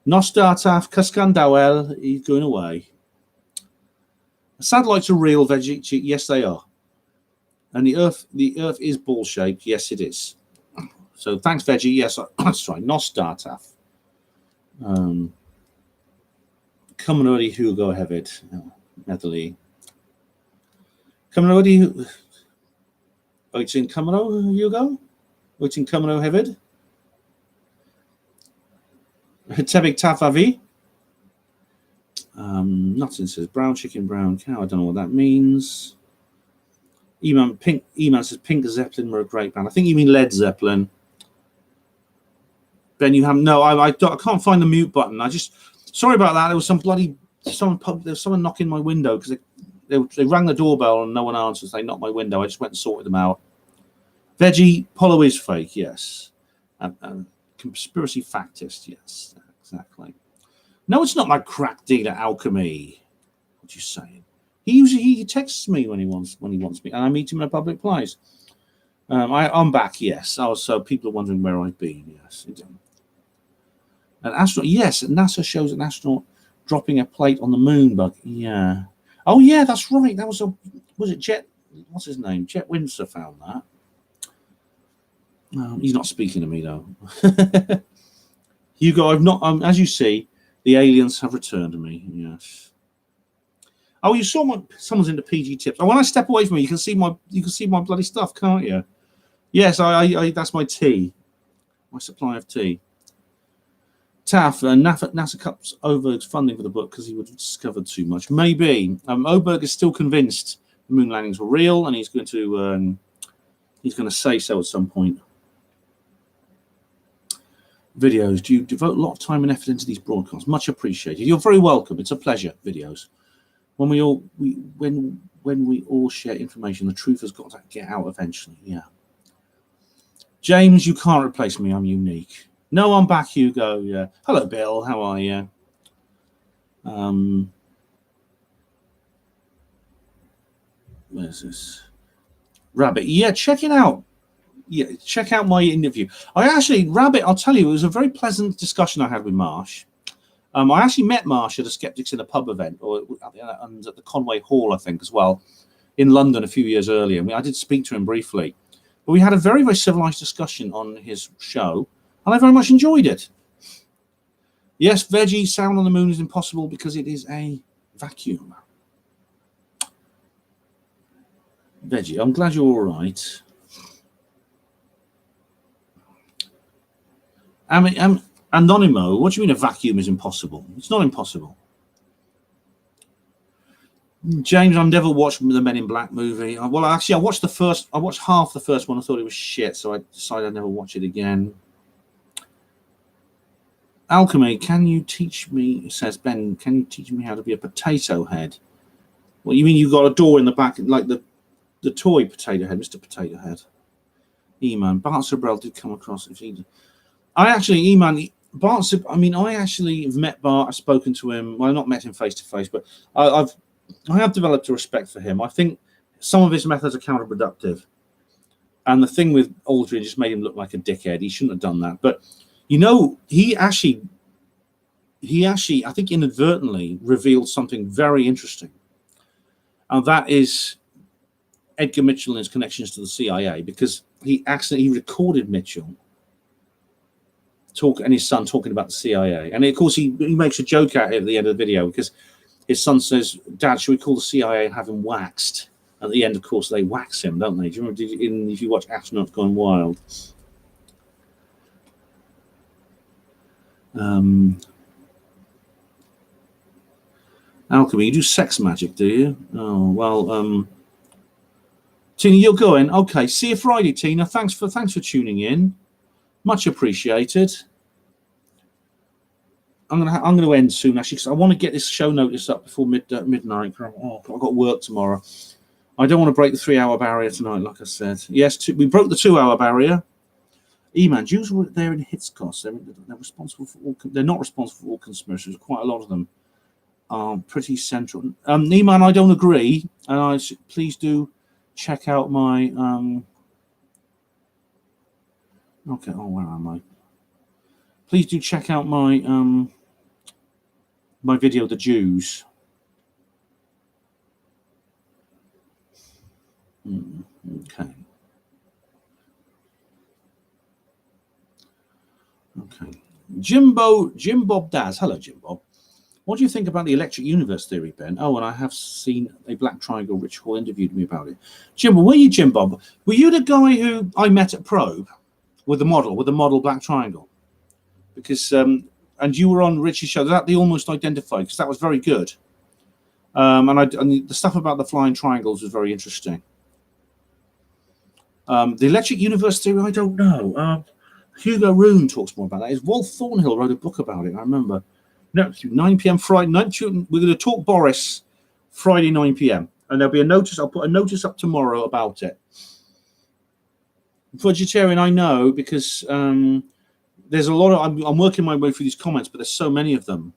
Nostataf Kaskandawel, he's going away. The satellites are real, Veggie. Yes, they are. And the Earth is ball shaped. Yes, it is. So thanks, Veggie. Yes, that's right. Nostataf. Coming already, Hugo Hevid, Natalie. Coming already, Oitin Kamano, Hugo. Oitin Kamano Hevid. Tebik Tafavi. Nothing says brown chicken, brown cow. I don't know what that means. Eman says Pink Zeppelin were a great band. I think you mean Led Zeppelin. Ben, you haven't. No, I can't find the mute button. Sorry about that. There was someone knocking my window because they rang the doorbell and no one answers. They knocked my window. I just went and sorted them out. Veggie Polo is fake. Yes. Conspiracy factist. Yes, exactly. No, it's not my crack dealer Alchemy. What you saying? He texts me when he wants me, and I meet him in a public place. I'm back. Yes. Oh, so people are wondering where I've been. Yes. An astronaut. Yes, NASA shows an astronaut dropping a plate on the moon. But yeah. Oh yeah, that's right. That was it Jet? What's his name? Jet Windsor found that. He's not speaking to me though. Hugo, I've not. As you see, the aliens have returned to me. Yes. Oh, you saw someone's into PG tips. Oh, when I step away from you, you can see my bloody stuff, can't you? Yes, I that's my tea, my supply of tea. Taff, NASA cuts Oberg's funding for the book because he would have discovered too much. Maybe. Oberg is still convinced the moon landings were real, and he's going to say so at some point. Videos. Do you devote a lot of time and effort into these broadcasts? Much appreciated. You're very welcome. It's a pleasure. Videos. When we all share information, the truth has got to get out eventually. Yeah. James, you can't replace me. I'm unique. No, I'm back, Hugo. Yeah. Hello, Bill. How are you? Where's this? Rabbit. Yeah, check it out. Yeah, check out my interview. Rabbit, I'll tell you, it was a very pleasant discussion I had with Marsh. I actually met Marsh at a Skeptics in a Pub event, or at the Conway Hall, I think, as well, in London a few years earlier. I did speak to him briefly. But we had a very, very civilized discussion on his show, and I very much enjoyed it. Yes, veggie sound on the moon is impossible because it is a vacuum. Veggie, I'm glad you're all right. Anonimo, what do you mean a vacuum is impossible? It's not impossible. James, I've never watched the Men in Black movie. Well, actually, I watched half the first one. I thought it was shit, so I decided I'd never watch it again. Alchemy, can you teach me, says Ben, can you teach me how to be a potato head? Well, you mean you've got a door in the back, like the toy potato head, Mr. Potato Head? E-Man, Bart Sobrell did come across. I actually have met Bart, I've spoken to him. Well, I've not met him face to face, but I have developed a respect for him. I think some of his methods are counterproductive. And the thing with Aldrin just made him look like a dickhead. He shouldn't have done that. But, he actually, I think inadvertently revealed something very interesting. And that is Edgar Mitchell and his connections to the CIA, because he recorded Mitchell and his son talking about the CIA. And of course, he makes a joke out of it at the end of the video, because his son says, Dad, should we call the CIA and have him waxed? At the end, of course, they wax him, don't they? Do you remember if you watch Astronauts Gone Wild? Alchemy, you do sex magic, do you? Oh, well, Tina, you're going. Okay, see you Friday, Tina. Thanks for tuning in. Much appreciated. I'm gonna end soon, actually, because I want to get this show notice up before midnight. I've got work tomorrow. I don't want to break the 3-hour barrier tonight, like I said. Yes, we broke the 2-hour barrier. E-Man, Jews were there in Hitscos. They're responsible for all. They're not responsible for all conspiracies. Quite a lot of them are pretty central. E-Man, I don't agree, and please do check out my. Okay. Oh, where am I? Please do check out my my video, The Jews. Okay. Okay. Jim Bob Daz. Hello, Jim Bob. What do you think about the electric universe theory, Ben? Oh, and I have seen a Black Triangle. Rich Hall interviewed me about it. Jim, were you Jim Bob? Were you the guy who I met at Probe with the model Black Triangle? Because and you were on Richie's show. That they almost identified, because that was very good. And the stuff about the flying triangles was very interesting. The electric universe theory, I don't know. Hugo Roon talks more about that. Wolf Thornhill wrote a book about it, I remember. No, 9 p.m. Friday night. We're going to talk Boris Friday 9 p.m. And there'll be a notice. I'll put a notice up tomorrow about it. Vegetarian, I know, because there's a lot of. I'm working my way through these comments, but there's so many of them.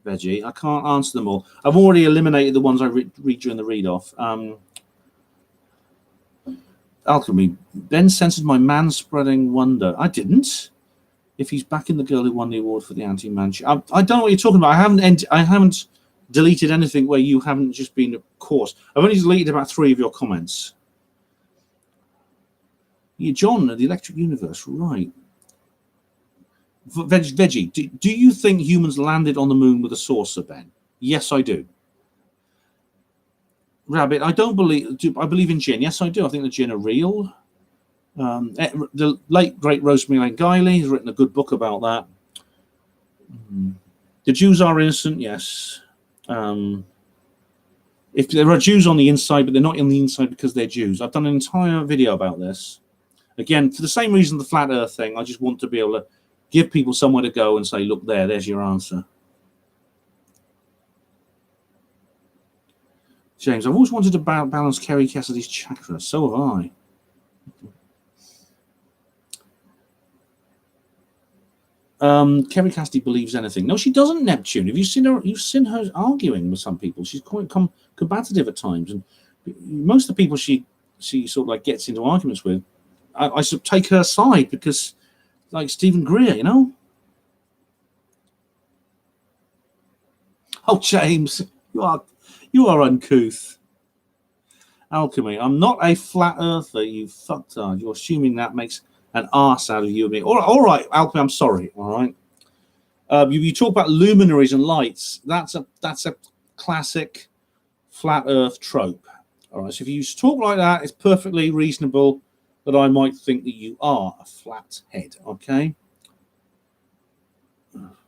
Veggie, I can't answer them all. I've already eliminated the ones I read during the read off. Alchemy, Ben censored my man-spreading wonder. I didn't. If he's backing the girl who won the award for the anti-man, I don't know what you're talking about. I haven't deleted anything where you haven't just been, of course. I've only deleted about 3 of your comments. Yeah, John, the Electric Universe, right. Veggie, do you think humans landed on the moon with a saucer, Ben? Yes, I do. Rabbit, I believe in gin. Yes, I do. I think the gin are real. The late, great Rosemary Lane Guiley has written a good book about that. The Jews are innocent, yes. If there are Jews on the inside, but they're not on the inside because they're Jews. I've done an entire video about this. Again, for the same reason the flat earth thing, I just want to be able to give people somewhere to go and say, look there's your answer. James, I've always wanted to balance Kerry Cassidy's chakras. So have I. Kerry Cassidy believes anything. No, she doesn't, Neptune. Have you seen her? You've seen her arguing with some people. She's quite combative at times. And most of the people she sort of like gets into arguments with, I sort of take her side because, like Stephen Greer, you know? Oh, James, you are uncouth. Alchemy, I'm not a flat earther, you fucktard. You're assuming that makes an arse out of you and me. All right, Alchemy, I'm sorry. All right. You talk about luminaries and lights. That's a classic flat earth trope. All right. So if you talk like that, it's perfectly reasonable that I might think that you are a flat head. Okay.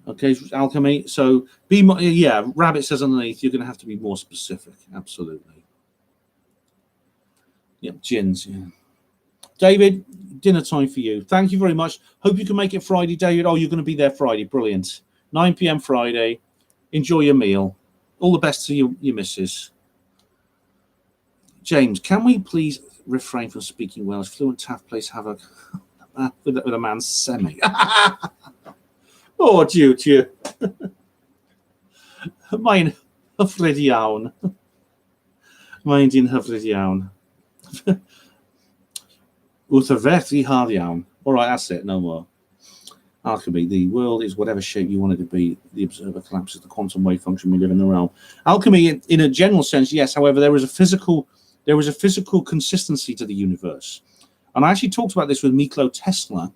Okay, Alchemy. So Rabbit says underneath, you're going to have to be more specific. Absolutely. Yep, gins. Yeah. David, dinner time for you. Thank you very much. Hope you can make it Friday, David. Oh, you're going to be there Friday. Brilliant. 9 p.m. Friday. Enjoy your meal. All the best to your missus. James, can we please refrain from speaking Welsh? Fluent Taft plays havoc with a man's semi. Oh, diw. Mae'n hyfryd iawn. Mae'n dyn hyfryd iawn. Wrth y ferth I hard iawn. All right, that's it. No more. Alchemy, the world is whatever shape you want it to be. The observer collapses the quantum wave function we live in the realm. Alchemy, in a general sense, yes. However, there is a physical consistency to the universe. And I actually talked about this with Nikola Tesla.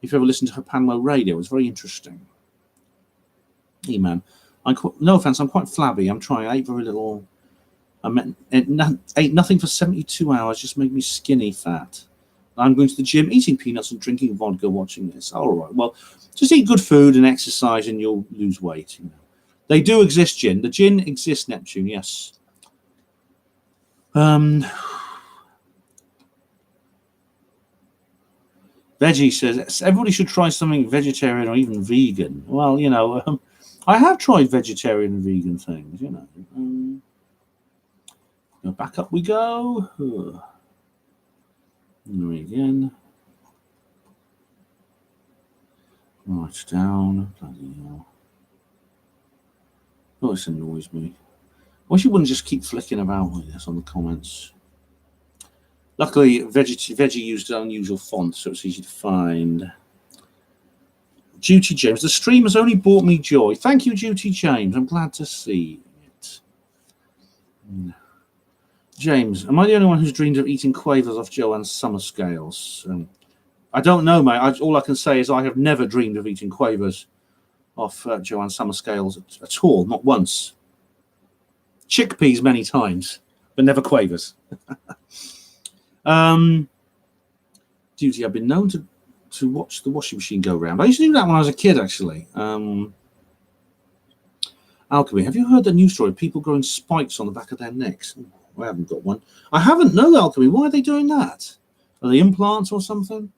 If you ever listened to her Panmo Radio, it was very interesting. Hey, man. No offense, I'm quite flabby. I'm trying. I ate very little. Ate nothing for 72 hours, just made me skinny fat. I'm going to the gym, eating peanuts and drinking vodka, watching this. All right. Well, just eat good food and exercise and you'll lose weight. You know. They do exist, Jin. The gin exists, Neptune, yes. Veggie says, everybody should try something vegetarian or even vegan. Well, you know, I have tried vegetarian and vegan things, you know. Back up we go. Again. Right down. Bloody hell. Oh, this annoys me. I wish you wouldn't just keep flicking about like this on the comments. Luckily, Veggie used an unusual font, so it's easy to find. Duty James, the stream has only brought me joy. Thank you, Duty James. I'm glad to see it. James, am I the only one who's dreamed of eating quavers off Joanne's summer scales? I don't know, mate. All I can say is I have never dreamed of eating quavers off Joanne's summer scales at all, not once. Chickpeas many times, but never quavers. Duty, I've been known to watch the washing machine go round. I used to do that when I was a kid, actually. Alchemy, have you heard the news story? People growing spikes on the back of their necks. I haven't got one. I haven't. No, Alchemy. Why are they doing that? Are they implants or something?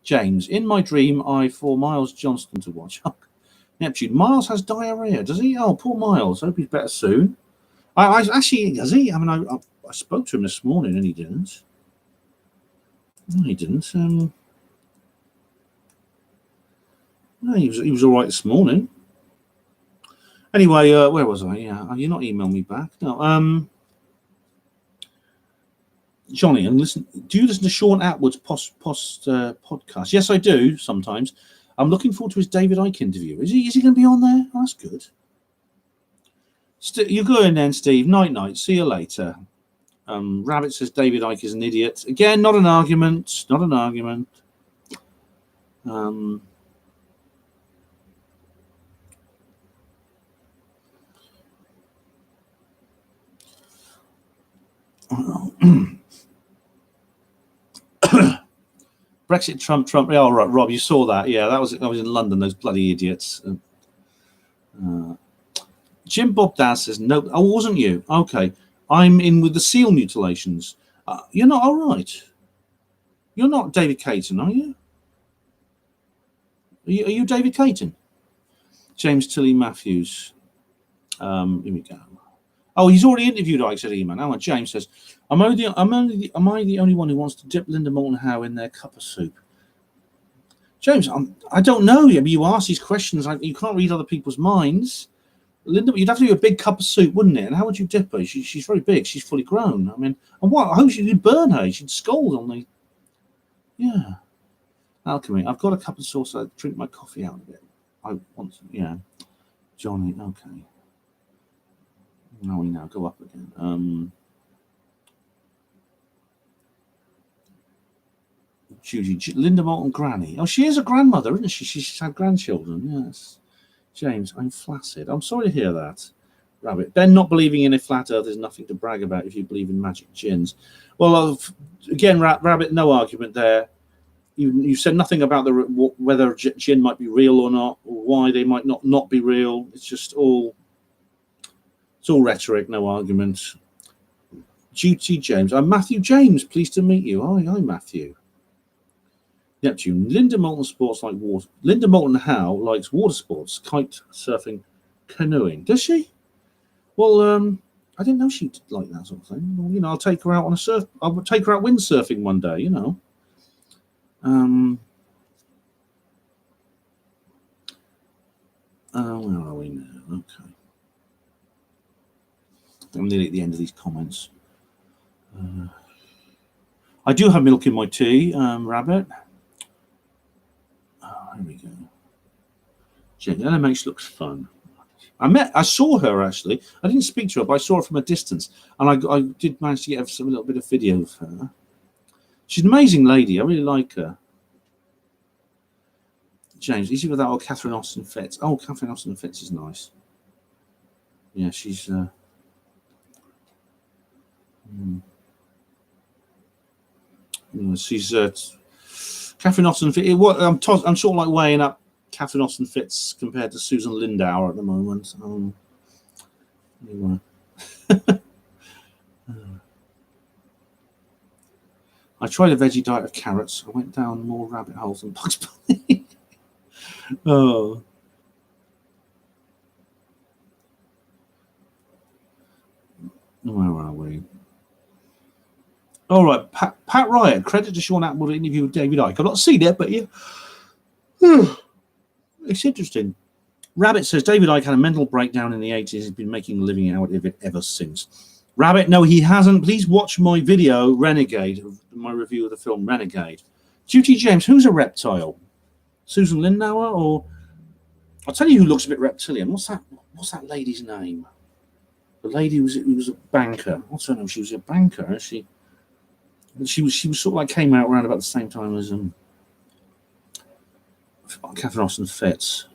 James, in my dream, I for Miles Johnston to watch. Neptune, Miles has diarrhea. Does he? Oh, poor Miles. I hope he's better soon. I actually, does he? I mean, I spoke to him this morning and he didn't. No, he didn't. No, he was all right this morning. Anyway, where was I? Yeah, you're not emailing me back. No. Johnny, do you listen to Sean Atwood's podcast? Yes, I do sometimes. I'm looking forward to his David Icke interview. Is he going to be on there? Oh, that's good. You're going then, Steve. Night. See you later. Rabbit says David Icke is an idiot. Again, not an argument. Not an argument. Brexit, Trump. Oh, right, Rob, you saw that. Yeah, I was in London, those bloody idiots. Jim Bob Daz says, no, oh, wasn't you? Okay. I'm in with the seal mutilations. You're not all right. You're not David Caton, are you? Are you David Caton? James Tilly Matthews. Here we go. Oh, he's already interviewed Ike, said Eman. Oh, James says, am I the only one who wants to dip Linda Moulton Howe in their cup of soup? James, I don't know. I mean, you ask these questions, you can't read other people's minds. Linda, you'd have to do a big cup of soup, wouldn't it? And how would you dip her? She's very big. She's fully grown. I mean, and what? I hope you'd burn her. She'd scold on the. Yeah. Alchemy. I've got a cup of sauce. I drink my coffee out of it. I want to, yeah. Johnny, okay. Now we now go up again. Judy, Linda Moulton Granny. Oh, she is a grandmother, isn't she? She's had grandchildren, yes. James, I'm flaccid. I'm sorry to hear that. Rabbit. Ben, not believing in a flat earth is nothing to brag about if you believe in magic gins. Well, again, Rabbit, no argument there. You said nothing about whether gin might be real or not, or why they might not be real. It's just all rhetoric, no argument. Duty James. I'm Matthew James. Pleased to meet you. Hi, Matthew. Neptune. Linda Moulton sports like water. Linda Moulton Howe likes water sports, kite surfing, canoeing. Does she? Well, I didn't know she'd like that sort of thing. Well, you know, I'll take her out on a surf. I'll take her out windsurfing one day. You know. Where are we now? Okay. I'm nearly at the end of these comments. I do have milk in my tea, Rabbit. Here we go. Jenny LMH looks fun. I saw her actually. I didn't speak to her, but I saw her from a distance, and I did manage to get a little bit of video of her. She's an amazing lady. I really like her. James, easy with that old Catherine Austin Fitz. Oh, Catherine Austin Fitz is nice. Yeah, she's. She's Catherine Austin Fitz. I'm sort of like weighing up Catherine Austin Fitz compared to Susan Lindauer at the moment. Anyway. I tried a veggie diet of carrots. I went down more rabbit holes than Bugs Bunny. Oh. Where are we? All right, Pat Ryan. Credit to Sean Atwood interview with David Icke. I've not seen it, but yeah, it's interesting. Rabbit says David Icke had a mental breakdown in the 80s. He's been making a living out of it ever since. Rabbit, no, he hasn't. Please watch my video, Renegade, my review of the film Renegade. Duty James, who's a reptile? Susan Lindauer, or I'll tell you who looks a bit reptilian. What's that lady's name? The lady who was a banker. What's her name? She was a banker. She was sort of like came out around about the same time as Catherine Austin Fitz.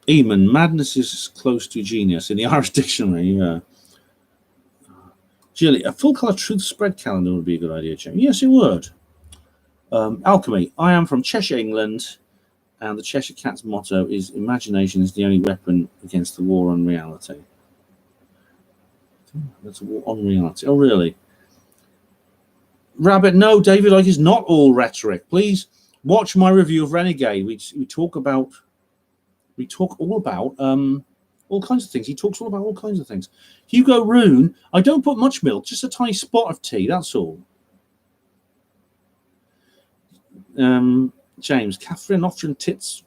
Eamon, madness is close to genius in the Irish dictionary. Yeah. Jilly, a full colour truth spread calendar would be a good idea, Jim. Yes, it would. Alchemy, I am from Cheshire, England, and the Cheshire Cat's motto is imagination is the only weapon against the war on reality. That's a war on reality. Oh, really? Rabbit, no, David Icke is not all rhetoric. Please watch my review of Renegade. We talk all about all kinds of things. He talks all about all kinds of things. Hugo Rune, I don't put much milk, just a tiny spot of tea, that's all. James, Catherine Austin Fitz,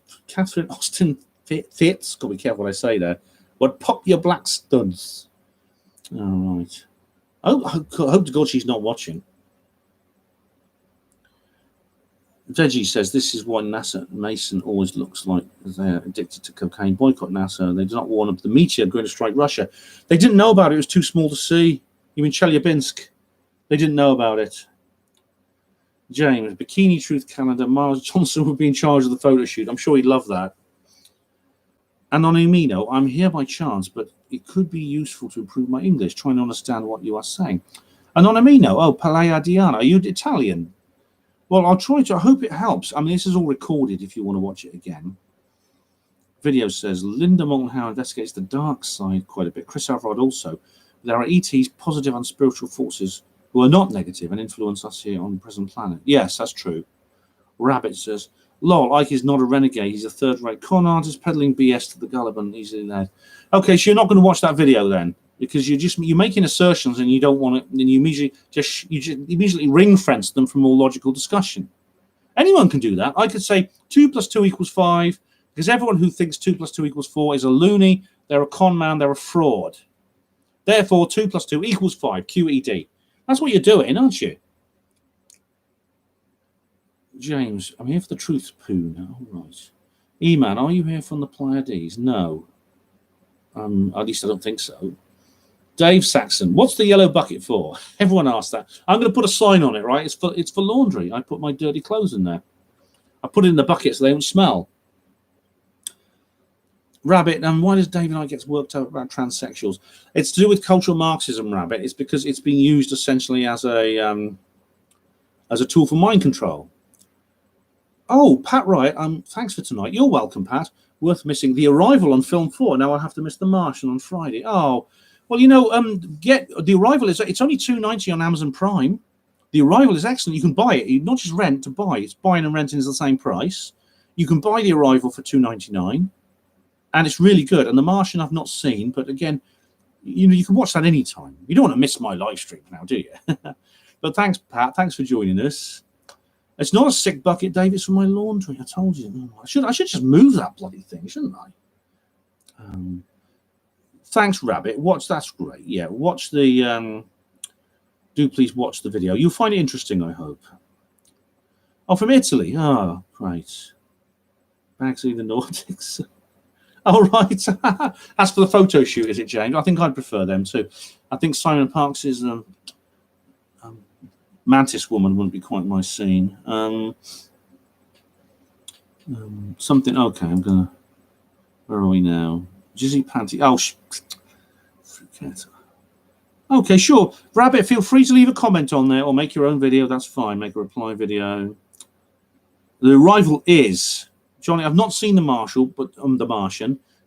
gotta be careful what I say there, would pop your black studs. All right. I hope to God she's not watching. Veggie says this is why NASA Mason always looks like they're addicted to cocaine. Boycott NASA. They do not warn of the meteor going to strike Russia. They didn't know about it. It was too small to see. You mean Chelyabinsk? They didn't know about it. James, Bikini Truth calendar. Miles Johnson would be in charge of the photo shoot. I'm sure he'd love that. Anonymino, I'm here by chance, but it could be useful to improve my English, trying to understand what you are saying. Anonymino, oh, Palaiadiana, are you Italian? Well, I'll try to. I hope it helps. I mean, this is all recorded if you want to watch it again. Video says Linda Moulton-Howe investigates the dark side quite a bit. Chris Everard also. There are ETs, positive and spiritual forces, who are not negative and influence us here on the present planet. Yes, that's true. Rabbit says, lol, Ike is not a renegade. He's a third-rate con artist peddling BS to the gullible. He's in there. Okay, so you're not going to watch that video then, because you're making assertions and you don't want it, and you immediately ring-fence them from more logical discussion. Anyone can do that. I could say 2 + 2 = 5, because everyone who thinks 2 + 2 = 4 is a loony, they're a con man, they're a fraud. Therefore, 2 + 2 = 5, QED. That's what you're doing, aren't you? James, I'm here for the truth poo now. Right. E-Man, are you here from the Pleiades? No. At least I don't think so. Dave Saxon, what's the yellow bucket for? Everyone asked that. I'm going to put a sign on it, right? It's for laundry. I put my dirty clothes in there. I put it in the bucket so they don't smell. Rabbit, and why does Dave and I get worked up about transsexuals? It's to do with cultural Marxism, Rabbit. It's because it's been used essentially as a tool for mind control. Oh, Pat Wright, thanks for tonight. You're welcome, Pat. Worth missing The Arrival on Film 4. Now I have to miss The Martian on Friday. Oh, well, get The Arrival. It's only $2.90 on Amazon Prime. The Arrival is excellent. You can buy it. You not just rent to buy. It's buying and renting is the same price. You can buy The Arrival for $2.99. And it's really good. And The Martian I've not seen, but again, you can watch that anytime. You don't want to miss my live stream now, do you? But thanks, Pat. Thanks for joining us. It's not a sick bucket, Dave. It's for my laundry. I told you. I should just move that bloody thing, shouldn't I? Thanks, Rabbit. That's great. Yeah, watch the. Do please watch the video. You'll find it interesting, I hope. Oh, from Italy. Oh, great. Bagsy the Nordics. Oh, right. As for the photo shoot, is it, James? I think I'd prefer them too. I think Simon Parks' Mantis Woman wouldn't be quite my scene. Something. Okay, I'm gonna. Where are we now? Jizzy Panty. Oh, forget. Okay, sure. Rabbit, feel free to leave a comment on there or make your own video. That's fine. Make a reply video. The Arrival is. Johnny, I've not seen The Martian,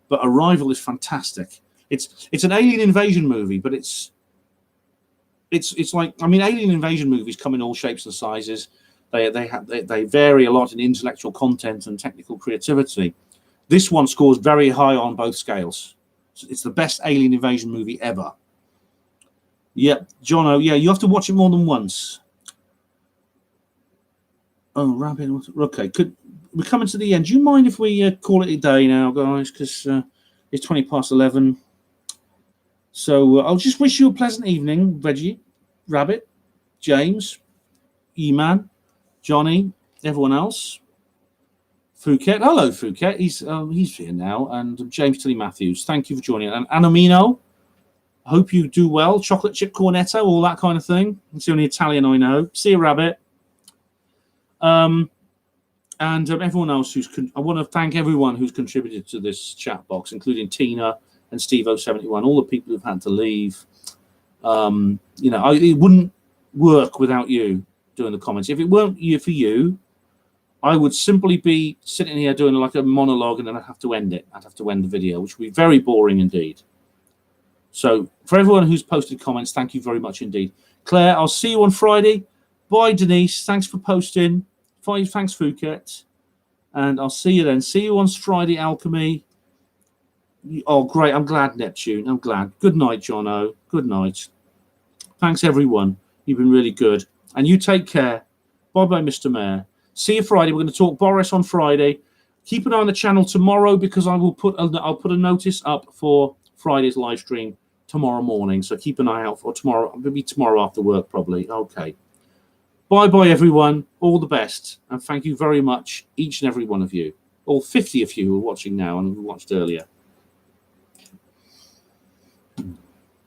but Arrival is fantastic. It's an alien invasion movie, but it's like, I mean, alien invasion movies come in all shapes and sizes. They vary a lot in intellectual content and technical creativity. This one scores very high on both scales. It's the best alien invasion movie ever. Yep, Jono, yeah, you have to watch it more than once. Oh, Rabbit. Okay, we're coming to the end. Do you mind if we call it a day now, guys? Because it's 11:20. So I'll just wish you a pleasant evening, Reggie, Rabbit, James, E-Man, Johnny, everyone else. Phuket. Hello, Phuket. He's here now. And James Tilly Matthews, thank you for joining. And Anamino, I hope you do well. Chocolate chip cornetto, all that kind of thing. It's the only Italian I know. See you, Rabbit. And everyone else I want to thank everyone who's contributed to this chat box, including Tina and Steve071, all the people who've had to leave. It wouldn't work without you doing the comments. If it weren't for you, I would simply be sitting here doing like a monologue, and then I'd have to end it. I'd have to end the video, which would be very boring indeed. So for everyone who's posted comments, thank you very much indeed. Claire, I'll see you on Friday. Bye, Denise. Thanks for posting. Thanks, Phuket. And I'll see you then. See you on Friday, Alchemy. Oh, great. I'm glad, Neptune. I'm glad. Good night, Jono. Good night. Thanks, everyone. You've been really good. And you take care. Bye-bye, Mr. Mayor. See you Friday. We're going to talk Boris on Friday. Keep an eye on the channel tomorrow, because I'll put a notice up for Friday's live stream tomorrow morning. So keep an eye out for tomorrow. Maybe tomorrow after work, probably. Okay. Bye-bye, everyone. All the best. And thank you very much, each and every one of you. All 50 of you who are watching now and who watched earlier.